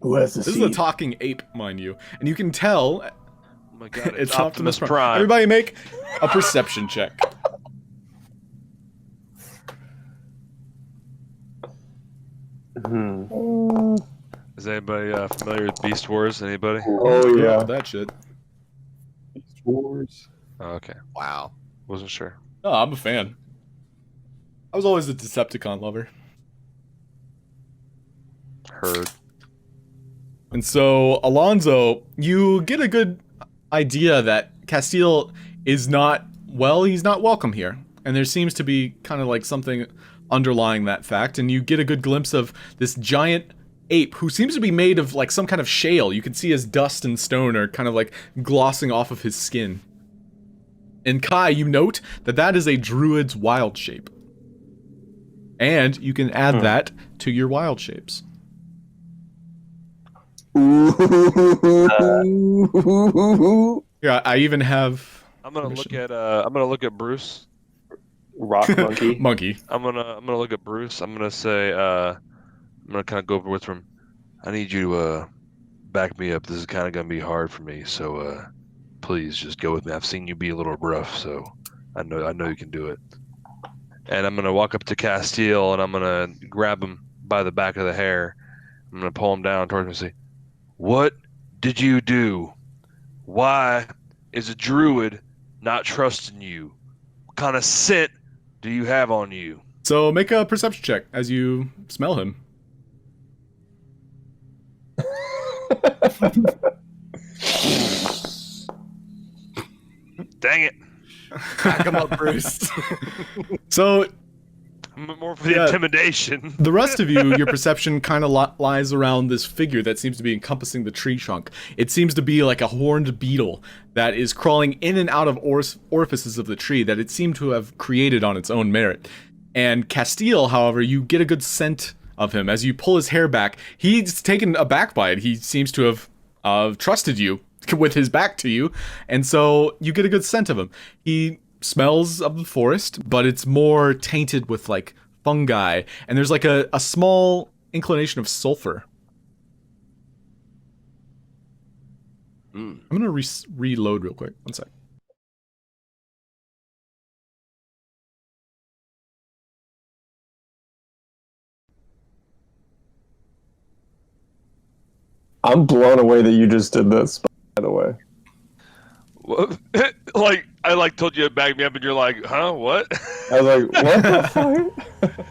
Who has the This seed? is a talking ape, mind you, and you can tell Oh my god, it's Optimus Prime. Prime. Everybody make a perception check. Is anybody familiar with Beast Wars? Anybody? Oh yeah. That shit. Wars. Oh, okay. Wow. Wasn't sure. Oh, I'm a fan. I was always a Decepticon lover. Heard. And so, Alonso, you get a good idea that Castile is not, well, he's not welcome here. And there seems to be kind of like something underlying that fact. And you get a good glimpse of this giant ape who seems to be made of like some kind of shale. You can see his dust and stone are kind of like glossing off of his skin. And Kai, you note that that is a druid's wild shape. And you can add that to your wild shapes. Yeah, I even have I'm gonna look at Bruce. Rock monkey. monkey. I'm gonna look at Bruce. I'm gonna say I'm gonna kind of go over with him. I need you to back me up. This is kind of gonna be hard for me. So please just go with me. I've seen you be a little rough, so I know you can do it. And I'm gonna walk up to Castile and I'm gonna grab him by the back of the hair. I'm gonna pull him down towards him and say, "What did you do? Why is a druid not trusting you? What kind of scent do you have on you?" So make a perception check as you smell him. Dang it. Back him up, Bruce. So I'm more for the Yeah. intimidation. the rest of you, your perception kind of lies around this figure that seems to be encompassing the tree trunk. It seems to be like a horned beetle that is crawling in and out of orifices of the tree that it seemed to have created on its own merit. And Castile, however, you get a good scent of him. As you pull his hair back, he's taken aback by it. He seems to have trusted you with his back to you, and so you get a good scent of him. He smells of the forest, but it's more tainted with like fungi, and there's like a small inclination of sulfur. I'm gonna reload real quick. One sec. I'm blown away that you just did this, by the way. Like I told you to bag me up, and you're like, huh, what? I was like, what the fuck?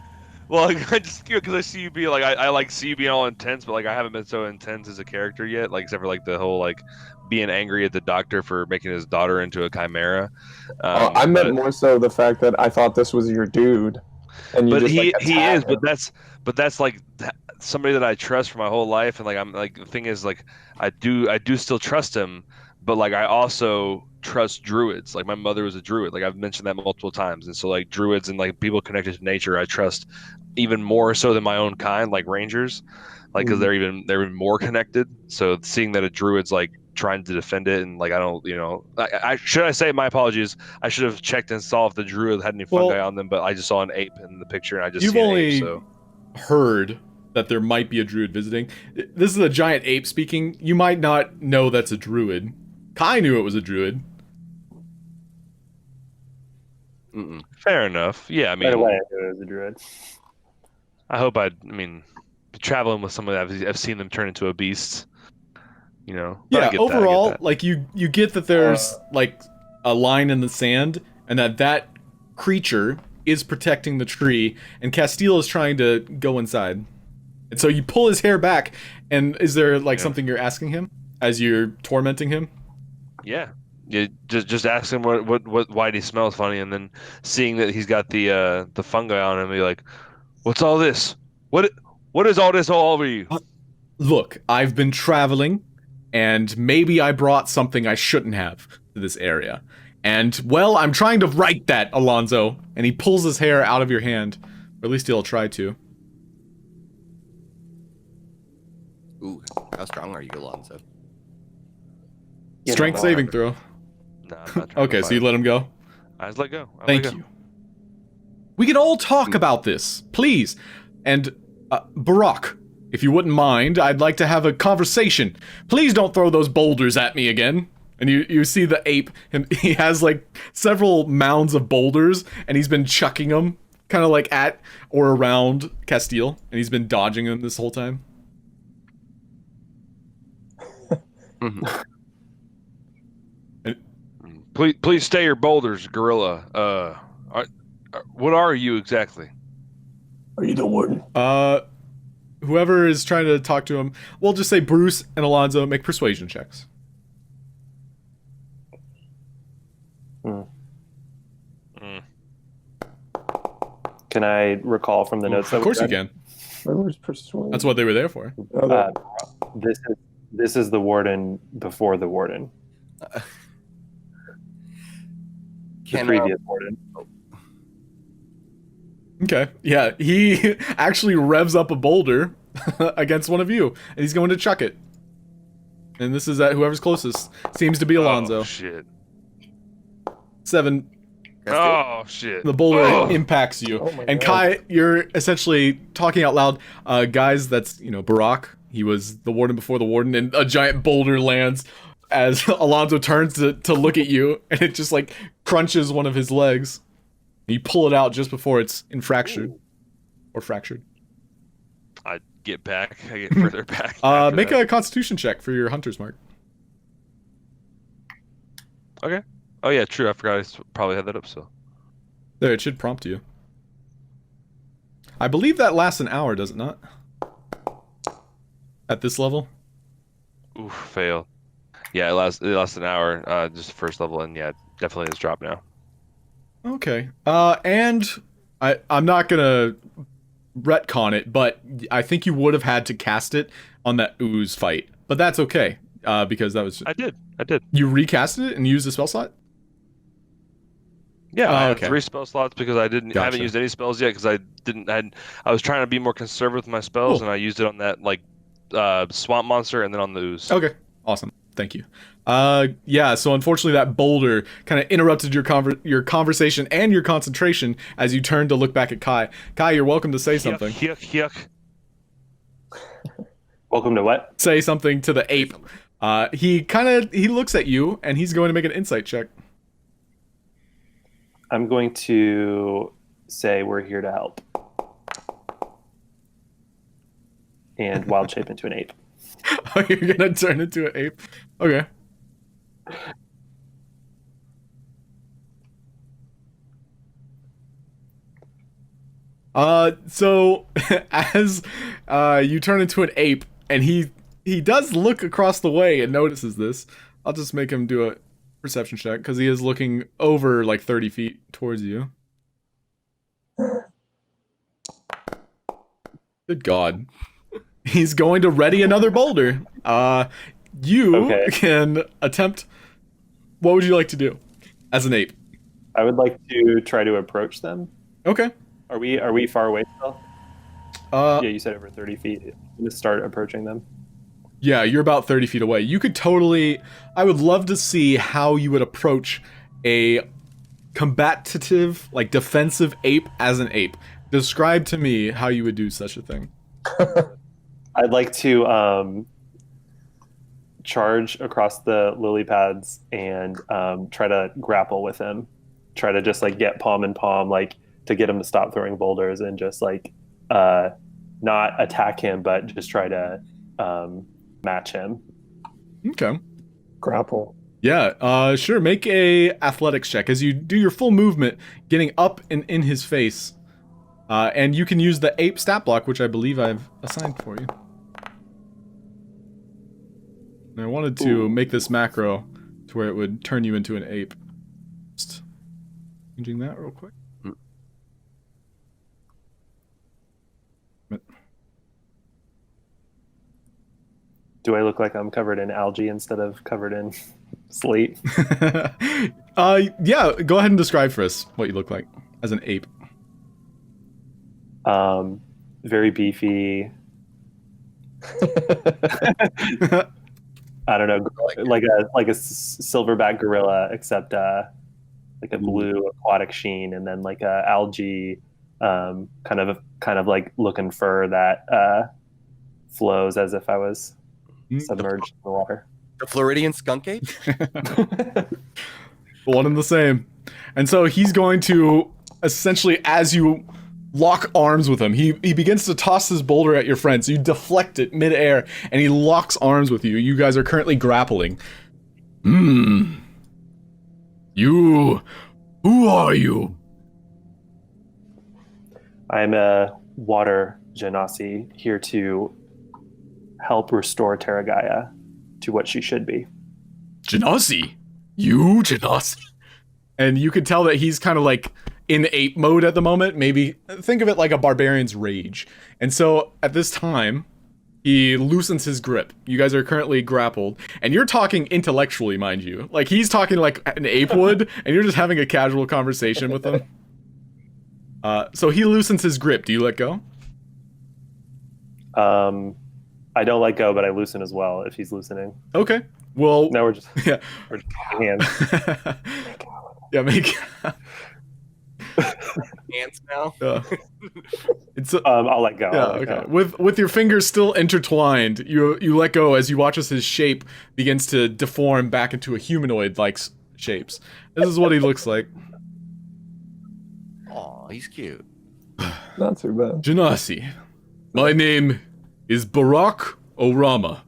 Well, like, I just because I see you be like I like see you being all intense, but like I haven't been so intense as a character yet. Like except for like the whole like being angry at the doctor for making his daughter into a chimera. I meant more so the fact that I thought this was your dude, and you but just he is, him. but that's like somebody that I trust for my whole life, and like I'm like the thing is like I do still trust him, but like I also trust druids. Like my mother was a druid. Like I've mentioned that multiple times, and so like druids and like people connected to nature, I trust even more so than my own kind, like rangers, like because they're even more connected. So seeing that a druid's like trying to defend it, and like I don't, I should I say my apologies. I should have checked and saw if the druid had any fungi on them, but I just saw an ape in the picture, and I just you've see an only ape, so. heard that there might be a druid visiting. This is a giant ape speaking. You might not know that's a druid. Kai knew it was a druid. Fair enough. Yeah, I mean, Right away, I knew it was a druid. I hope I mean, traveling with someone I've seen them turn into a beast. But I Yeah, get overall, that. like you get that there's like a line in the sand, and that creature is protecting the tree, and Castile is trying to go inside. And so you pull his hair back, and is there like something you're asking him as you're tormenting him? Yeah. Just ask him why he smells funny, and then seeing that he's got the fungi on him, be like, "What's all this? What is all this all over you?" Look, I've been traveling, and maybe I brought something I shouldn't have to this area. And, well, I'm trying to right that, Alonso. And he pulls his hair out of your hand. Or at least he'll try to. Ooh, how strong are you, Alonso? Strength saving throw. No, I'm not trying Okay, to so you let him go? I just let go. Thank you. We can all talk about this, please. And, Barack, if you wouldn't mind, I'd like to have a conversation. Please don't throw those boulders at me again. And you see the ape, and he has like several mounds of boulders, and he's been chucking them kind of like at or around Castile, and he's been dodging them this whole time. Please stay your boulders, gorilla. What are you exactly? Are you the warden? Whoever is trying to talk to him, we'll just say Bruce and Alonso make persuasion checks. Can I recall from the notes? Of course you can. Where's persuasion? That's what they were there for. This is the warden before the warden. The previous warden. Okay. Yeah, he actually revs up a boulder against one of you, and he's going to chuck it. And this is at whoever's closest. Seems to be Alonso. Oh, shit. 7. Oh, shit. The boulder impacts you. Oh my And God. Kai, you're essentially talking out loud. Guys, that's, Barack. He was the warden before the warden, and a giant boulder lands as Alonso turns to look at you, and it just, like, crunches one of his legs. You pull it out just before it's fractured. Or fractured. I get back. I get further back. Make a constitution check for your hunter's mark. Okay. Oh, yeah, true. I forgot I probably had that up, so. There, it should prompt you. I believe that lasts an hour, does it not? At this level? Oof, fail. Yeah, it lasts an hour, just the first level, and yeah, definitely has dropped now. Okay. And I'm not gonna retcon it, but I think you would have had to cast it on that ooze fight. But that's okay, because that was... I did. You recasted it and used a spell slot? Yeah, I had okay. 3 spell slots because I haven't Gotcha. used any spells yet because I was trying to be more conservative with my spells, Cool. and I used it on that like swamp monster and then on the ooze. Okay, awesome. Thank you. Yeah, so unfortunately that boulder kind of interrupted your conversation and your concentration as you turned to look back at Kai. Kai, you're welcome to say something. Yuck. Welcome to what? Say something to the ape. He looks at you and he's going to make an insight check. I'm going to say we're here to help. And wild shape into an ape. Oh, you're gonna turn into an ape? Okay. So as you turn into an ape, and he does look across the way and notices this. I'll just make him do a perception check because he is looking over like 30 feet towards you. Good God. He's going to ready another boulder. You can attempt. What would you like to do as an ape? I would like to try to approach them. Okay. Are we far away still? Yeah, you said over 30 feet. Just start approaching them. Yeah, you're about 30 feet away. You could totally. I would love to see how you would approach a combative, like defensive ape as an ape. Describe to me how you would do such a thing. I'd like to charge across the lily pads and try to grapple with him. Try to just like get palm in palm, like to get him to stop throwing boulders and just like not attack him, but just try to match him. Okay. Grapple. Yeah, sure. Make a athletics check as you do your full movement, getting up and in his face. And you can use the ape stat block, which I believe I've assigned for you. And I wanted to make this macro to where it would turn you into an ape. Just changing that real quick. Do I look like I'm covered in algae instead of covered in slate? Yeah, go ahead and describe for us what you look like as an ape. Very beefy. I don't know, like a silverback gorilla, except like a blue aquatic sheen, and then like a algae, kind of like looking fur that flows as if I was submerged in the water. The Floridian skunk ape? One and the same. And so he's going to essentially, as you lock arms with him, he begins to toss his boulder at your friend. So you deflect it midair, and he locks arms with you. You guys are currently grappling. You. Who are you? I'm a water genasi here to help restore Terra Gaia to what she should be. Genasi? You, Genasi? And you could tell that he's kind of like in ape mode at the moment. Maybe think of it like a barbarian's rage. And so at this time, he loosens his grip. You guys are currently grappled, and you're talking intellectually, mind you. Like he's talking like an ape would, and you're just having a casual conversation with him. So he loosens his grip. Do you let go? I don't let go, but I loosen as well if he's loosening. Okay. Well, no, we're just yeah. We're just hands. Yeah, make Hands now. It's I'll let go. Yeah, I'll let okay. go. With your fingers still intertwined, you let go as you watch as his shape begins to deform back into a humanoid-like shapes. This is what he looks like. Aw, he's cute. Not too bad. Genasi, my name is Barack Orama.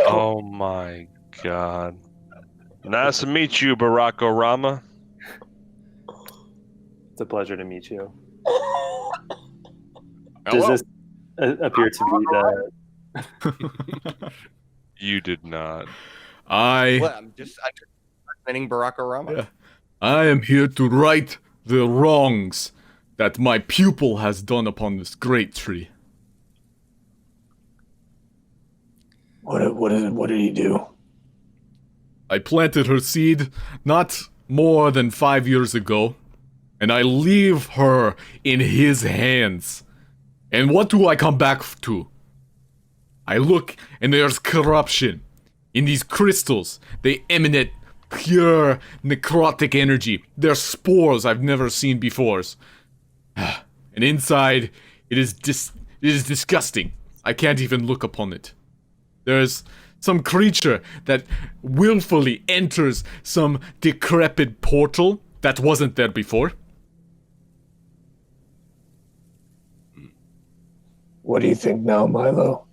Oh my God. Nice to meet you, Barack Orama. It's a pleasure to meet you. Hello. Does this appear to be the... You did not. What? I'm just recommending Barack Obama. Yeah. I am here to right the wrongs that my pupil has done upon this great tree. What did he do? I planted her seed not more than 5 years ago, and I leave her in his hands. And what do I come back to? I look and there's corruption. In these crystals, they emanate pure necrotic energy. They're spores I've never seen before. And inside, it is disgusting. I can't even look upon it. There's some creature that willfully enters some decrepit portal that wasn't there before. What do you think now, Milo?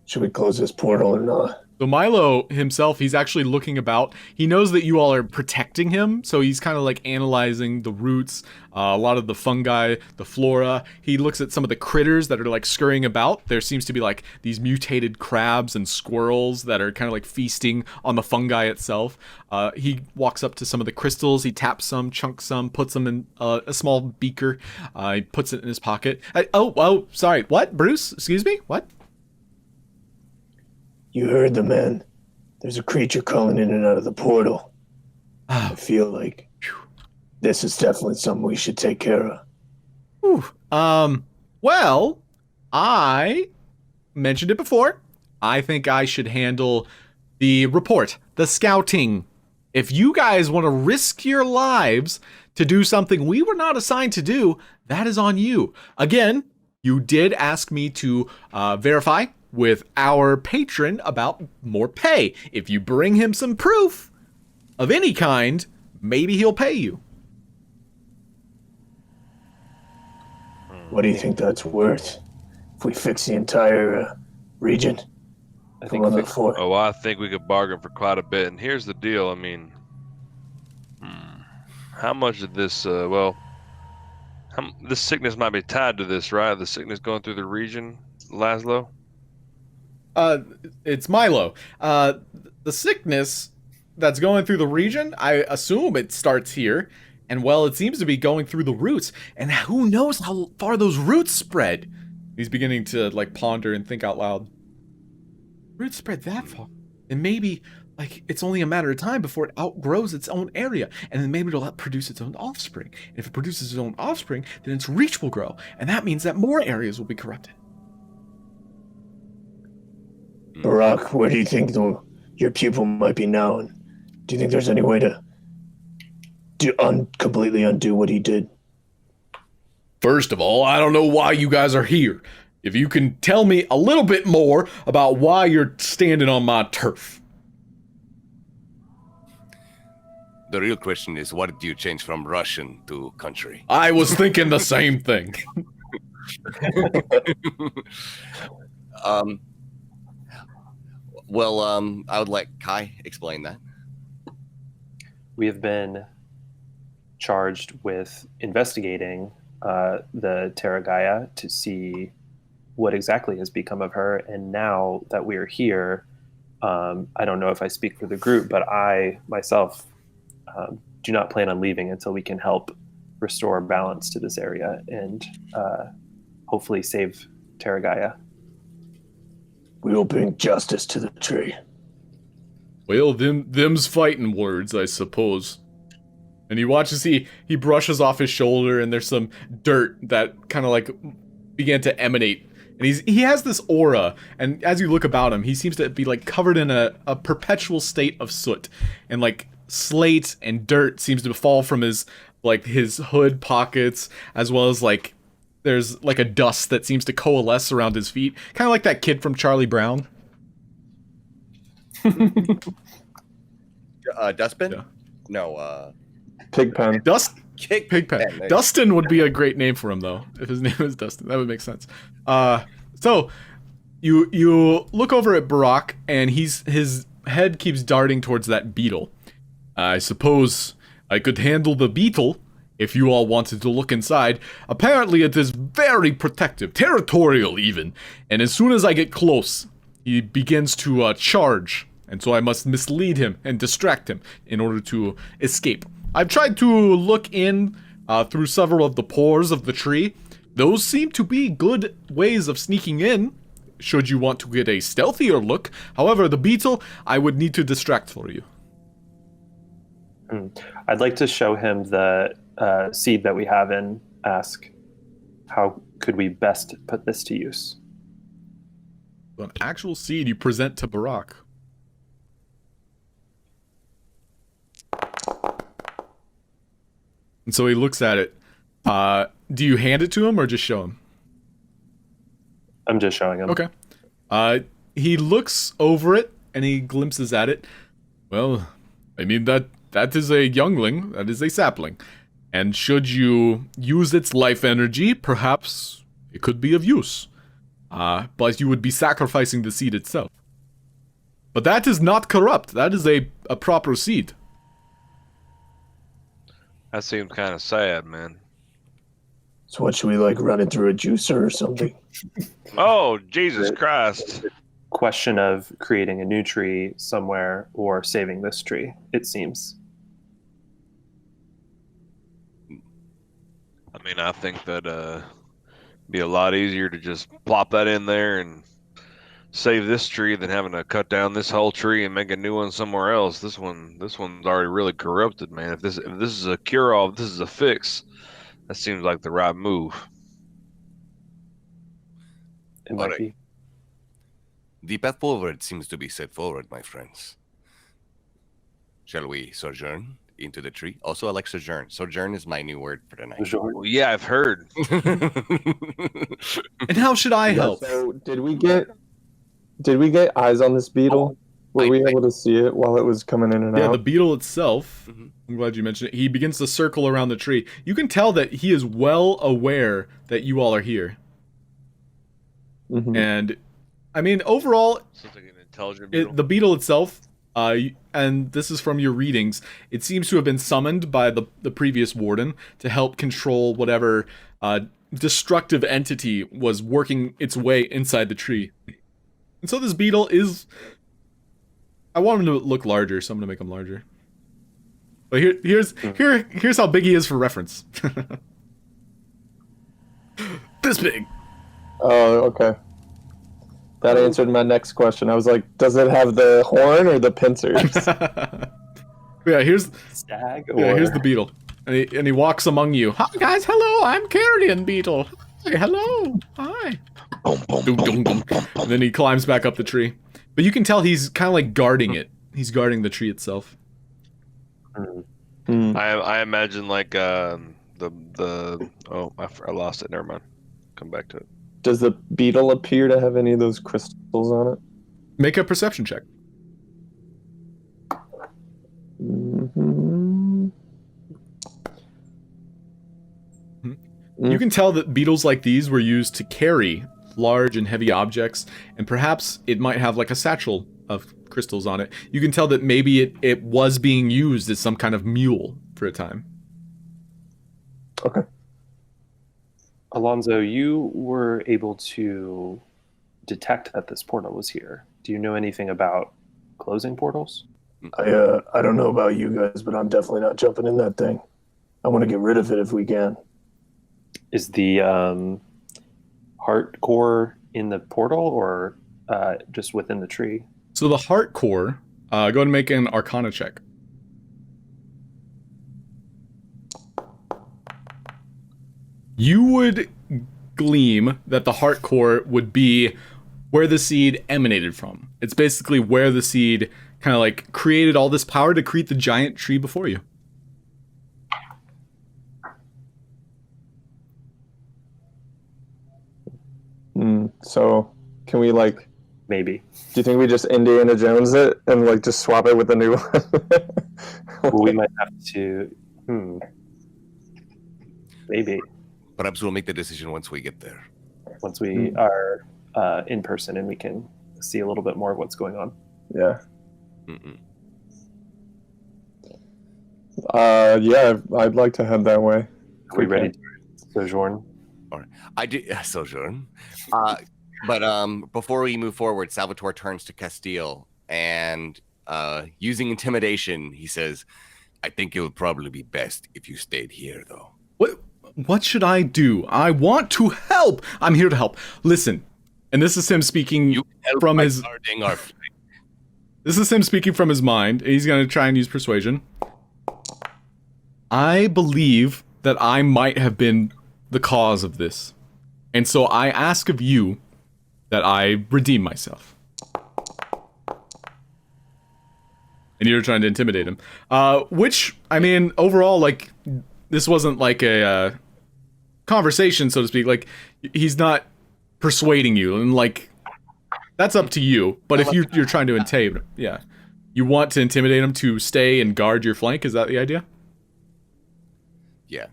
Should we close this portal or not? So Milo himself, he's actually looking about. He knows that you all are protecting him, so he's kind of like analyzing the roots, a lot of the fungi, the flora. He looks at some of the critters that are like scurrying about. There seems to be like these mutated crabs and squirrels that are kind of like feasting on the fungi itself. He walks up to some of the crystals. He taps some, chunks some, puts them in a small beaker. He puts it in his pocket. Sorry. What, Bruce? Excuse me? What? You heard the man. There's a creature crawling in and out of the portal. I feel like this is definitely something we should take care of. Well, I mentioned it before. I think I should handle the report, the scouting. If you guys want to risk your lives to do something we were not assigned to do, that is on you. Again, you did ask me to verify with our patron about more pay. If you bring him some proof of any kind, maybe he'll pay you. What do you think that's worth? If we fix the entire region? I think Oh, I think we could bargain for quite a bit. And here's the deal. I mean, how much of this, this sickness might be tied to this, right? The sickness going through the region, Laszlo? It's Milo. The sickness that's going through the region, I assume it starts here. And well, it seems to be going through the roots. And who knows how far those roots spread? He's beginning to like ponder and think out loud. Roots spread that far. And maybe like it's only a matter of time before it outgrows its own area. And then maybe it'll produce its own offspring. And if it produces its own offspring, then its reach will grow. And that means that more areas will be corrupted. Barack, where do you think your pupil might be now? And do you think there's any way to completely undo what he did? First of all, I don't know why you guys are here. If you can tell me a little bit more about why you're standing on my turf. The real question is, what did you change from Russian to country? I was thinking the same thing. I would let Kai explain that. We have been charged with investigating the Terra Gaia to see what exactly has become of her. And now that we are here, I don't know if I speak for the group, but I myself do not plan on leaving until we can help restore balance to this area and hopefully save Terra Gaia. We will bring justice to the tree. Well, them's fighting words, I suppose. And he watches, he brushes off his shoulder, and there's some dirt that kind of like began to emanate. And he has this aura, and as you look about him, he seems to be like covered in a perpetual state of soot. And like slate and dirt seems to fall from his hood pockets, as well as like there's like a dust that seems to coalesce around his feet. Kind of like that kid from Charlie Brown. Dustbin? Yeah. No, Pigpen. Pigpen. Dustin would be a great name for him, though, if his name is Dustin. That would make sense. So you look over at Barack, and his head keeps darting towards that beetle. I suppose I could handle the beetle if you all wanted to look inside. Apparently it is very protective, territorial even, and as soon as I get close, he begins to charge, and so I must mislead him and distract him in order to escape. I've tried to look in through several of the pores of the tree. Those seem to be good ways of sneaking in, should you want to get a stealthier look. However, the beetle, I would need to distract for you. I'd like to show him the seed that we have and ask, how could we best put this to use? An actual seed you present to Barack. And so he looks at it. Do you hand it to him or just show him? I'm just showing him. Okay. He looks over it and he glimpses at it. Well, I mean that is a youngling, that is a sapling. And should you use its life energy, perhaps it could be of use. But you would be sacrificing the seed itself. But that is not corrupt. That is a proper seed. That seems kind of sad, man. So what, should we like run it through a juicer or something? Oh, Jesus Christ. Question of creating a new tree somewhere or saving this tree, it seems. I mean, I think that be a lot easier to just plop that in there and save this tree than having to cut down this whole tree and make a new one somewhere else. This one's already really corrupted, man. If this is a cure-all, if this is a fix, that seems like the right move. It might be. The path forward seems to be set forward, my friends. Shall we sojourn into the tree? Also, I like sojourn. Sojourn is my new word for tonight. Well, yeah, I've heard. And how should I help? So did we get eyes on this beetle? Were we able to see it while it was coming in and Yeah, out? the beetle itself, I'm glad you mentioned it, he begins to circle around the tree. You can tell that he is well aware that you all are here. Mhm. And, I mean, overall, Sounds like an intelligent beetle. the beetle itself, and this is from your readings, it seems to have been summoned by the previous warden to help control whatever destructive entity was working its way inside the tree. And so this beetle is... I want him to look larger, so I'm gonna make him larger. But here's how big he is for reference. This big. Oh, okay. That answered my next question. I was like, does it have the horn or the pincers? Yeah, here's Stag here's the beetle, and he walks among you. Hi guys, hello, I'm Carrion Beetle. Hi, hello, hi. Dum, dum, dum. And then he climbs back up the tree. But you can tell he's kind of like guarding it. He's guarding the tree itself. I imagine like I lost it. Never mind. Come back to it. Does the beetle appear to have any of those crystals on it? Make a perception check. Mm-hmm. You can tell that beetles like these were used to carry large and heavy objects, and perhaps it might have like a satchel of crystals on it. You can tell that maybe it was being used as some kind of mule for a time. Okay. Alonso, you were able to detect that this portal was here. Do you know anything about closing portals? I don't know about you guys, but I'm definitely not jumping in that thing. I want to get rid of it if we can. Is the heart core in the portal or just within the tree? So the heart core, go ahead and make an Arcana check. You would gleam that the heart core would be where the seed emanated from. It's basically where the seed kind of like created all this power to create the giant tree before you. So, can we like? Maybe. Do you think we just Indiana Jones it and like just swap it with a new one? Well, we might have to. Maybe Perhaps we'll make the decision once we get there. once we are in person and we can see a little bit more of what's going on. Yeah. Mm-mm. Yeah. I'd like to head that way. Are we ready to sojourn? I do sojourn. But before we move forward, Salvatore turns to Castile and using intimidation, he says, "I think it would probably be best if you stayed here, though." What should I do? I want to help. I'm here to help. Listen, and this is him speaking You help from by his. guarding our flank. This is him speaking from his mind. He's going to try and use persuasion. I believe that I might have been the cause of this. And so I ask of you that I redeem myself. And you're trying to intimidate him. Which, I mean, overall, like, this wasn't like a conversation, so to speak. Like, he's not persuading you, and like, that's up to you. But if you're trying to intimidate him, yeah. You want to intimidate him to stay and guard your flank, is that the idea? Yeah.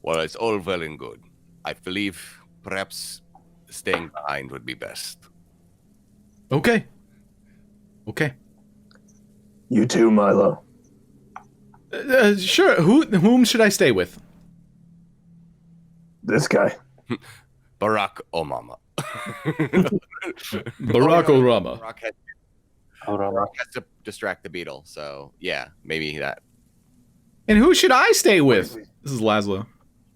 Well, it's all well and good. I believe perhaps staying behind would be best. Okay. Okay. You too, Milo. Sure. Whom should I stay with? This guy. Barack Obama. Barack Obama. Barack has to distract the beetle, so yeah, maybe that. And who should I stay with? This is Laszlo.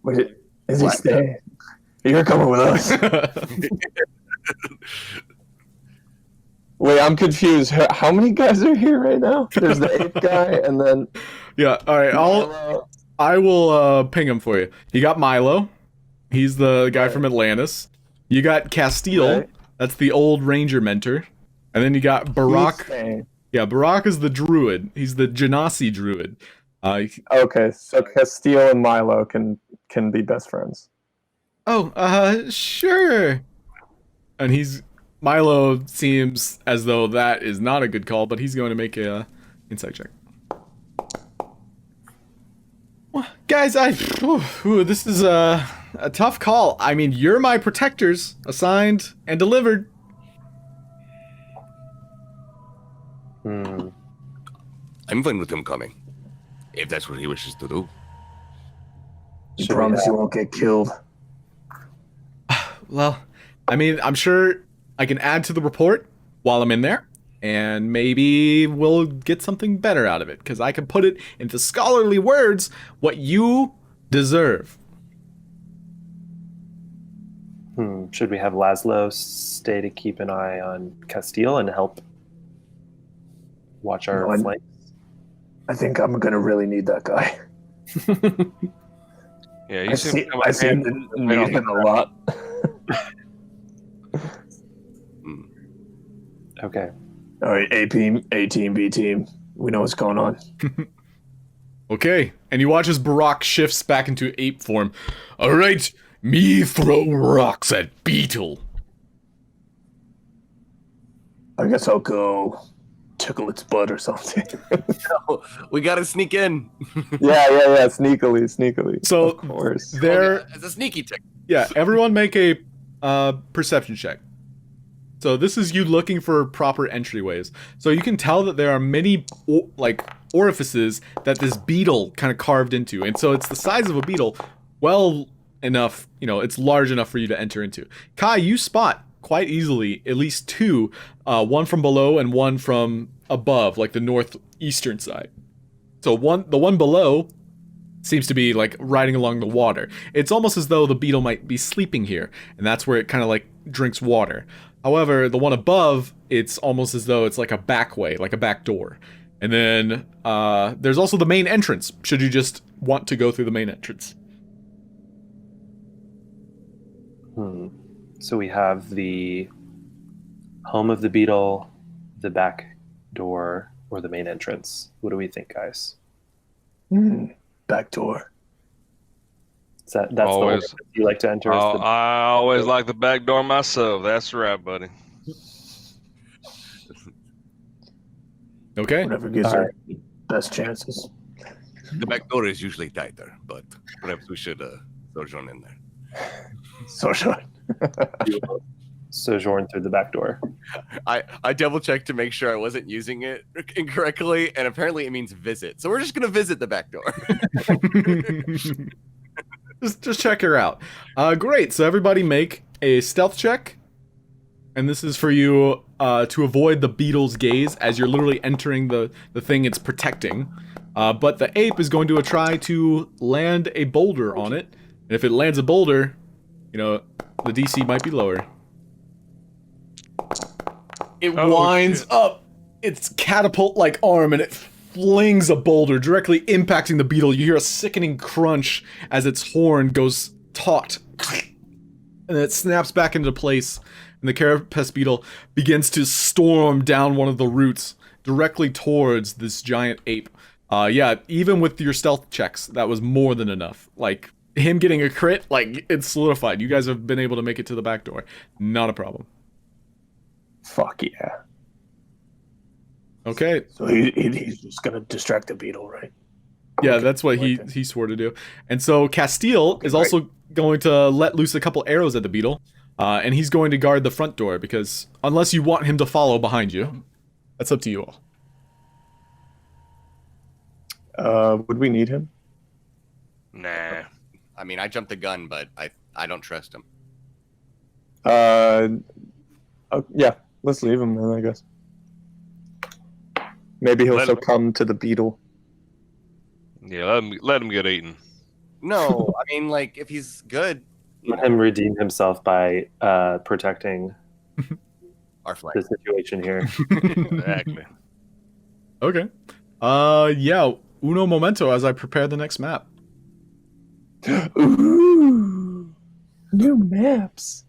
Wait, is he staying? You're coming with us. Wait, I'm confused. How many guys are here right now? There's the 8th guy, and then Yeah, all right. I will ping him for you. You got Milo. He's the guy from Atlantis. You got Castile. Right. That's the old ranger mentor. And then you got Barack. Yeah, Barack is the druid. He's the Genasi druid. Okay, so Castile and Milo can be best friends. Sure. And Milo seems as though that is not a good call, but he's going to make a insight check. Well, guys, this is a tough call. I mean, you're my protectors, assigned and delivered. I'm fine with him coming, if that's what he wishes to do. You promise you won't get killed. Well, I mean, I'm sure I can add to the report while I'm in there, and maybe we'll get something better out of it, because I can put it into scholarly words what you deserve. Should we have Laszlo stay to keep an eye on Castile and help watch our flanks? I think I'm gonna really need that guy. Yeah, you I seem to need him a lot. Okay. All right, A team, B team. We know what's going on. Okay, and you watch as Barack shifts back into ape form. All right, me throw rocks at beetle. I guess I'll go tickle its butt or something. No, we gotta sneak in. Yeah, sneakily. So of course. there, As a sneaky tick. yeah. Everyone make a perception check. So this is you looking for proper entryways. So you can tell that there are many orifices that this beetle kind of carved into, and so it's the size of a beetle, well enough, it's large enough for you to enter into. Kai, you spot quite easily at least two, one from below and one from above, like the northeastern side. So the one below seems to be like riding along the water. It's almost as though the beetle might be sleeping here, and that's where it kind of like drinks water. However, the one above, it's almost as though it's like a back way, like a back door. And then there's also the main entrance, should you just want to go through the main entrance. So we have the home of the beetle, the back door, or the main entrance. What do we think, guys? Back door. That's Always. the order you like to enter? I always like the back door myself. That's right, buddy. Okay. Whatever gives her best chances. The back door is usually tighter, but perhaps we should sojourn in there. Sojourn. Sojourn through the back door. I double checked to make sure I wasn't using it incorrectly, and apparently it means visit. So we're just gonna visit the back door. just check her out. Great. So everybody make a stealth check. And this is for you to avoid the beetle's gaze as you're literally entering the thing it's protecting. But the ape is going to try to land a boulder on it. And if it lands a boulder, the DC might be lower. It winds up its catapult-like arm and it flings a boulder directly impacting the beetle. You hear a sickening crunch as its horn goes taut. and it snaps back into place, and the carapace beetle begins to storm down one of the roots directly towards this giant ape. Yeah, even with your stealth checks, that was more than enough. Like, him getting a crit, like, it's solidified. You guys have been able to make it to the back door. Not a problem. Fuck yeah. Okay. So he's just gonna distract the beetle, right? Yeah, that's what he swore to do. And so Castile is also going to let loose a couple arrows at the beetle. And he's going to guard the front door, because unless you want him to follow behind you, that's up to you all. Would we need him? Nah. I mean, I jumped the gun, but I don't trust him. Yeah, let's leave him then, I guess. Maybe he'll Let him- succumb to the beetle. Yeah, let him get eaten. No, I mean, like, if he's good, Let him redeem himself by protecting our flag. the situation here. Exactly. Okay. Yeah, uno momento as I prepare the next map. Ooh, new maps.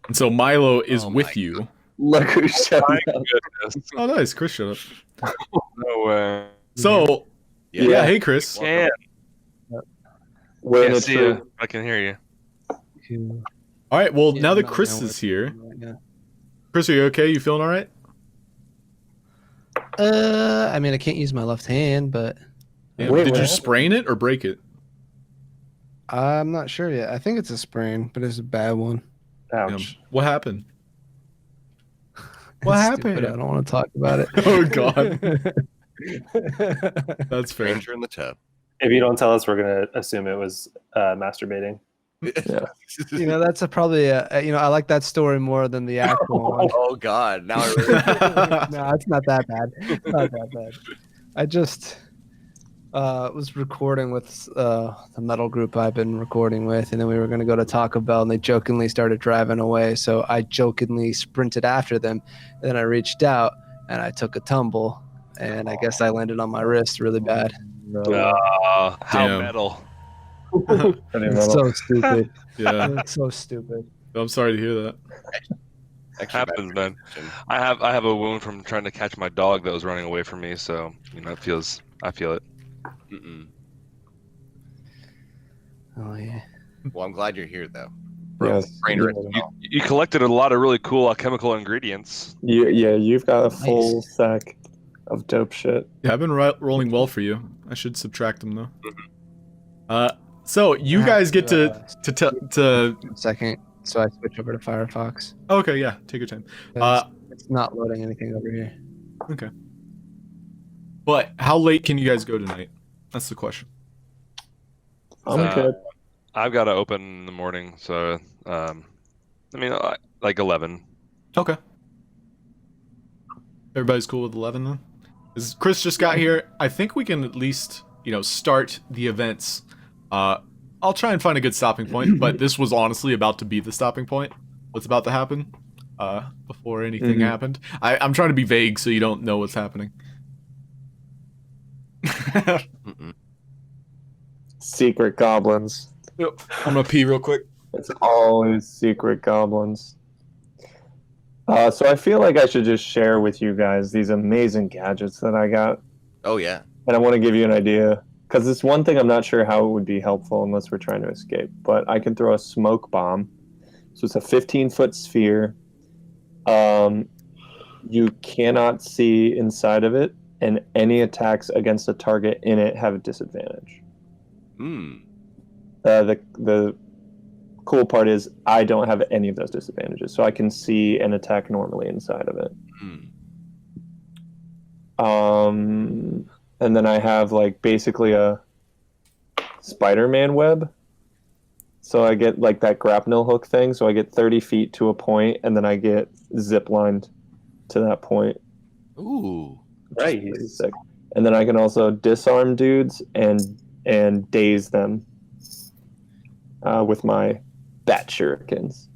And so Milo is Oh my with you. Look who showed My up. goodness. Oh, nice. Chris showed up. No way. So, yeah, hey, Chris. Yeah, We're in can't a see tree. you. I can hear you. All right, well, Yeah, now that I'm not Chris down is with here, it right now. Chris, are you okay? You feeling all right? I mean, I can't use my left hand, but Yeah. Wait, Did you what? sprain it or break it? I'm not sure yet. I think it's a sprain, but it's a bad one. Ouch. What happened? What It's stupid. happened? I don't want to talk about it. Oh, God. That's fair. Stranger in the tub. If you don't tell us, we're gonna assume it was masturbating. You know, that's probably I like that story more than the actual one. Oh God! Now I really No, it's not that bad. It's not that bad. I just was recording with the metal group I've been recording with, and then we were going to go to Taco Bell, and they jokingly started driving away. So I jokingly sprinted after them, and then I reached out and I took a tumble, and I guess I landed on my wrist really bad. How Damn. metal. It's so stupid. Yeah, It's so stupid. I'm sorry to hear that. extra Happens, bad man. prediction. I have a wound from trying to catch my dog that was running away from me, so I feel it. Mm-mm. Oh yeah. Well, I'm glad you're here, though. Yes. Brainer. You collected a lot of really cool chemical ingredients. You've got a full Nice. sack of dope shit. Yeah, I've been rolling well for you. I should subtract them though. So you I guys have get to. Second, so I switch over to Firefox. Okay, yeah, take your time. 'Cause it's not loading anything over here. Okay. But how late can you guys go tonight? That's the question. I'm Uh, good. I've got to open in the morning, so like 11. Okay. Everybody's cool with 11 then? As Chris just got here, I think we can at least, start the events. I'll try and find a good stopping point, but this was honestly about to be the stopping point. What's about to happen? Before anything happened. I'm trying to be vague so you don't know what's happening. Mm-mm. Secret goblins. I'm gonna pee real quick. It's always secret goblins. So I feel like I should just share with you guys these amazing gadgets that I got. Oh yeah. And I want to give you an idea. Because it's one thing I'm not sure how it would be helpful unless we're trying to escape. But I can throw a smoke bomb. So it's a 15-foot sphere. You cannot see inside of it. And any attacks against a target in it have a disadvantage. Hmm. The cool part is I don't have any of those disadvantages, so I can see and attack normally inside of it. Hmm. And then I have like basically a Spider-Man web. So I get like that grapnel hook thing, so I get 30 feet to a point, and then I get zip lined to that point. Ooh. Right. Pretty sick. And then I can also disarm dudes and daze them with my bat shurikens.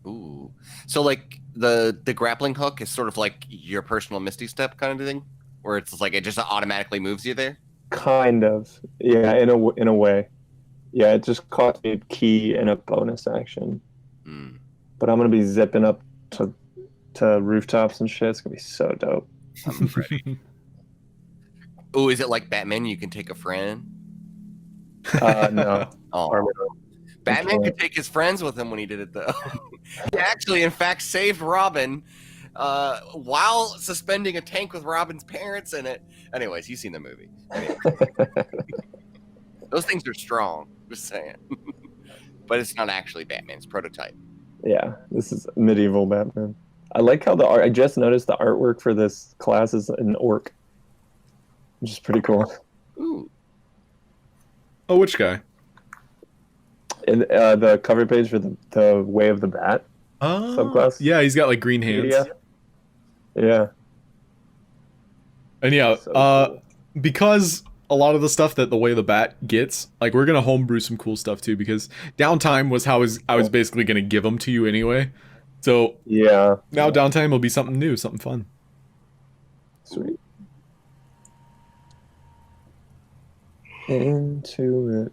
Ooh. So like the grappling hook is sort of like your personal Misty Step kind of thing, where it's like it just automatically moves you there. Kind of, yeah, in a way. Yeah, it just cost me a key and a bonus action. Hmm. But I'm gonna be zipping up to rooftops and shit. It's gonna be so dope. I'm ready. Oh, is it like Batman? You can take a friend. No. Oh, Batman could take his friends with him when he did it, though. He actually, in fact, saved Robin while suspending a tank with Robin's parents in it. Anyways, you've seen the movie. Anyway. Those things are strong. Just saying. But it's not actually Batman's prototype. Yeah, this is medieval Batman. I like how the art. I just noticed the artwork for this class is an orc, which is pretty cool. Ooh. Oh, which guy? In the cover page for the Way of the Bat Oh, subclass. yeah, he's got like green hands. Yeah. And yeah, So cool. because a lot of the stuff that the Way of the Bat gets, like we're gonna homebrew some cool stuff too. Because downtime was how I was basically gonna give them to you anyway. So Yeah. now downtime will be something new, something fun. Sweet. Into it.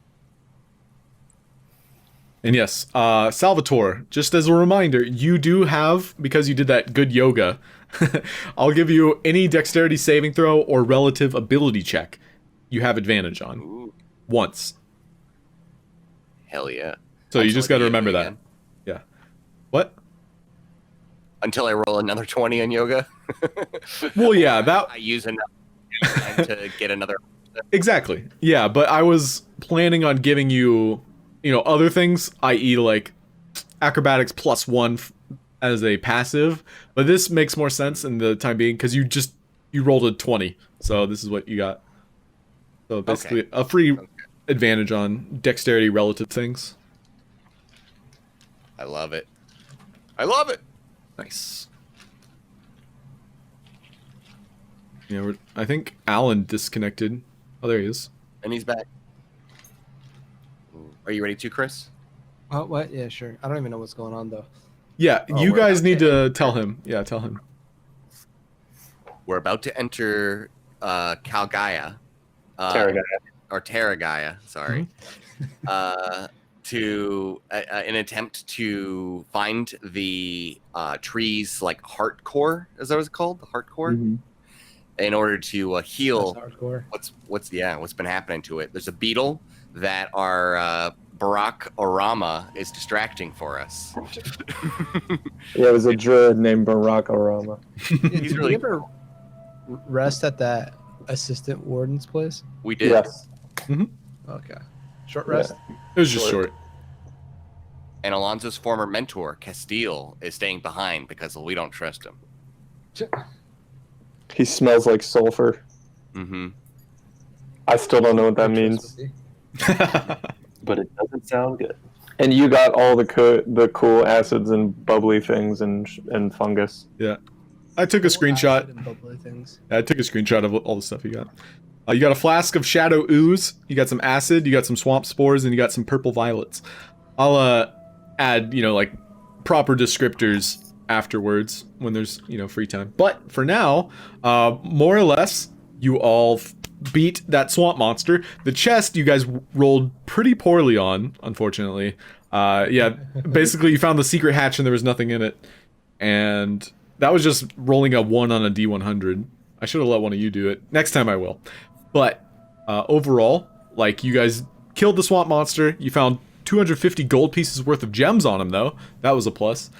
And yes, Salvatore, just as a reminder, you do have, because you did that good yoga, I'll give you any dexterity saving throw or relative ability check you have advantage on. Ooh. Once. Hell yeah. So you Until just I got to do remember it that. again. Yeah. What? Until I roll another 20 on yoga. Well, yeah, that... I use enough time to get another. Exactly. Yeah, but I was planning on giving you, other things, i.e. like acrobatics +1 as a passive, but this makes more sense in the time being because you rolled a 20, so this is what you got. So basically a free advantage on dexterity relative things. I love it. I love it. Nice. Yeah, I think Allan disconnected. Oh, there he is. And he's back. Are you ready too, Chris? Oh, what? Yeah, sure. I don't even know what's going on though. Yeah, Oh, you we're guys about need to- to tell him. Yeah, tell him. We're about to enter Gaia. Terra Or Terra Gaia, sorry. To an attempt to find the tree's like heart core, is that what it's called? The heart core? Mhm. In order to heal That's hardcore. what's been happening to it. There's a beetle that our Barack Orama is distracting for us. Yeah, it was a druid named Barack Orama. He's Did really you ever rest at that assistant warden's place? We did. Yes. Okay. Short rest? It was just short. And Alonso's former mentor, Castile, is staying behind because we don't trust him. He smells like sulfur. Mm-hmm. I still don't know what that means. but it doesn't sound good. And you got all the cool acids and bubbly things and fungus. Yeah. I took a screenshot. Acid and bubbly things. I took a screenshot of all the stuff you got. You got a flask of shadow ooze, you got some acid, you got some swamp spores, and you got some purple violets. I'll add, like proper descriptors afterwards when there's, free time. But for now, more or less, you all beat that swamp monster. The chest you guys rolled pretty poorly on, unfortunately. Yeah, basically you found the secret hatch and there was nothing in it. And that was just rolling a 1 on a D100. I should have let one of you do it. Next time I will. But overall, like, you guys killed the swamp monster. You found 250 gold pieces worth of gems on him, though. That was a plus.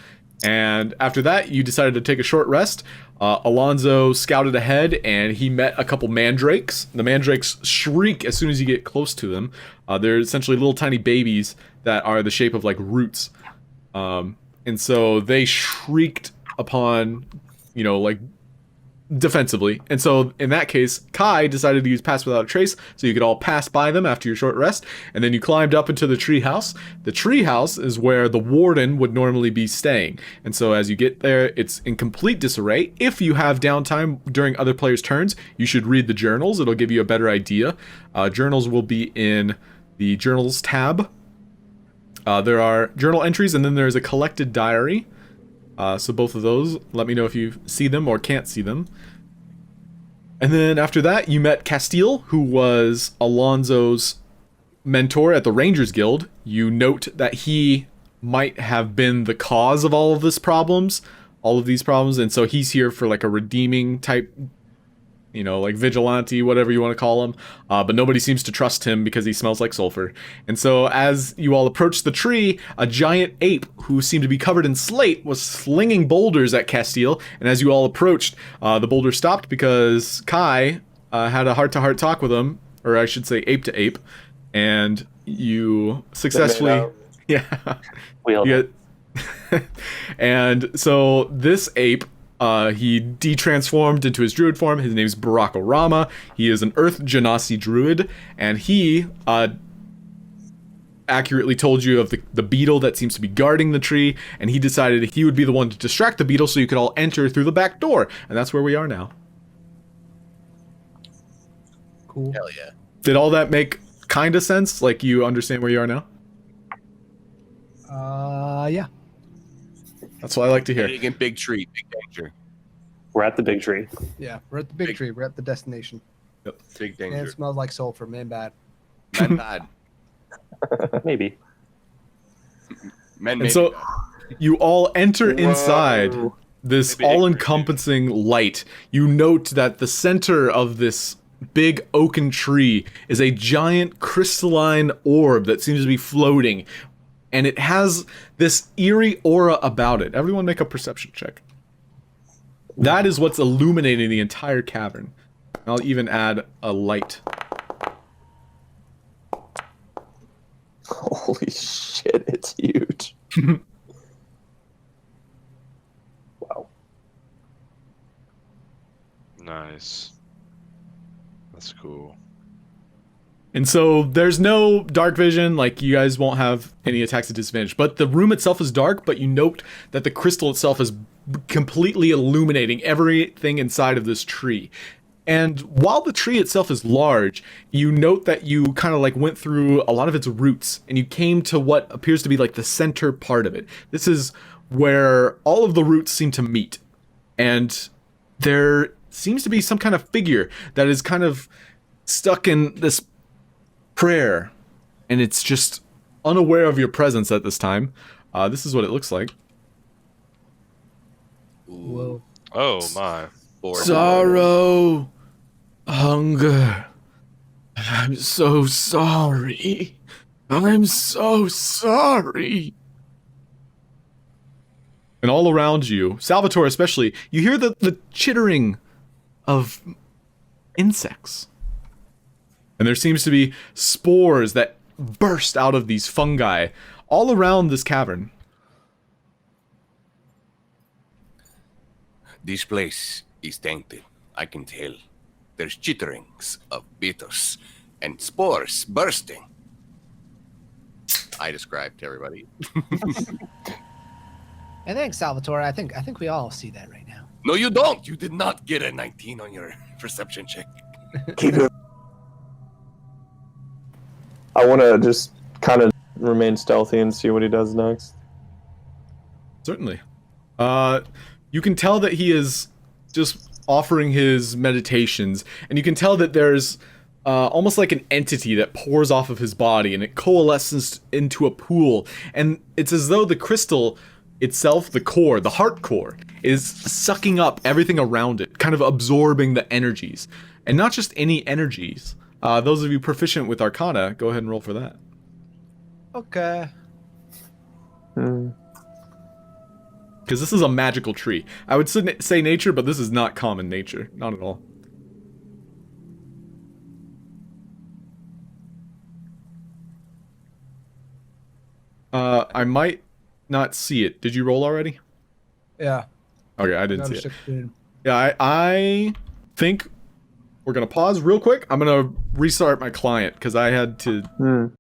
And after that, you decided to take a short rest. Alonso scouted ahead, and he met a couple mandrakes. The mandrakes shriek as soon as you get close to them. They're essentially little tiny babies that are the shape of, like, roots. And so they shrieked upon, like, defensively. And so in that case, Kai decided to use Pass Without a Trace so you could all pass by them after your short rest. And then you climbed up into the treehouse. The treehouse is where the warden would normally be staying. And so as you get there, it's in complete disarray. If you have downtime during other players' turns, you should read the journals. It'll give you a better idea. Journals will be in the journals tab. There are journal entries, and then there's a collected diary. So both of those, let me know if you see them or can't see them. And then after that, you met Castile, who was Alonso's mentor at the Rangers Guild, you note that he might have been the cause of all of these problems, and so he's here for like a redeeming type, like vigilante, whatever you want to call him. But nobody seems to trust him because he smells like sulfur. And so as you all approach the tree, a giant ape who seemed to be covered in slate was slinging boulders at Castile. And as you all approached, the boulder stopped because Kai had a heart-to-heart talk with him, or I should say ape to ape, and you successfully... Yeah. And so this ape, he de-transformed into his druid form. His name's Barack Rama. He is an Earth Genasi druid, and he accurately told you of the beetle that seems to be guarding the tree, and he decided he would be the one to distract the beetle so you could all enter through the back door, and that's where we are now. Cool. Hell yeah. Did all that make kind of sense? Like, you understand where you are now? Yeah. That's what I like to hear. Big and big tree, big danger. We're at the big tree. Yeah, we're at the big tree. We're at the destination. Big And danger. it smells like sulfur, man bad. Men bad. Maybe. Men And maybe so bad. you all enter inside this Maybe all-encompassing light. You note that the center of this big oaken tree is a giant crystalline orb that seems to be floating, and it has this eerie aura about it. Everyone make a perception check. That is what's illuminating the entire cavern. I'll even add a light. Holy shit, it's huge. Wow. Nice. That's cool. And so there's no dark vision, like you guys won't have any attacks at disadvantage, but the room itself is dark, but you note that the crystal itself is completely illuminating everything inside of this tree. And while the tree itself is large, you note that you kind of like went through a lot of its roots and you came to what appears to be like the center part of it. This is where all of the roots seem to meet. And there seems to be some kind of figure that is kind of stuck in this prayer, and it's just unaware of your presence at this time. This is what it looks like. Whoa. Oh my. Lord. Sorrow, hunger. I'm so sorry. I'm so sorry. And all around you, Salvatore especially, you hear the chittering of insects. And there seems to be spores that burst out of these fungi all around this cavern. This place is tainted, I can tell. There's chitterings of beetles and spores bursting. I described to everybody. I think, Salvatore, I think we all see that right now. No, you don't. You did not get a 19 on your perception check. Keep it. I want to just kind of remain stealthy and see what he does next. Certainly. You can tell that he is just offering his meditations, and you can tell that there's almost like an entity that pours off of his body, and it coalesces into a pool, and it's as though the crystal itself, the core, the heart core, is sucking up everything around it, kind of absorbing the energies. And not just any energies. Those of you proficient with Arcana, go ahead and roll for that. Okay. Because this is a magical tree. I would say nature, but this is not common nature. Not at all. I might not see it. Did you roll already? Yeah. Okay, I didn't Got a see it. 16. Yeah, I think we're going to pause real quick. I'm going to restart my client because I had to...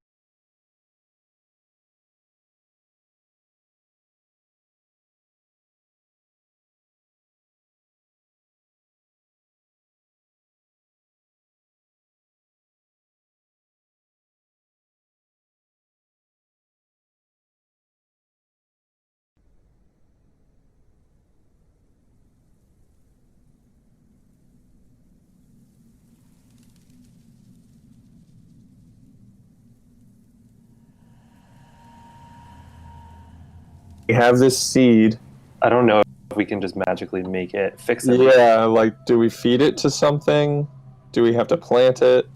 have this seed. I don't know if we can just magically make it fix it. Yeah, like, do we feed it to something? Do we have to plant it?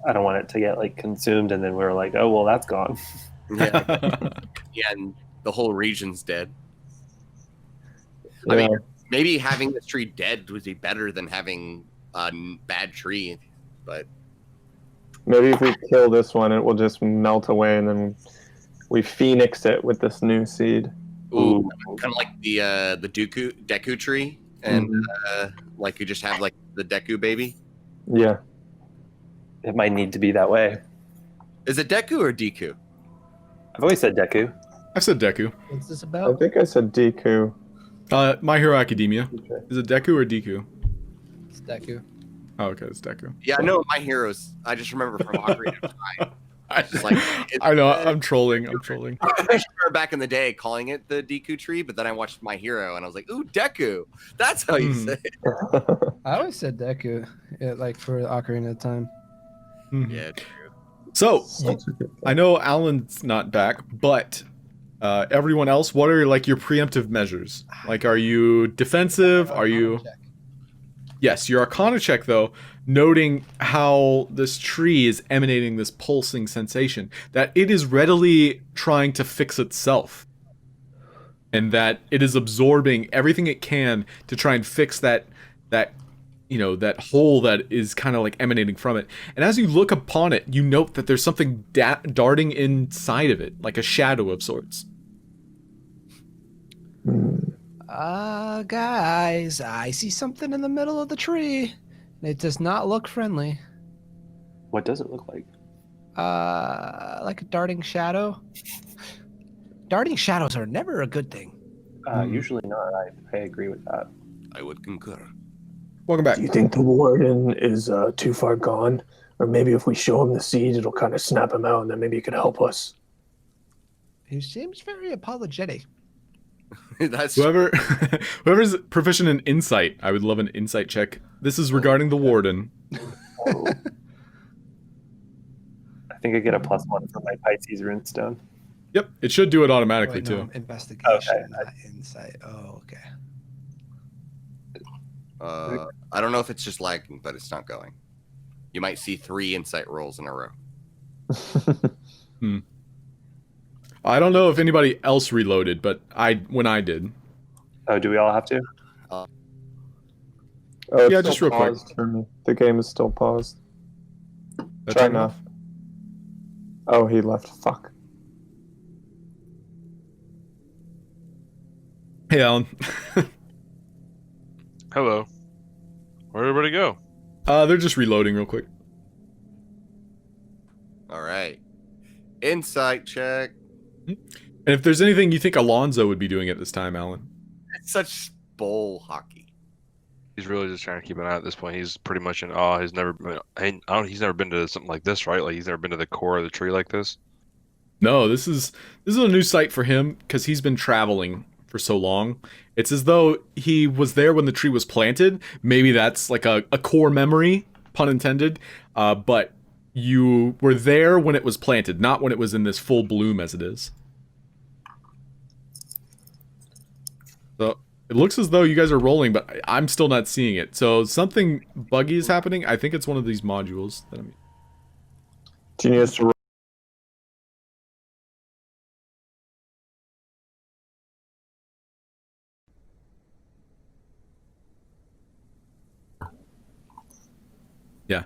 I don't want it to get like consumed, and then we're like, oh well, that's gone. Yeah, yeah, and the whole region's dead. I mean, maybe having this tree dead would be better than having a bad tree, but Maybe if we kill this one, it will just melt away, and then we phoenix it with this new seed. ooh, kind of like the Deku tree, and like you just have like the Deku baby. Yeah. It might need to be that way. Is it Deku or Deku? I've always said Deku. I said Deku. What's this I about? think I said Deku. My Hero Academia. Is it Deku or Deku? It's Deku. Oh, okay, it's Deku. Yeah, I know my heroes. I just remember from Ocarina of Time. It's like, I know, I'm trolling. I'm trolling. I remember back in the day calling it the Deku tree, but then I watched My Hero and I was like, ooh, Deku. That's how you say it. I always said Deku, like for Ocarina of Time. Yeah, true. So, I know Alan's not back, but everyone else, what are like your preemptive measures? Like, are you defensive? Are you? Yes, your Arcana check, though, noting how this tree is emanating this pulsing sensation, that it is readily trying to fix itself, and that it is absorbing everything it can to try and fix that hole that is kind of like emanating from it. And as you look upon it, you note that there's something darting inside of it, like a shadow of sorts. Guys, I see something in the middle of the tree. It does not look friendly. What does it look like? Like a darting shadow. Darting shadows are never a good thing. Usually not. I agree with that. I would concur. Welcome back. Do you think the warden is too far gone? Or maybe if we show him the seed, it'll kind of snap him out, and then maybe he could help us. He seems very apologetic. That's Whoever's proficient in insight, I would love an insight check. This is regarding the warden. Oh. I think I get a +1 for my Pisces runestone. Yep, it should do it automatically Wait, no, too. investigation, Okay. not insight. Oh, okay. I don't know if it's just lagging, but it's not going. You might see 3 insight rolls in a row. I don't know if anybody else reloaded, but when I did. Oh, do we all have to? Oh, it's Yeah, still just real quick. paused for me. The game is still paused. That's Try enough. now. Oh, he left. Fuck. Hey, Alan. Hello. Where'd everybody go? They're just reloading real quick. All right. Insight check. And if there's anything you think Alonso would be doing at this time, Alan. It's such bowl hockey. He's really just trying to keep an eye at this point. He's pretty much in awe. He's never been to something like this, right? Like he's never been to the core of the tree like this. No, this is a new sight for him because he's been traveling for so long. It's as though he was there when the tree was planted. Maybe that's like a core memory, pun intended. But you were there when it was planted, not when it was in this full bloom as it is. So it looks as though you guys are rolling, but I'm still not seeing it. So something buggy is happening. I think it's one of these modules that I'm... Genius. Yeah.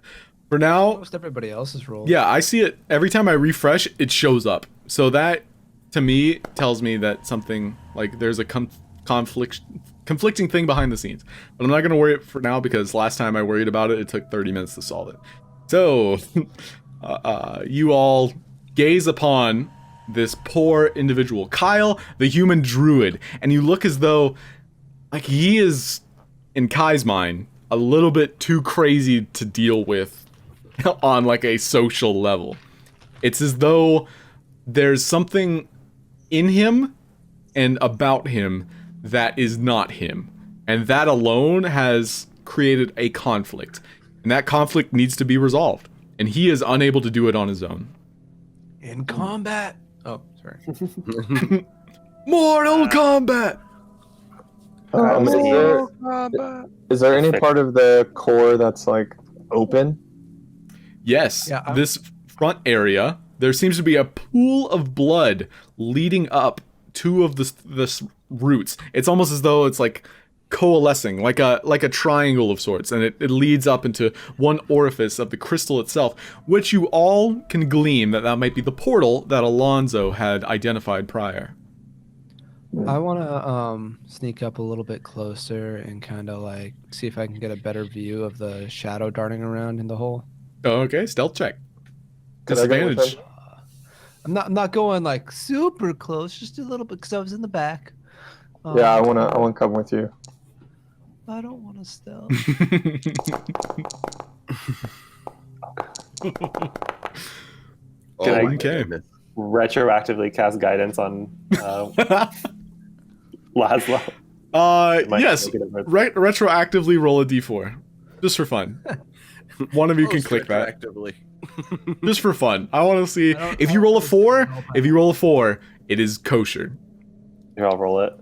For now, Most everybody else is rolling. yeah, I see it every time I refresh, it shows up. So that, to me, tells me that something, like, there's a conflicting thing behind the scenes. But I'm not going to worry for now because last time I worried about it, it took 30 minutes to solve it. So, you all gaze upon this poor individual, Kyle, the human druid, and you look as though, like, he is, in Kai's mind, a little bit too crazy to deal with on like a social level. It's as though there's something in him and about him that is not him. And that alone has created a conflict. And that conflict needs to be resolved. And he is unable to do it on his own. In combat. Oh, sorry. Mortal Kombat. Is there any part of the core that's like open? Yes, Yeah, this front area, there seems to be a pool of blood leading up two of the roots. It's almost as though it's like coalescing, like a triangle of sorts, and it leads up into one orifice of the crystal itself, which you all can glean that might be the portal that Alonso had identified prior. I want to sneak up a little bit closer and kind of like see if I can get a better view of the shadow darting around in the hole. Okay, stealth check. Could I go with Disadvantage. him? I'm not going like super close, just a little bit because I was in the back. Yeah, I wanna come with you. I don't want to stealth. Can I- Okay. Retroactively cast guidance on Laszlo. Might Yes. make it a bit- Retroactively roll a d4, just for fun. One of you can Most click that, retroactively. just for fun. I want to see I don't- if I you don't roll a think 4. it's If you roll a 4, it is kosher. Here, I'll roll it.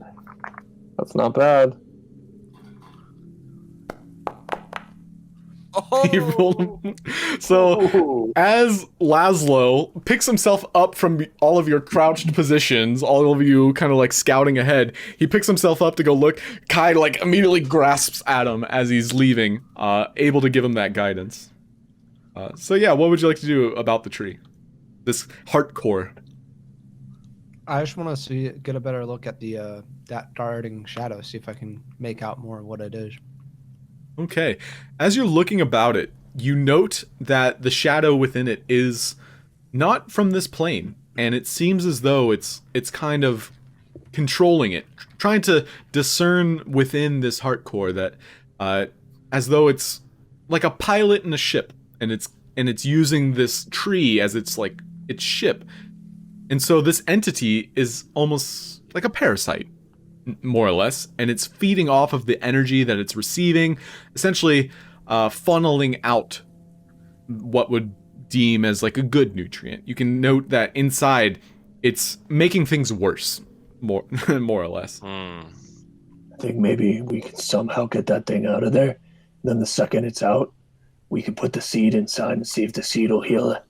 That's not bad. He rolled so Ooh. as Laszlo picks himself up from all of your crouched positions, all of you kind of like scouting ahead, he picks himself up to go look. Kai like immediately grasps at him as he's leaving, able to give him that guidance. So yeah, what would you like to do about the tree? This heart core. I just want to get a better look at the that darting shadow, see if I can make out more of what it is. Okay. As you're looking about it, you note that the shadow within it is not from this plane, and it seems as though it's kind of controlling it, trying to discern within this heart core that as though it's like a pilot in a ship, and it's using this tree as its ship. And so this entity is almost like a parasite, more or less, and it's feeding off of the energy that it's receiving, essentially funneling out what would deem as like a good nutrient. You can note that inside it's making things worse, more or less. I think maybe we can somehow get that thing out of there. Then the second it's out, we can put the seed inside and see if the seed will heal it.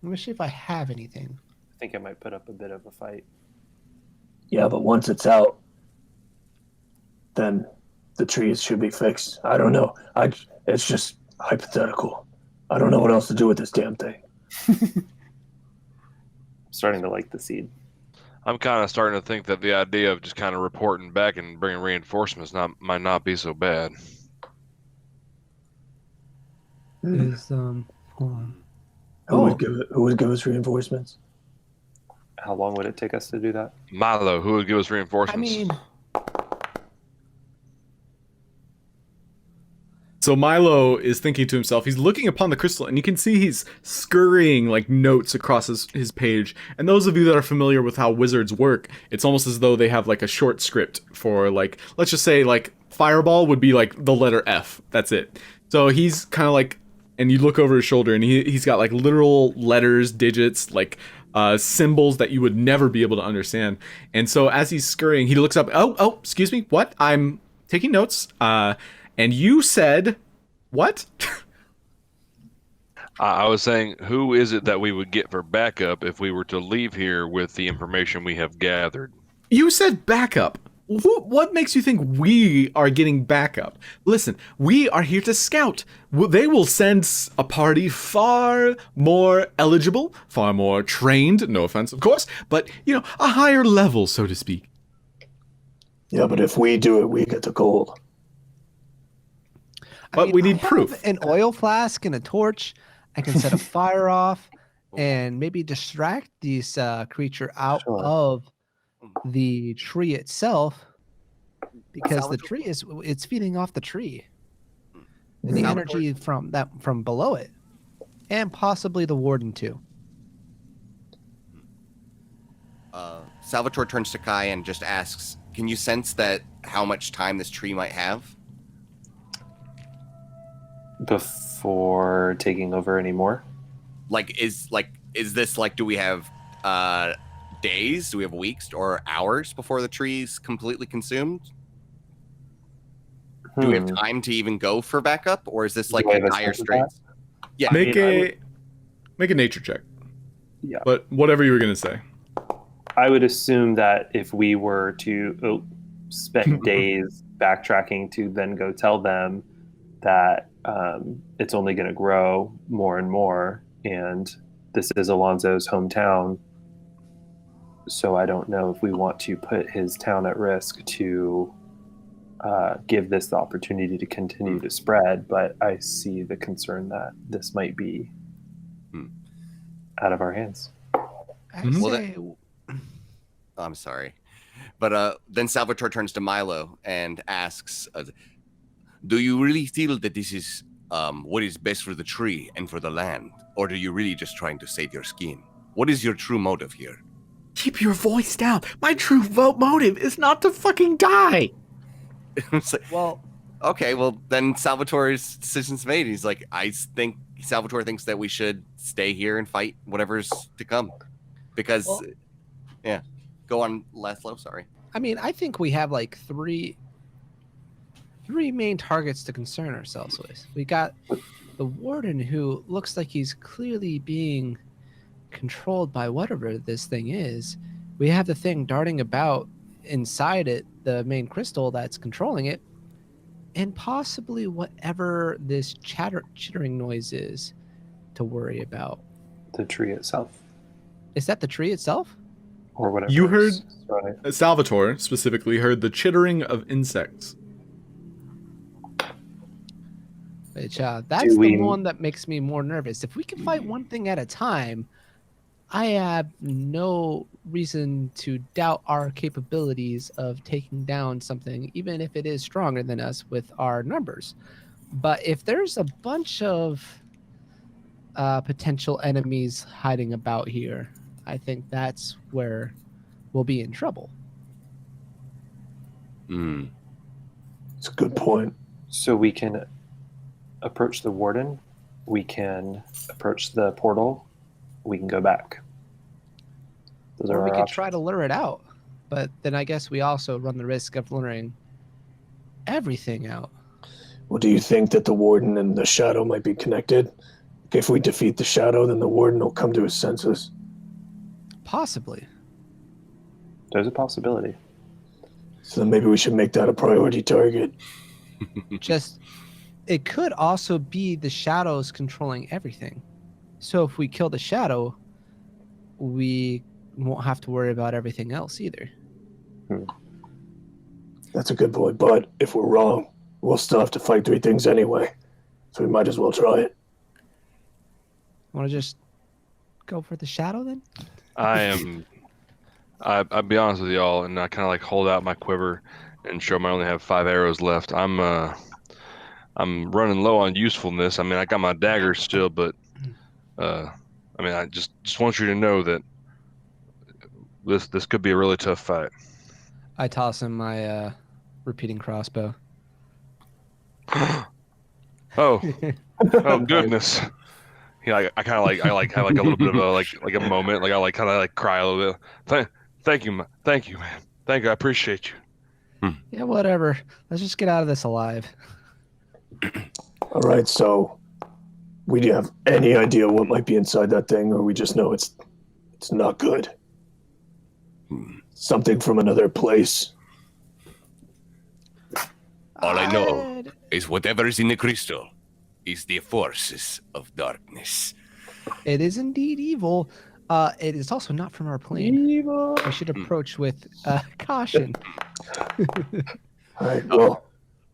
Let me see if I have anything. I think I might put up a bit of a fight. Yeah, but once it's out, then the trees should be fixed. I don't know. It's just hypothetical. I don't know what else to do with this damn thing. I'm starting to like the seed. I'm kind of starting to think that the idea of just kind of reporting back and bringing reinforcements might not be so bad. Is hold on. Who would give us reinforcements? How long would it take us to do that? Milo, who would give us I reinforcements? mean, So Milo is thinking to himself, he's looking upon the crystal, and you can see he's scurrying like notes across his page. And those of you that are familiar with how wizards work, it's almost as though they have like a short script for like, let's just say like Fireball would be like the letter F. That's it. So he's kind of like, and you look over his shoulder, and he's got like literal letters, digits, like symbols that you would never be able to understand. And so as he's scurrying, he looks up. Oh, excuse me. What? I'm taking notes. And you said what? I was saying, who is it that we would get for backup if we were to leave here with the information we have gathered? You said backup. What makes you think we are getting backup? Listen, we are here to scout. They will send a party far more eligible, far more trained, no offense, of course, but, a higher level, so to speak. Yeah, but if we do it, we get the gold. But we need I have proof. An oil flask and a torch. I can set a fire off and maybe distract this creature out of the tree itself, because the tree it's feeding off the tree and the energy from below it, and possibly the warden too. Salvatore turns to Kai and just asks, "Can you sense that how much time this tree might have?" Before taking over anymore? Is this like, do we have days? Do we have weeks or hours before the tree's completely consumed? Do we have time to even go for backup, or is this like a dire straits? Yeah. Make a nature check. Yeah. But whatever you were gonna say. I would assume that if we were to spend days backtracking to then go tell them that it's only going to grow more and more, and this is Alonso's hometown, so I don't know if we want to put his town at risk to give this the opportunity to continue to spread, but I see the concern that this might be out of our hands. I'm sorry. But then Salvatore turns to Milo and asks, do you really feel that this is what is best for the tree and for the land? Or are you really just trying to save your skin? What is your true motive here? Keep your voice down. My true motive is not to fucking die. It's like, well, okay, well, then Salvatore's decision's made. He's like, I think Salvatore thinks that we should stay here and fight whatever's to come. Because, yeah. Go on, Laszlo, sorry. I mean, I think we have like three main targets to concern ourselves with. We got the warden, who looks like he's clearly being controlled by whatever this thing is. We have the thing darting about inside it, the main crystal that's controlling it, and possibly whatever this chittering noise is to worry about. The tree itself. Is that the tree itself? Or whatever. You heard, Salvatore specifically heard the chittering of insects. Which, that's the one that makes me more nervous. If we can fight one thing at a time, I have no reason to doubt our capabilities of taking down something, even if it is stronger than us with our numbers. But if there's a bunch of potential enemies hiding about here, I think that's where we'll be in trouble. It's a good point. So we can approach the warden, we can approach the portal, we can go back. Those are or we our could options. try to lure it out, but then I guess we also run the risk of luring everything out. Well, do you think that the warden and the shadow might be connected? If we defeat the shadow, then the warden will come to his senses. Possibly. There's a possibility. So then maybe we should make that a priority target. Just, it could also be the shadows controlling everything. So if we kill the shadow, we won't have to worry about everything else either. That's a good point, but if we're wrong, we'll still have to fight three things anyway. So we might as well try it. Want to just go for the shadow then? I'll be honest with y'all, and I kind of like hold out my quiver and show them I only have 5 arrows left. I'm running low on usefulness. I mean, I got my daggers still, but I mean, I just want you to know that this could be a really tough fight. I toss him my repeating crossbow. Oh goodness. Yeah, I kind of like have like a little bit of a like a moment, like I like kind of like cry a little bit. Thank you, man. Thank you. I appreciate you. Yeah, whatever. Let's just get out of this alive. All right, so we do have any idea what might be inside that thing, or we just know it's not good? Something from another place. All I know is whatever is in the crystal is the forces of darkness. It is indeed evil. It is also not from our plane. Evil. We should approach with caution. All right, well,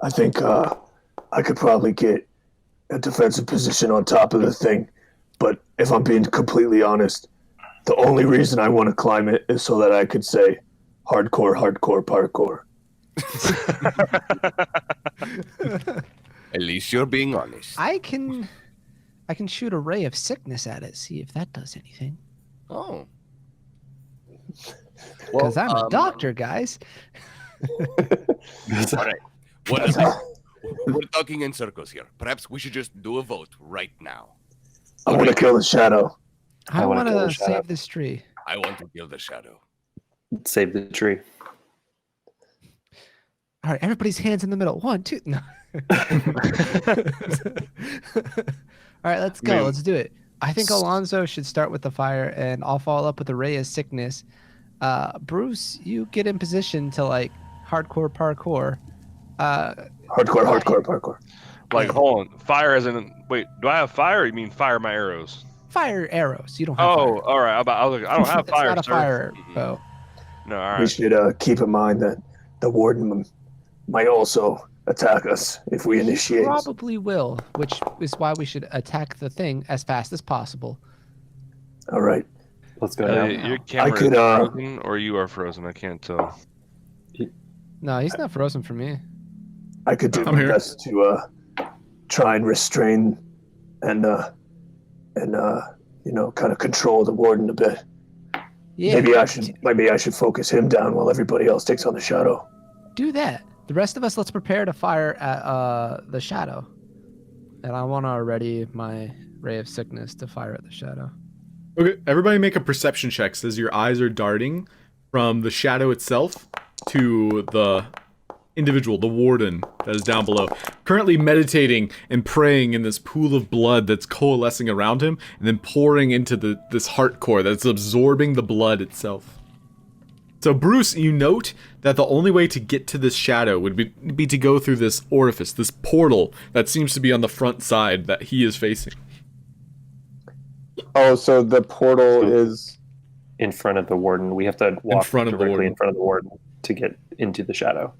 I think I could probably get a defensive position on top of the thing, but if I'm being completely honest, the only reason I want to climb it is so that I could say hardcore, parkour. At least you're being honest. I can shoot a ray of sickness at it, see if that does anything. Oh. Because I'm a doctor, guys. All right. Well, we're talking in circles here. Perhaps we should just do a vote right now. I want to kill the shadow. I want to save this tree. I want to kill the shadow. Save the tree. All right, everybody's hands in the middle. 1, 2. No. All right, let's go. Man. Let's do it. I think Alonso should start with the fire, and I'll follow up with the ray of sickness. Bruce, you get in position to like hardcore parkour. Hardcore. Like, hold on. Fire as in, wait, do I have fire or you mean fire my arrows? Fire arrows. You don't have Oh, fire. all right. I was like, I don't have It's fire, not a sir. fire Mm-mm. bow. No, all We right. should keep in mind that the warden might also attack us if we initiate. Probably will, which is why we should attack the thing as fast as possible. All right. Let's go now. Your camera could, is frozen or you are frozen. I can't tell. No, he's not frozen for me. I could do I'm my here. best to try and restrain and kind of control the warden a bit. Yeah, Maybe I should focus him down while everybody else takes on the shadow. do that. The rest of us, let's prepare to fire at the shadow. And I want to ready my ray of sickness to fire at the shadow. Okay, everybody make a perception check as your eyes are darting from the shadow itself to the individual, the warden that is down below, currently meditating and praying in this pool of blood that's coalescing around him and then pouring into this heart core that's absorbing the blood itself. So Bruce, you note that the only way to get to this shadow would be to go through this orifice, this portal that seems to be on the front side that he is facing. Oh, so the portal is In front of the warden. We have to walk front of the directly warden. in front of the warden to get into the shadow.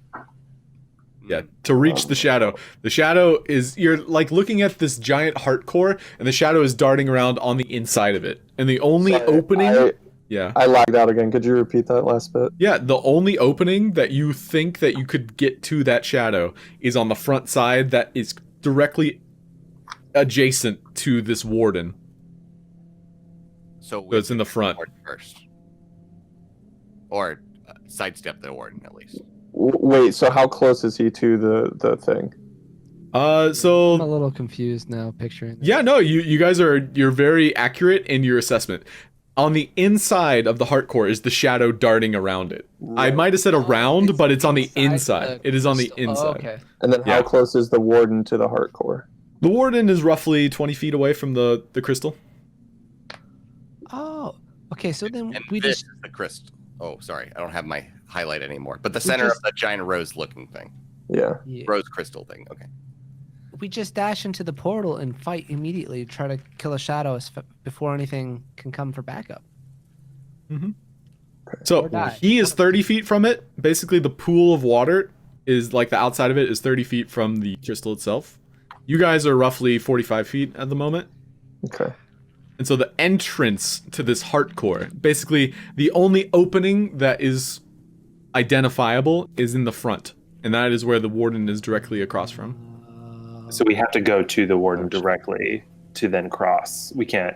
Yeah, to reach the shadow. The shadow is, you're like looking at this giant heart core, and the shadow is darting around on the inside of it. And the only Sorry, opening... Yeah. I lagged out again. Could you repeat that last bit? Yeah, the only opening that you think that you could get to that shadow is on the front side that is directly adjacent to this warden. So So it's in the front. warden first, or sidestep the warden at least. Wait, so how close is he to the thing? I'm a So... little confused now picturing this. Yeah, no, you guys you're very accurate in your assessment. On the inside of the heart core is the shadow darting around it. I might have said around, It's but it's on the inside inside. the It is on the crystal. Oh, inside. okay. And then Yeah. how close is the warden to the heart core? The warden is roughly 20 feet away from the crystal. Oh, okay. So then And we this just is the crystal. Oh, sorry, I don't have my highlight anymore. But the center of the giant rose-looking thing, Yeah. rose crystal thing. Okay. we just dash into the portal and fight immediately. Try to kill a shadow before anything can come for backup. So Or die. he is 30 feet from it. Basically, the pool of water is like the outside of it is 30 feet from the crystal itself. You guys are roughly 45 feet at the moment. Okay. And so the entrance to this heart core, basically the only opening that is identifiable is in the front. And that is where the warden is directly across from. So we have to go to the warden directly to then cross. We can't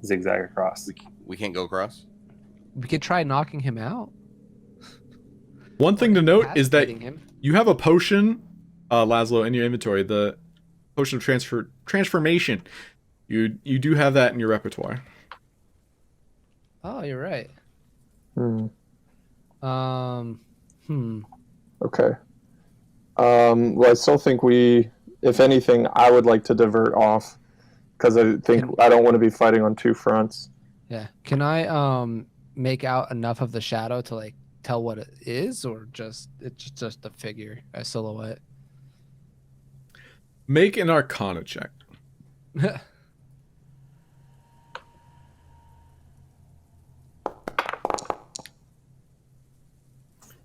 zigzag across. We can't go across. We could try knocking him out. One thing to note is that Incapacitating him. you have a potion, Laszlo, in your inventory, the potion of transformation. You do have that in your repertoire. Oh, you're right. Hmm. Okay. Okay. Well, I still think if anything, I would like to divert off because I think I don't want to be fighting on two fronts. Yeah. Can I make out enough of the shadow to like tell what it is, or it's just a figure, a silhouette? Make an Arcana check.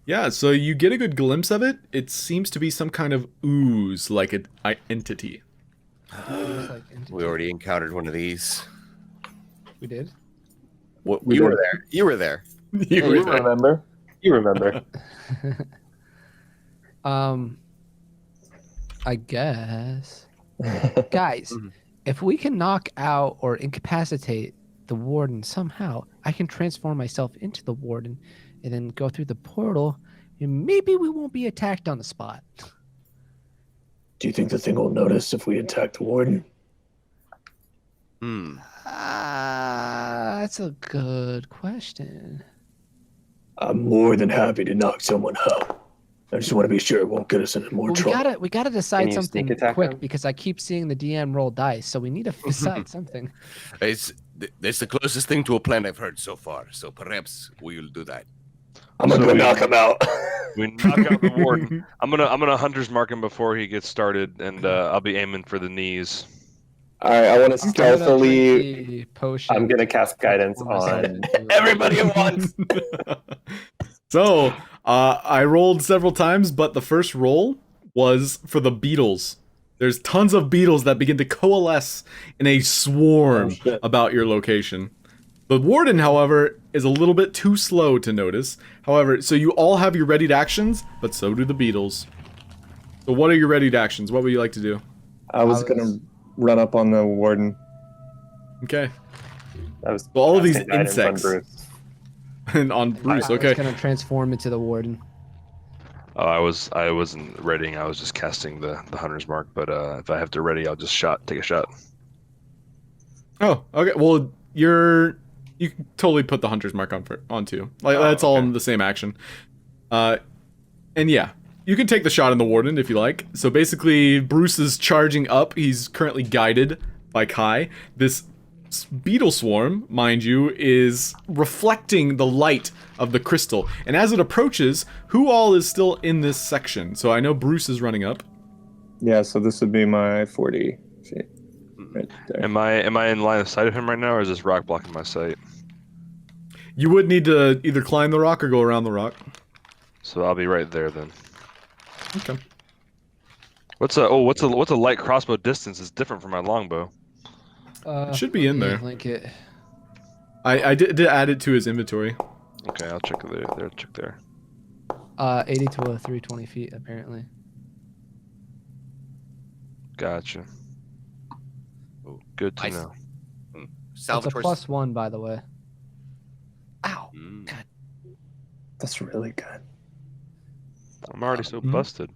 Yeah, so you get a good glimpse of it. It seems to be some kind of ooze, like an entity. We already encountered one of these. We did. What, We you were did. there. You were there. You were there. remember? You remember? I guess. Guys, if we can knock out or incapacitate the warden somehow, I can transform myself into the warden and then go through the portal, and maybe we won't be attacked on the spot. Do you think the thing will notice if we attack the warden? Hmm. That's a good question. I'm more than happy to knock someone out. I just want to be sure it won't get us into more Well, trouble. we gotta Can decide you something sneak attack quick him? because I keep seeing the DM roll dice, so we need to decide something. It's the closest thing to a plan I've heard so far. So perhaps we'll do that. I'm gonna So go we- knock him out. We knock out the warden. I'm gonna hunter's mark him before he gets started, and I'll be aiming for the knees. All right, I want to I'm gonna stealthily. drink the potion. I'm gonna cast guidance Transform on. myself into- Everybody at once. So, I rolled several times, but the first roll was for the beetles. There's tons of beetles that begin to coalesce in a swarm Oh, shit. about your location. The warden, however, is a little bit too slow to notice. However, so you all have your readied actions, but so do the beetles. So what are your readied actions? What would you like to do? I was gonna run up on the warden. Okay. I was So all of these casting guidance on insects. Bruce. And on Bruce, I was okay. gonna transform into the warden. Oh, I wasn't readying. I was just casting the hunter's mark. But if I have to ready, I'll just take a shot. Oh, okay. Well, you can totally put the hunter's mark on too. Like that's all okay. in the same action. And yeah, you can take the shot on the warden if you like. So basically, Bruce is charging up. He's currently guided by Kai. This beetle swarm, mind you, is reflecting the light of the crystal. And as it approaches, who all is still in this section? So I know Bruce is running up. Yeah, so this would be my 40 feet. Right there. Am I in line of sight of him right now, or is this rock blocking my sight? You would need to either climb the rock or go around the rock. So I'll be right there then. Okay. What's a light crossbow distance? Is different from my longbow. It should be in yeah, there. Link it. I did add it to his inventory. Okay, I'll check there. Check there. 80 to 320 feet apparently. Gotcha. Good to I- know. It's a Salvatore's +1, by the way. Ow! Mm. God. That's really good. I'm already so Mhm. busted.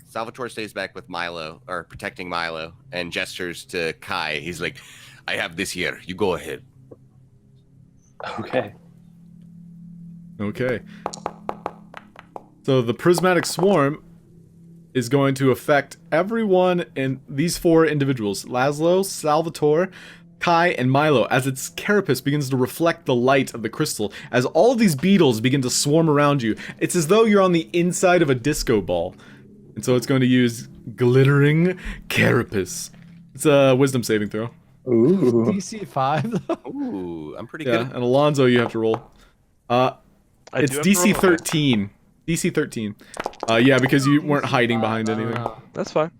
Salvatore stays back with Milo, or protecting Milo, and gestures to Kai. He's like, I have this here. You go ahead. Okay. Okay. So the prismatic swarm is going to affect everyone in these four individuals: Laszlo, Salvatore, Kai, and Milo, as its carapace begins to reflect the light of the crystal. As all of these beetles begin to swarm around you, it's as though you're on the inside of a disco ball. And so it's going to use glittering carapace. It's a wisdom saving throw. Ooh. DC 5 though. Ooh, I'm pretty Yeah, good. and Alonso, you have to roll. I It's do have to DC roll? 13. DC 13. Yeah, because you weren't hiding behind anything. That's fine.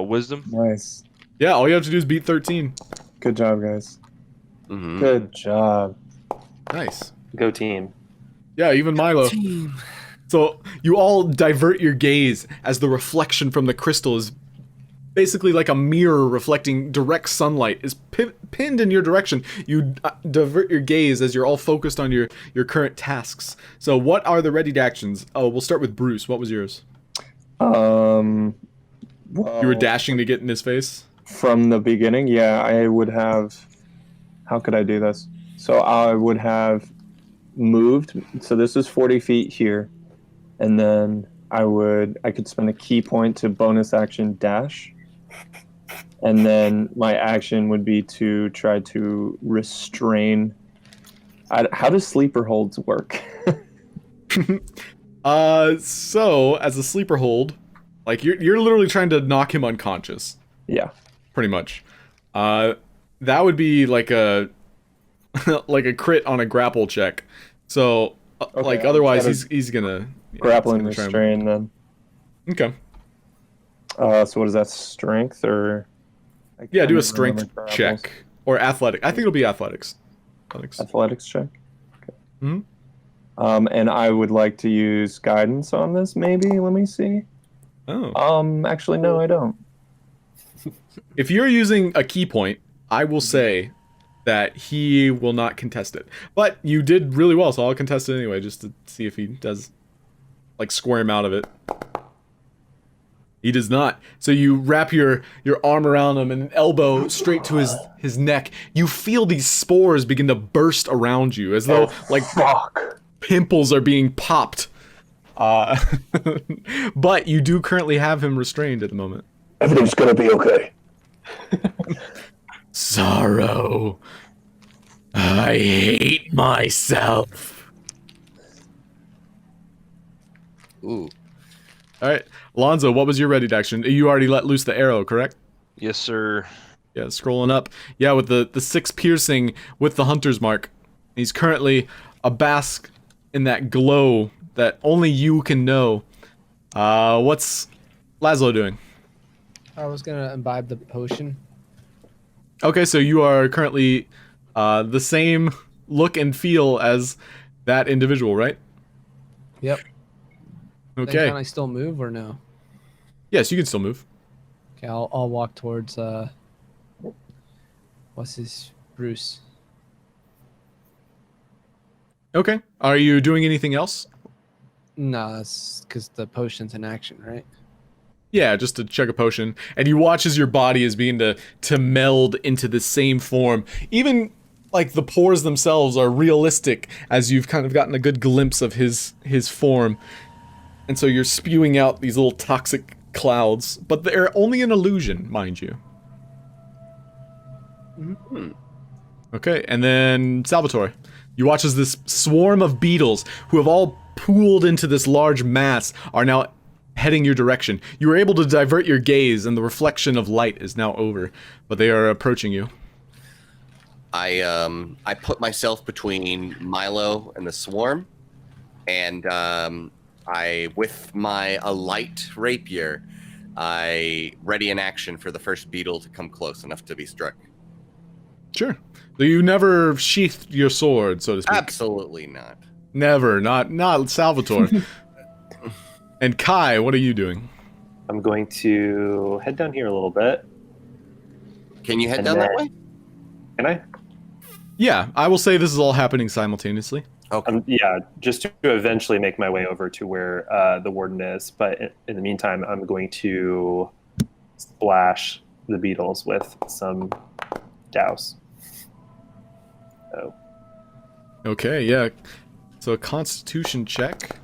Wisdom. Nice. Yeah, all you have to do is beat 13. Good job, guys. Mhm. Good job. Nice. Go team. Yeah, even Milo. So you all divert your gaze as the reflection from the crystal is basically like a mirror reflecting direct sunlight is pinned in your direction. You divert your gaze as you're all focused on your current tasks. So what are the readied actions? Oh, we'll start with Bruce. What was yours? Well, You were dashing to get in his face? from the beginning, yeah, I would have. How could I do this? So I would have moved. So this is 40 feet here, and then I could spend a key point to bonus action dash, and then my action would be to try to restrain. How does sleeper holds work? So as a sleeper hold, like you're literally trying to knock him unconscious. Yeah. Pretty much. That would be like a like a crit on a grapple check. So like I'll otherwise try to he's gonna grapple he's and gonna try restrain then. Okay. So what is that? Strength or? I Yeah, can't do a remember strength grapples. check or athletic. I think it'll be athletics. Athletics check. Okay. Mhm. And I would like to use guidance on this. Maybe. Let me see. Oh. Actually, no, I don't. If you're using a key point, I will say that he will not contest it. But you did really well, so I'll contest it anyway, just to see if he does like squirm out of it. He does not. So you wrap your arm around him and an elbow straight to his neck. You feel these spores begin to burst around you as though Fuck. pimples are being popped. But you do currently have him restrained at the moment. Everything's gonna be okay. Sorrow. I hate myself. Ooh. All right, Alonso, what was your ready action? You already let loose the arrow, correct? Yes, sir. Yeah, scrolling up. Yeah, with the 6 piercing with the hunter's mark. He's currently a bask in that glow that only you can know. What's Laszlo doing? I was gonna imbibe the potion. Okay, so you are currently the same look and feel as that individual, right? Yep. Then Okay. can I still move or no? Yes, you can still move. Okay, I'll walk towards what's his Bruce. Okay. Are you doing anything else? No, that's because the potion's in action, right? Yeah, just to chug a potion. And you watch as your body is beginning to meld into the same form. Even like the pores themselves are realistic as you've kind of gotten a good glimpse of his form. And so you're spewing out these little toxic clouds, but they're only an illusion, mind you. Okay, and then Salvatore. You watch as this swarm of beetles, who have all pooled into this large mass, are now heading your direction. You were able to divert your gaze, and the reflection of light is now over, but they are approaching you. I put myself between Milo and the swarm, and I, with a light rapier, I ready in action for the first beetle to come close enough to be struck. Sure. So you never sheathed your sword, so to speak. Absolutely not. Never. Not Salvatore. And Kai, what are you doing? I'm going to head down here a little bit. Can you head And down that then- way? Can I? Yeah, I will say this is all happening simultaneously. Okay. Yeah, just to eventually make my way over to where the warden is. But in the meantime, I'm going to splash the beetles with some douse. Oh, Okay, yeah. So a constitution check.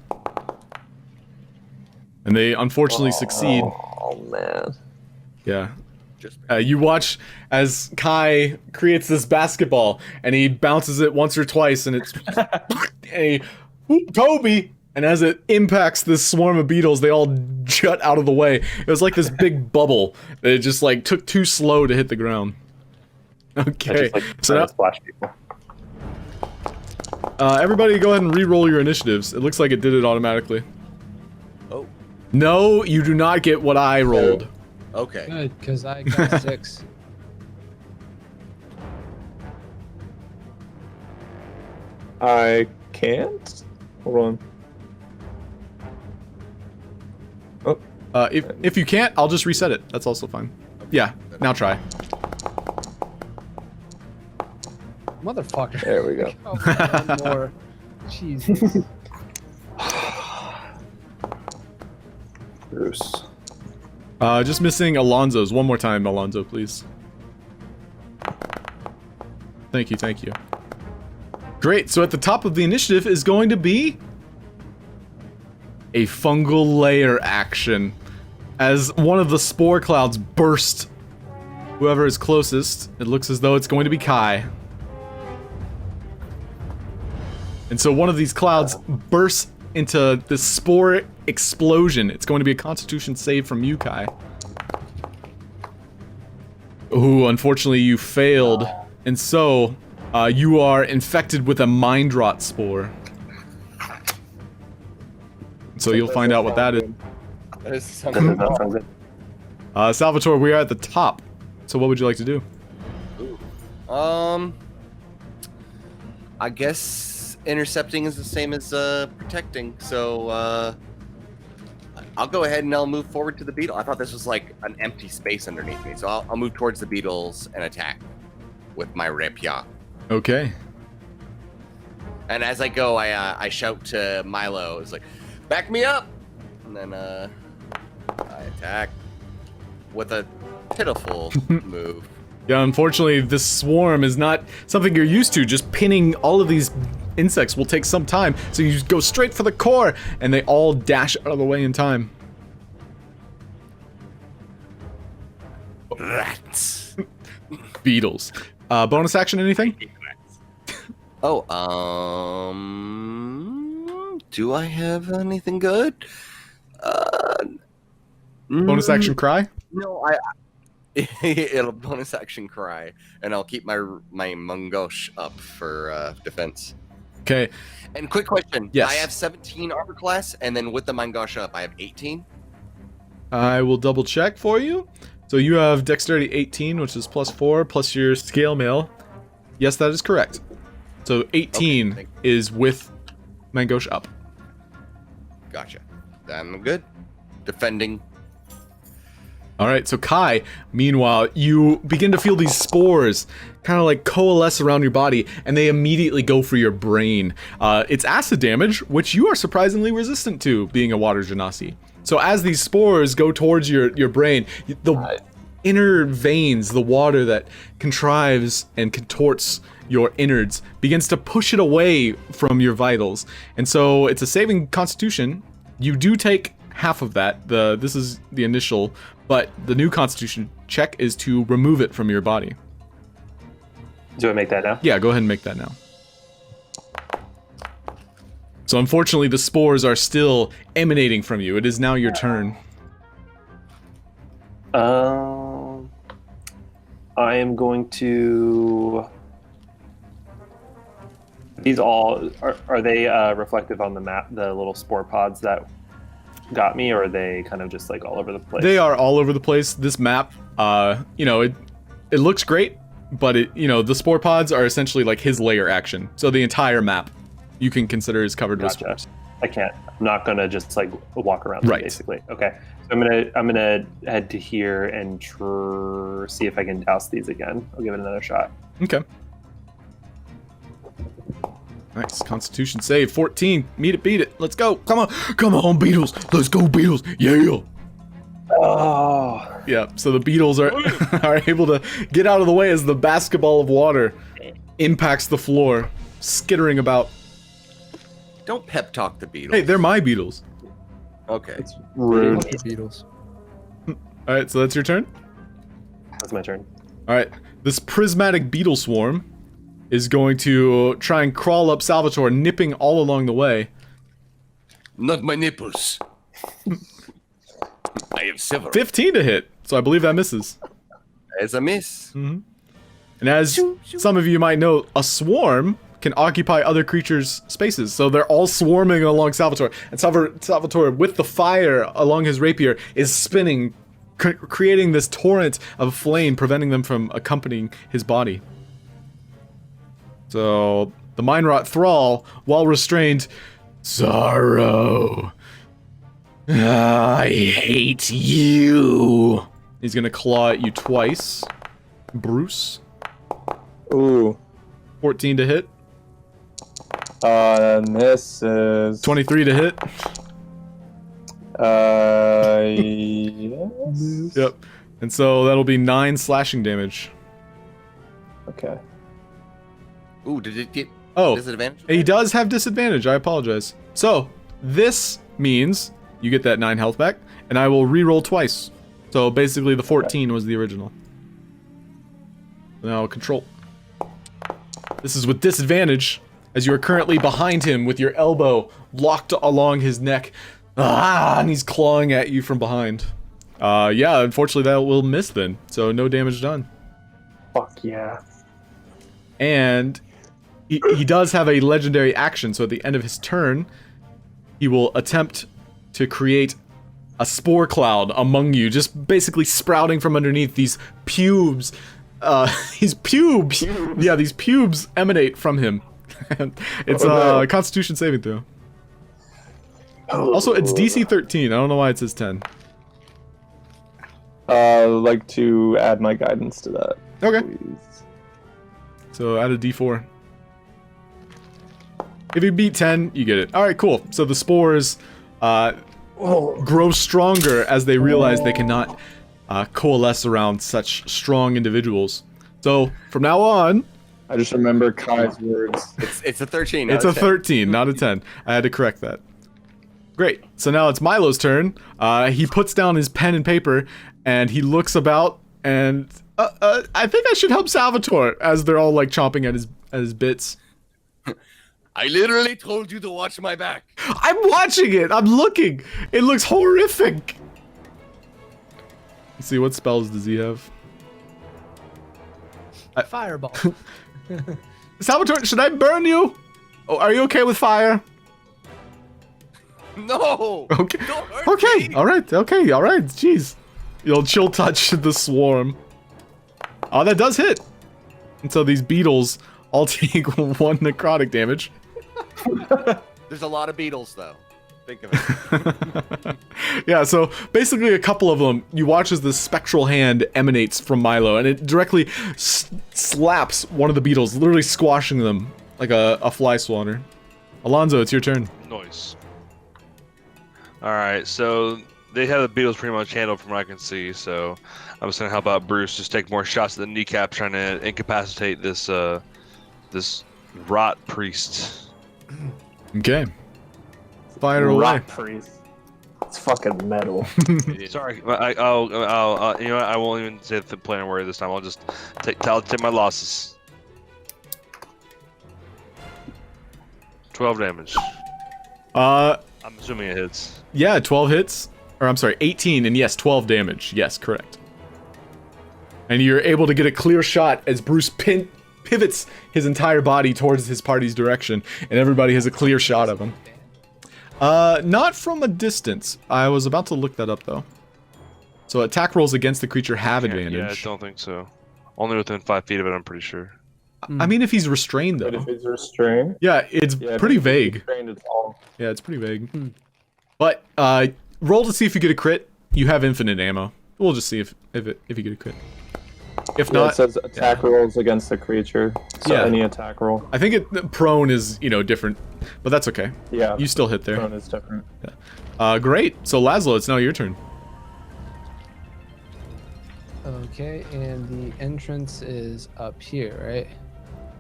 And they unfortunately succeed. Oh man. Yeah. Just You watch as Kai creates this basketball, and he bounces it once or twice, and it's a Kobe. And as it impacts this swarm of beetles, they all jut out of the way. It was like this big bubble that it just like took too slow to hit the ground. I Okay, just, like, so try now, to splash people. everybody go ahead and re-roll your initiatives. It looks like it did it automatically. Oh. No, you do not get what I rolled. Okay. Good, because I got 6. I can't. Hold on. If you can't, I'll just reset it. That's also fine. Yeah, now try. Motherfucker. There we go. Oh, one more. Jesus. Bruce. Just missing Alonso's. One more time, Alonso, please. Thank you, thank you. Great, so at the top of the initiative is going to be a fungal layer action. As one of the spore clouds burst whoever is closest, it looks as though it's going to be Kai. And so one of these clouds bursts into this spore explosion. It's going to be a constitution save from you, Kai. Ooh, unfortunately you failed. And so, you are infected with a mind rot spore. So you'll find out what that is. That is That sounds good. Salvatore, we are at the top. So what would you like to do? I guess intercepting is the same as protecting. So I'll go ahead and I'll move forward to the beetle. I thought this was like an empty space underneath me, so I'll move towards the beetles and attack with my rapier. Okay. And as I go, I shout to Milo, "It's like, back me up!" And then I attack with a pitiful move. Yeah, unfortunately, this swarm is not something you're used to. Just pinning all of these insects will take some time, so you just go straight for the core, and they all dash out of the way in time. Rats. Beetles. Bonus action, anything? Oh, do I have anything good? Bonus action cry? No, it'll bonus action cry, and I'll keep my Mungosh up for defense. Okay. And quick question. Yes. I have 17 armor class, and then with the Mungosh up, I have 18. I will double check for you. So you have dexterity 18, which is +4, plus your scale mail. Yes, that is correct. So 18 Okay, is with Mangosh up. Gotcha. I'm good. Defending. All right, so Kai, meanwhile, you begin to feel these spores kind of like coalesce around your body, and they immediately go for your brain. It's acid damage, which you are surprisingly resistant to, being a water genasi. So as these spores go towards your brain, the inner veins, the water that contrives and contorts your innards, begins to push it away from your vitals. And so it's a saving constitution. You do take half of that. This is the initial, but the new constitution check is to remove it from your body. Do I make that now? Yeah, go ahead and make that now. So unfortunately, the spores are still emanating from you. It is now your turn. I am going to. These all are they reflective on the map? The little spore pods that got me, or are they kind of just like all over the place? They are all over the place. This map, it looks great, but the spore pods are essentially like his layer action. So the entire map you can consider is covered with spores. I'm not gonna just like walk around right. basically. Okay. So I'm gonna head to here and see if I can douse these again. I'll give it another shot. Okay. Nice. Constitution save. 14. Meet it, beat it. Let's go. Come on, Beetles. Let's go, Beetles. Yeah. Oh. Yeah. So the Beetles are able to get out of the way as the basketball of water impacts the floor, skittering about. Don't pep talk the Beetles. Hey, they're my Beetles. Okay. It's rude. Beetles. All right. So that's your turn. That's my turn. All right. This prismatic beetle swarm is going to try and crawl up Salvatore, nipping all along the way. Not my nipples. I have several. 15 to hit, so I believe that misses. As a miss. Mm-hmm. And as some of you might know, a swarm can occupy other creatures' spaces, so they're all swarming along Salvatore. And Salvatore, with the fire along his rapier, is spinning, creating this torrent of flame, preventing them from accompanying his body. So the Mind Rot Thrall, while restrained, Sorrow, I hate you. He's gonna claw at you twice. Bruce. Ooh. 14 to hit. Misses. 23 to hit. Yes. Yep. And so that'll be 9 slashing damage. Okay. Ooh, did it get Oh, disadvantage? he does have disadvantage. I apologize. So this means you get that 9 health back, and I will re-roll twice. So basically the 14 was the original. Now control. This is with disadvantage, as you are currently behind him with your elbow locked along his neck. And he's clawing at you from behind. Yeah, unfortunately that will miss then. So no damage done. Fuck yeah. And he does have a legendary action, so at the end of his turn, he will attempt to create a spore cloud among you, just basically sprouting from underneath these pubes. These pubes. Yeah, these pubes emanate from him. It's a Constitution saving throw. Also, it's DC 13. I don't know why it says 10. Like to add my guidance to that. Okay. Please. So add a D4. If you beat 10, you get it. All right, cool. So the spores grow stronger as they realize they cannot coalesce around such strong individuals. So from now on, I just remember Kai's words. It's a 13. it's a 13, not a 10. I had to correct that. Great. So now it's Milo's turn. He puts down his pen and paper, and he looks about, and I think I should help Salvatore as they're all like chomping at his bits. I literally told you to watch my back. I'm watching it. I'm looking. It looks horrific. Let's see, what spells does he have? Fireball. Salvatore, should I burn you? Oh, are you okay with fire? No. Okay. Don't hurt Okay. me. All right. Okay. All right. Jeez. You'll chill touch the swarm. Oh, that does hit. And so these beetles all take 1 necrotic damage. There's a lot of beetles, though. Think of it. Yeah, so basically a couple of them, you watch as the spectral hand emanates from Milo, and it directly slaps one of the beetles, literally squashing them like a fly swatter. Alonso, it's your turn. Nice. Alright, so they have the beetles pretty much handled from what I can see, so I'm just gonna help out Bruce, just take more shots at the kneecap, trying to incapacitate this this rot priest. Okay. Fire away. Rock priest. It's fucking metal. Sorry, I'll you know what, I won't even say the plain word this time. I'll just take my losses. 12 damage. I'm assuming it hits. Yeah, 12 hits. Or I'm sorry, 18, and yes, 12 damage. Yes, correct. And you're able to get a clear shot as Bruce pivots his entire body towards his party's direction, and everybody has a clear shot of him. Not from a distance. I was about to look that up, though. So attack rolls against the creature have advantage. Yeah, I don't think so. Only within 5 feet of it, I'm pretty sure. I mean, if he's restrained, though. But if he's restrained? Yeah, it's pretty if he's vague. Restrained, it's all. Yeah, it's pretty vague. But roll to see if you get a crit. You have infinite ammo. We'll just see if you get a crit. If Yeah, not, it says attack rolls against the creature. So Yeah. any attack roll. I think prone is different, but that's okay. Yeah. You still hit there. Prone is different. Great. So Laszlo, it's now your turn. Okay, and the entrance is up here, right?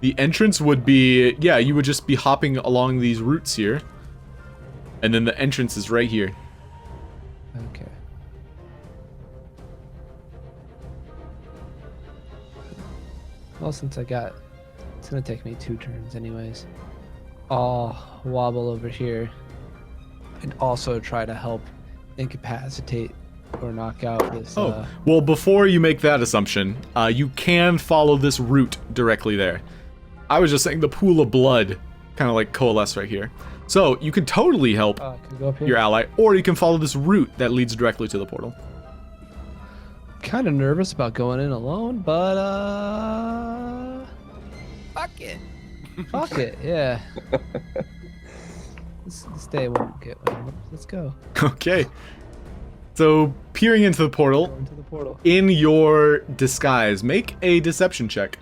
The entrance would be, yeah, you would just be hopping along these routes here. And then the entrance is right here. Okay. Well, since it's gonna take me 2 turns anyways. I'll wobble over here and also try to help incapacitate or knock out this. Well, before you make that assumption, you can follow this route directly there. I was just saying the pool of blood kind of like coalesce right here. So you can totally help can I go up here? your ally, or you can follow this route that leads directly to the portal. Kind of nervous about going in alone, but Fuck it. fuck it, yeah. This day won't get one. Let's go. Okay. So peering into the portal, Go into the portal. in your disguise, make a deception check.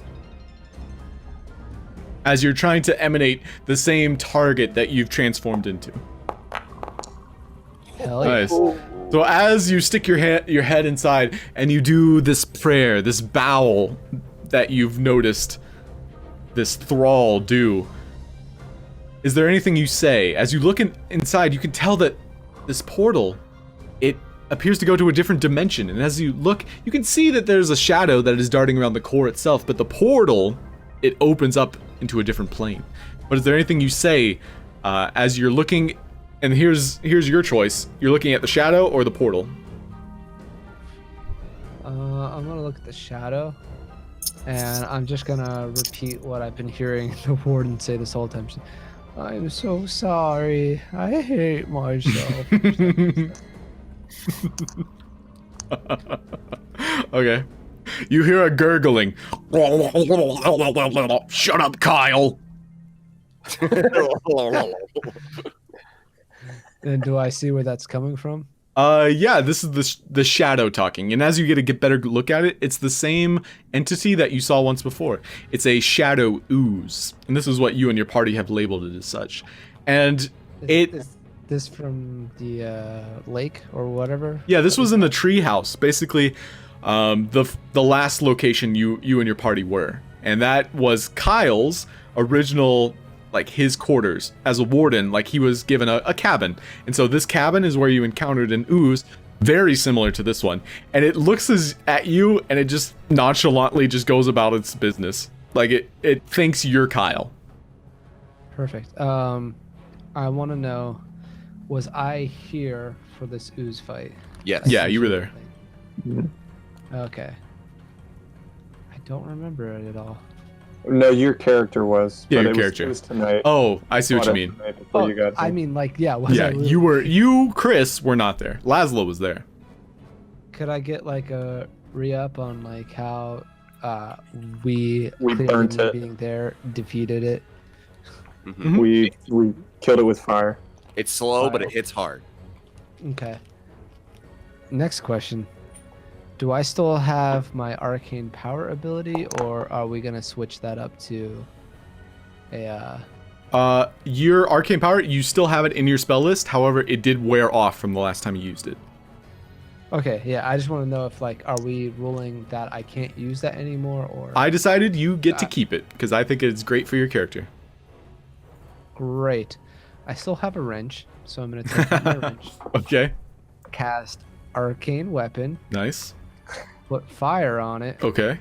As you're trying to emanate the same target that you've transformed into. Hell yeah. Nice. So as you stick your head inside and you do this prayer, this bow that you've noticed this thrall do, is there anything you say? As you look inside, you can tell that this portal, it appears to go to a different dimension. And as you look, you can see that there's a shadow that is darting around the core itself, but the portal, it opens up into a different plane. But is there anything you say as you're looking? And here's your choice. You're looking at the shadow or the portal. I'm gonna look at the shadow, and I'm just gonna repeat what I've been hearing the warden say this whole time. I'm so sorry. I hate myself. Okay. You hear a gurgling. Shut up, Kyle. And do I see where that's coming from? Yeah, this is the shadow talking, and as you get a better look at it, it's the same entity that you saw once before. It's a shadow ooze, and this is what you and your party have labeled it as such. And Is this from the lake or whatever? Yeah, this was in the treehouse. Basically, the last location you and your party were, and that was Kyle's original, like his quarters as a warden. Like he was given a cabin, and so this cabin is where you encountered an ooze, very similar to this one, and it looks at you, and it just nonchalantly just goes about its business. Like it thinks you're Kyle. Perfect. I want to know, was I here for this ooze fight? Yes. Yeah, you were there. Okay. I don't remember it at all. No, your character was. Yeah, but your it character. it was tonight. Oh, I see what you mean. Tonight before you got I here. mean, like, yeah. Was I Yeah, really- you, Chris, were not there. Laszlo was there. Could I get like a re-up on like how we clearly burnt me it. being there defeated it? Mhm. We killed it with fire. It's slow, but it hits hard. Okay. Next question. Do I still have my arcane power ability, or are we gonna switch that up to a Your arcane power, you still have it in your spell list. However, it did wear off from the last time you used it. Okay, yeah, I just want to know if like, are we ruling that I can't use that anymore, or I decided you get to keep it because I think it's great for your character. great. I still have a wrench, so I'm gonna take out my wrench, Okay, cast arcane weapon, nice. put fire on it, Okay.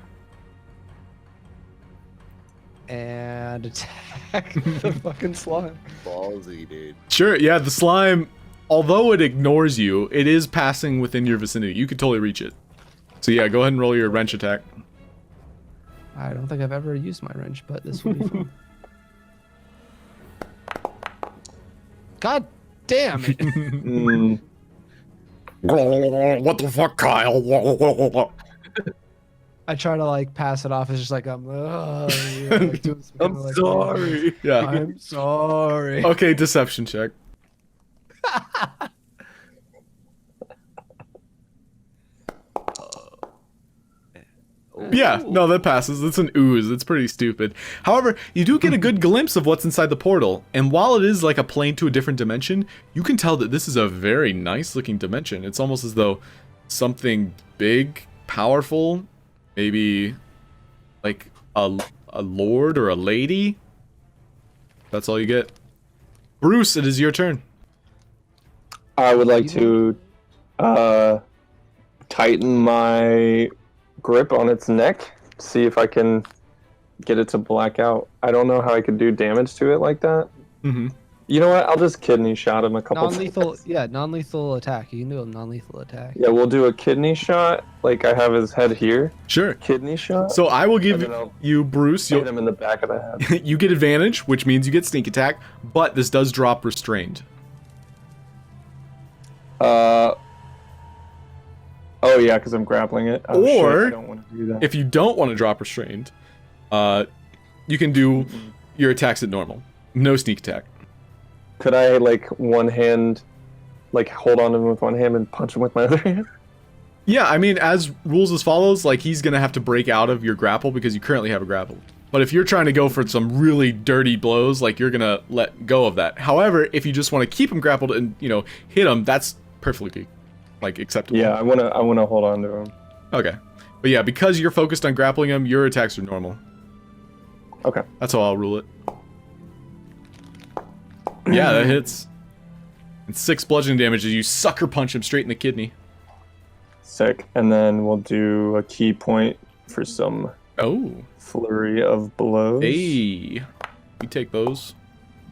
and attack the fucking slime. Ballsy, dude. Sure, yeah, the slime, although it ignores you, it is passing within your vicinity. You could totally reach it. So yeah, go ahead and roll your wrench attack. I don't think I've ever used my wrench, but this will be fun. God damn it! Mm, What the fuck, Kyle? I try to like pass it off as just like I'm. Like, doing some I'm kinda, like, sorry. Yeah. I'm sorry. Okay, deception check. Yeah, no, that passes. It's an ooze. It's pretty stupid. However, you do get a good glimpse of what's inside the portal, and while it is like a plane to a different dimension, you can tell that this is a very nice looking dimension. It's almost as though something big, powerful, maybe like a lord or a lady. That's all you get. Bruce, it is your turn. I would like to tighten my grip on its neck, see if I can get it to black out. I don't know how I could do damage to it like that. Mm-hmm. You know what? I'll just kidney shot him a couple Non-lethal, times. yeah, non-lethal attack. You can do a non-lethal attack. Yeah, we'll do a kidney shot. Like I have his head here. Sure. Kidney shot. So I will give And then I'll you, Bruce, hit you'll, him in the back of the head. you get advantage, which means you get sneak attack, but this does drop restrained. Oh yeah, because I'm grappling it. Oh, Or- shit, I don't want to do that. If you don't want to drop restrained, you can do your attacks at normal. No sneak attack. Could I like one hand, like hold on to him with one hand and punch him with my other hand? Yeah, I mean, as rules as follows, like he's gonna have to break out of your grapple because you currently have a grapple. But if you're trying to go for some really dirty blows, like you're gonna let go of that. However, if you just want to keep him grappled and hit him, that's perfectly like acceptable. Yeah, I wanna hold on to him. Okay. But yeah, because you're focused on grappling him, your attacks are normal. Okay. That's how I'll rule it. Yeah, that hits. And 6 bludgeoning damage as you sucker punch him straight in the kidney. Sick. And then we'll do a key point for some Oh. flurry of blows. Hey. You take those.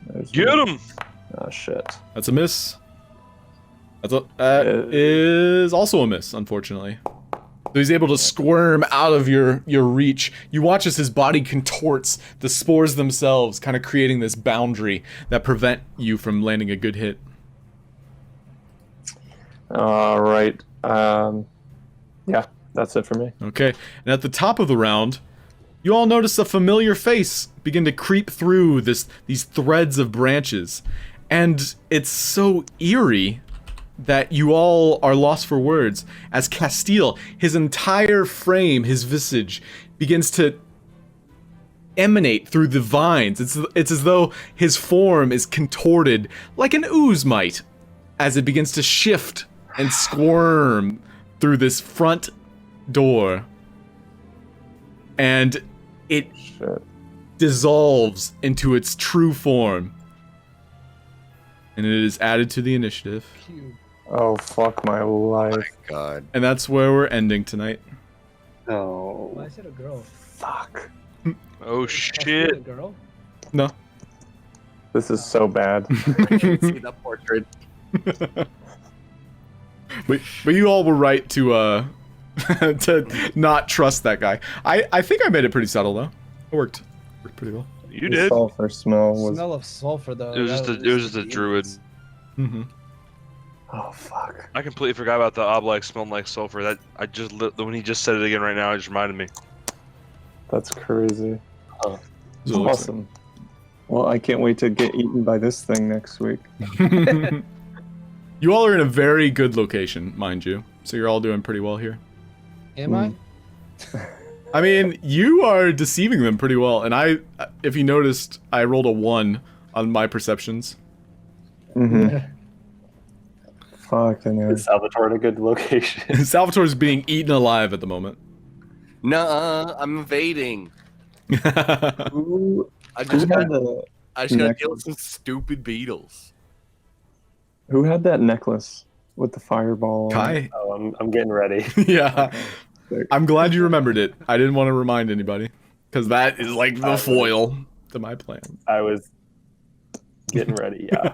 There's Get one. him! Oh shit. That's a miss. That is also a miss, unfortunately. So he's able to squirm out of your reach. You watch as his body contorts, the spores themselves kind of creating this boundary that prevent you from landing a good hit. All right. Yeah, that's it for me. Okay, and at the top of the round, you all notice a familiar face begin to creep through these threads of branches. And it's so eerie that you all are lost for words as Castile, his entire frame, his visage, begins to emanate through the vines. It's as though his form is contorted like an ooze might as it begins to shift and squirm through this front door. And it dissolves into its true form. And it is added to the initiative. Oh, fuck my life. My God. And that's where we're ending tonight. Oh. Why is it a girl? Fuck. Oh A shit! girl? No. This is so bad. I can see the portrait. But you all were right to to not trust that guy. I think I made it pretty subtle though. It worked pretty well. You The did. sulfur smell was. Smell of sulfur though. It was just a druid. Mm-hmm. Oh, fuck. I completely forgot about the obelisk smelling like sulfur. That when he just said it again right now, it just reminded me. That's crazy. So it looks Awesome. Well, I can't wait to get eaten by this thing next week. You all are in a very good location, mind you. So you're all doing pretty well here. Am I? I mean, you are deceiving them pretty well. And if you noticed, I rolled a 1 on my perceptions. Mm-hmm. Fucking hell. Is Salvatore in a good location? Salvatore's being eaten alive at the moment. Nuh-uh, I'm evading. Who I just had got the to deal with necklace? some stupid beetles. Who had that necklace with the fireball? Kai? Oh, I'm getting ready. Yeah. I'm glad you remembered it. I didn't want to remind anybody. Because that is like the foil to my plan. I was getting ready. Yeah.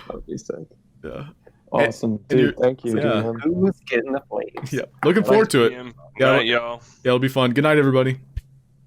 That'd be sick. Yeah. Awesome, and dude. Thank you. yeah. DM. Who's getting the flames? Yeah. Looking forward to it. Good Yeah. night, y'all. Yeah, it'll be fun. Good night, everybody.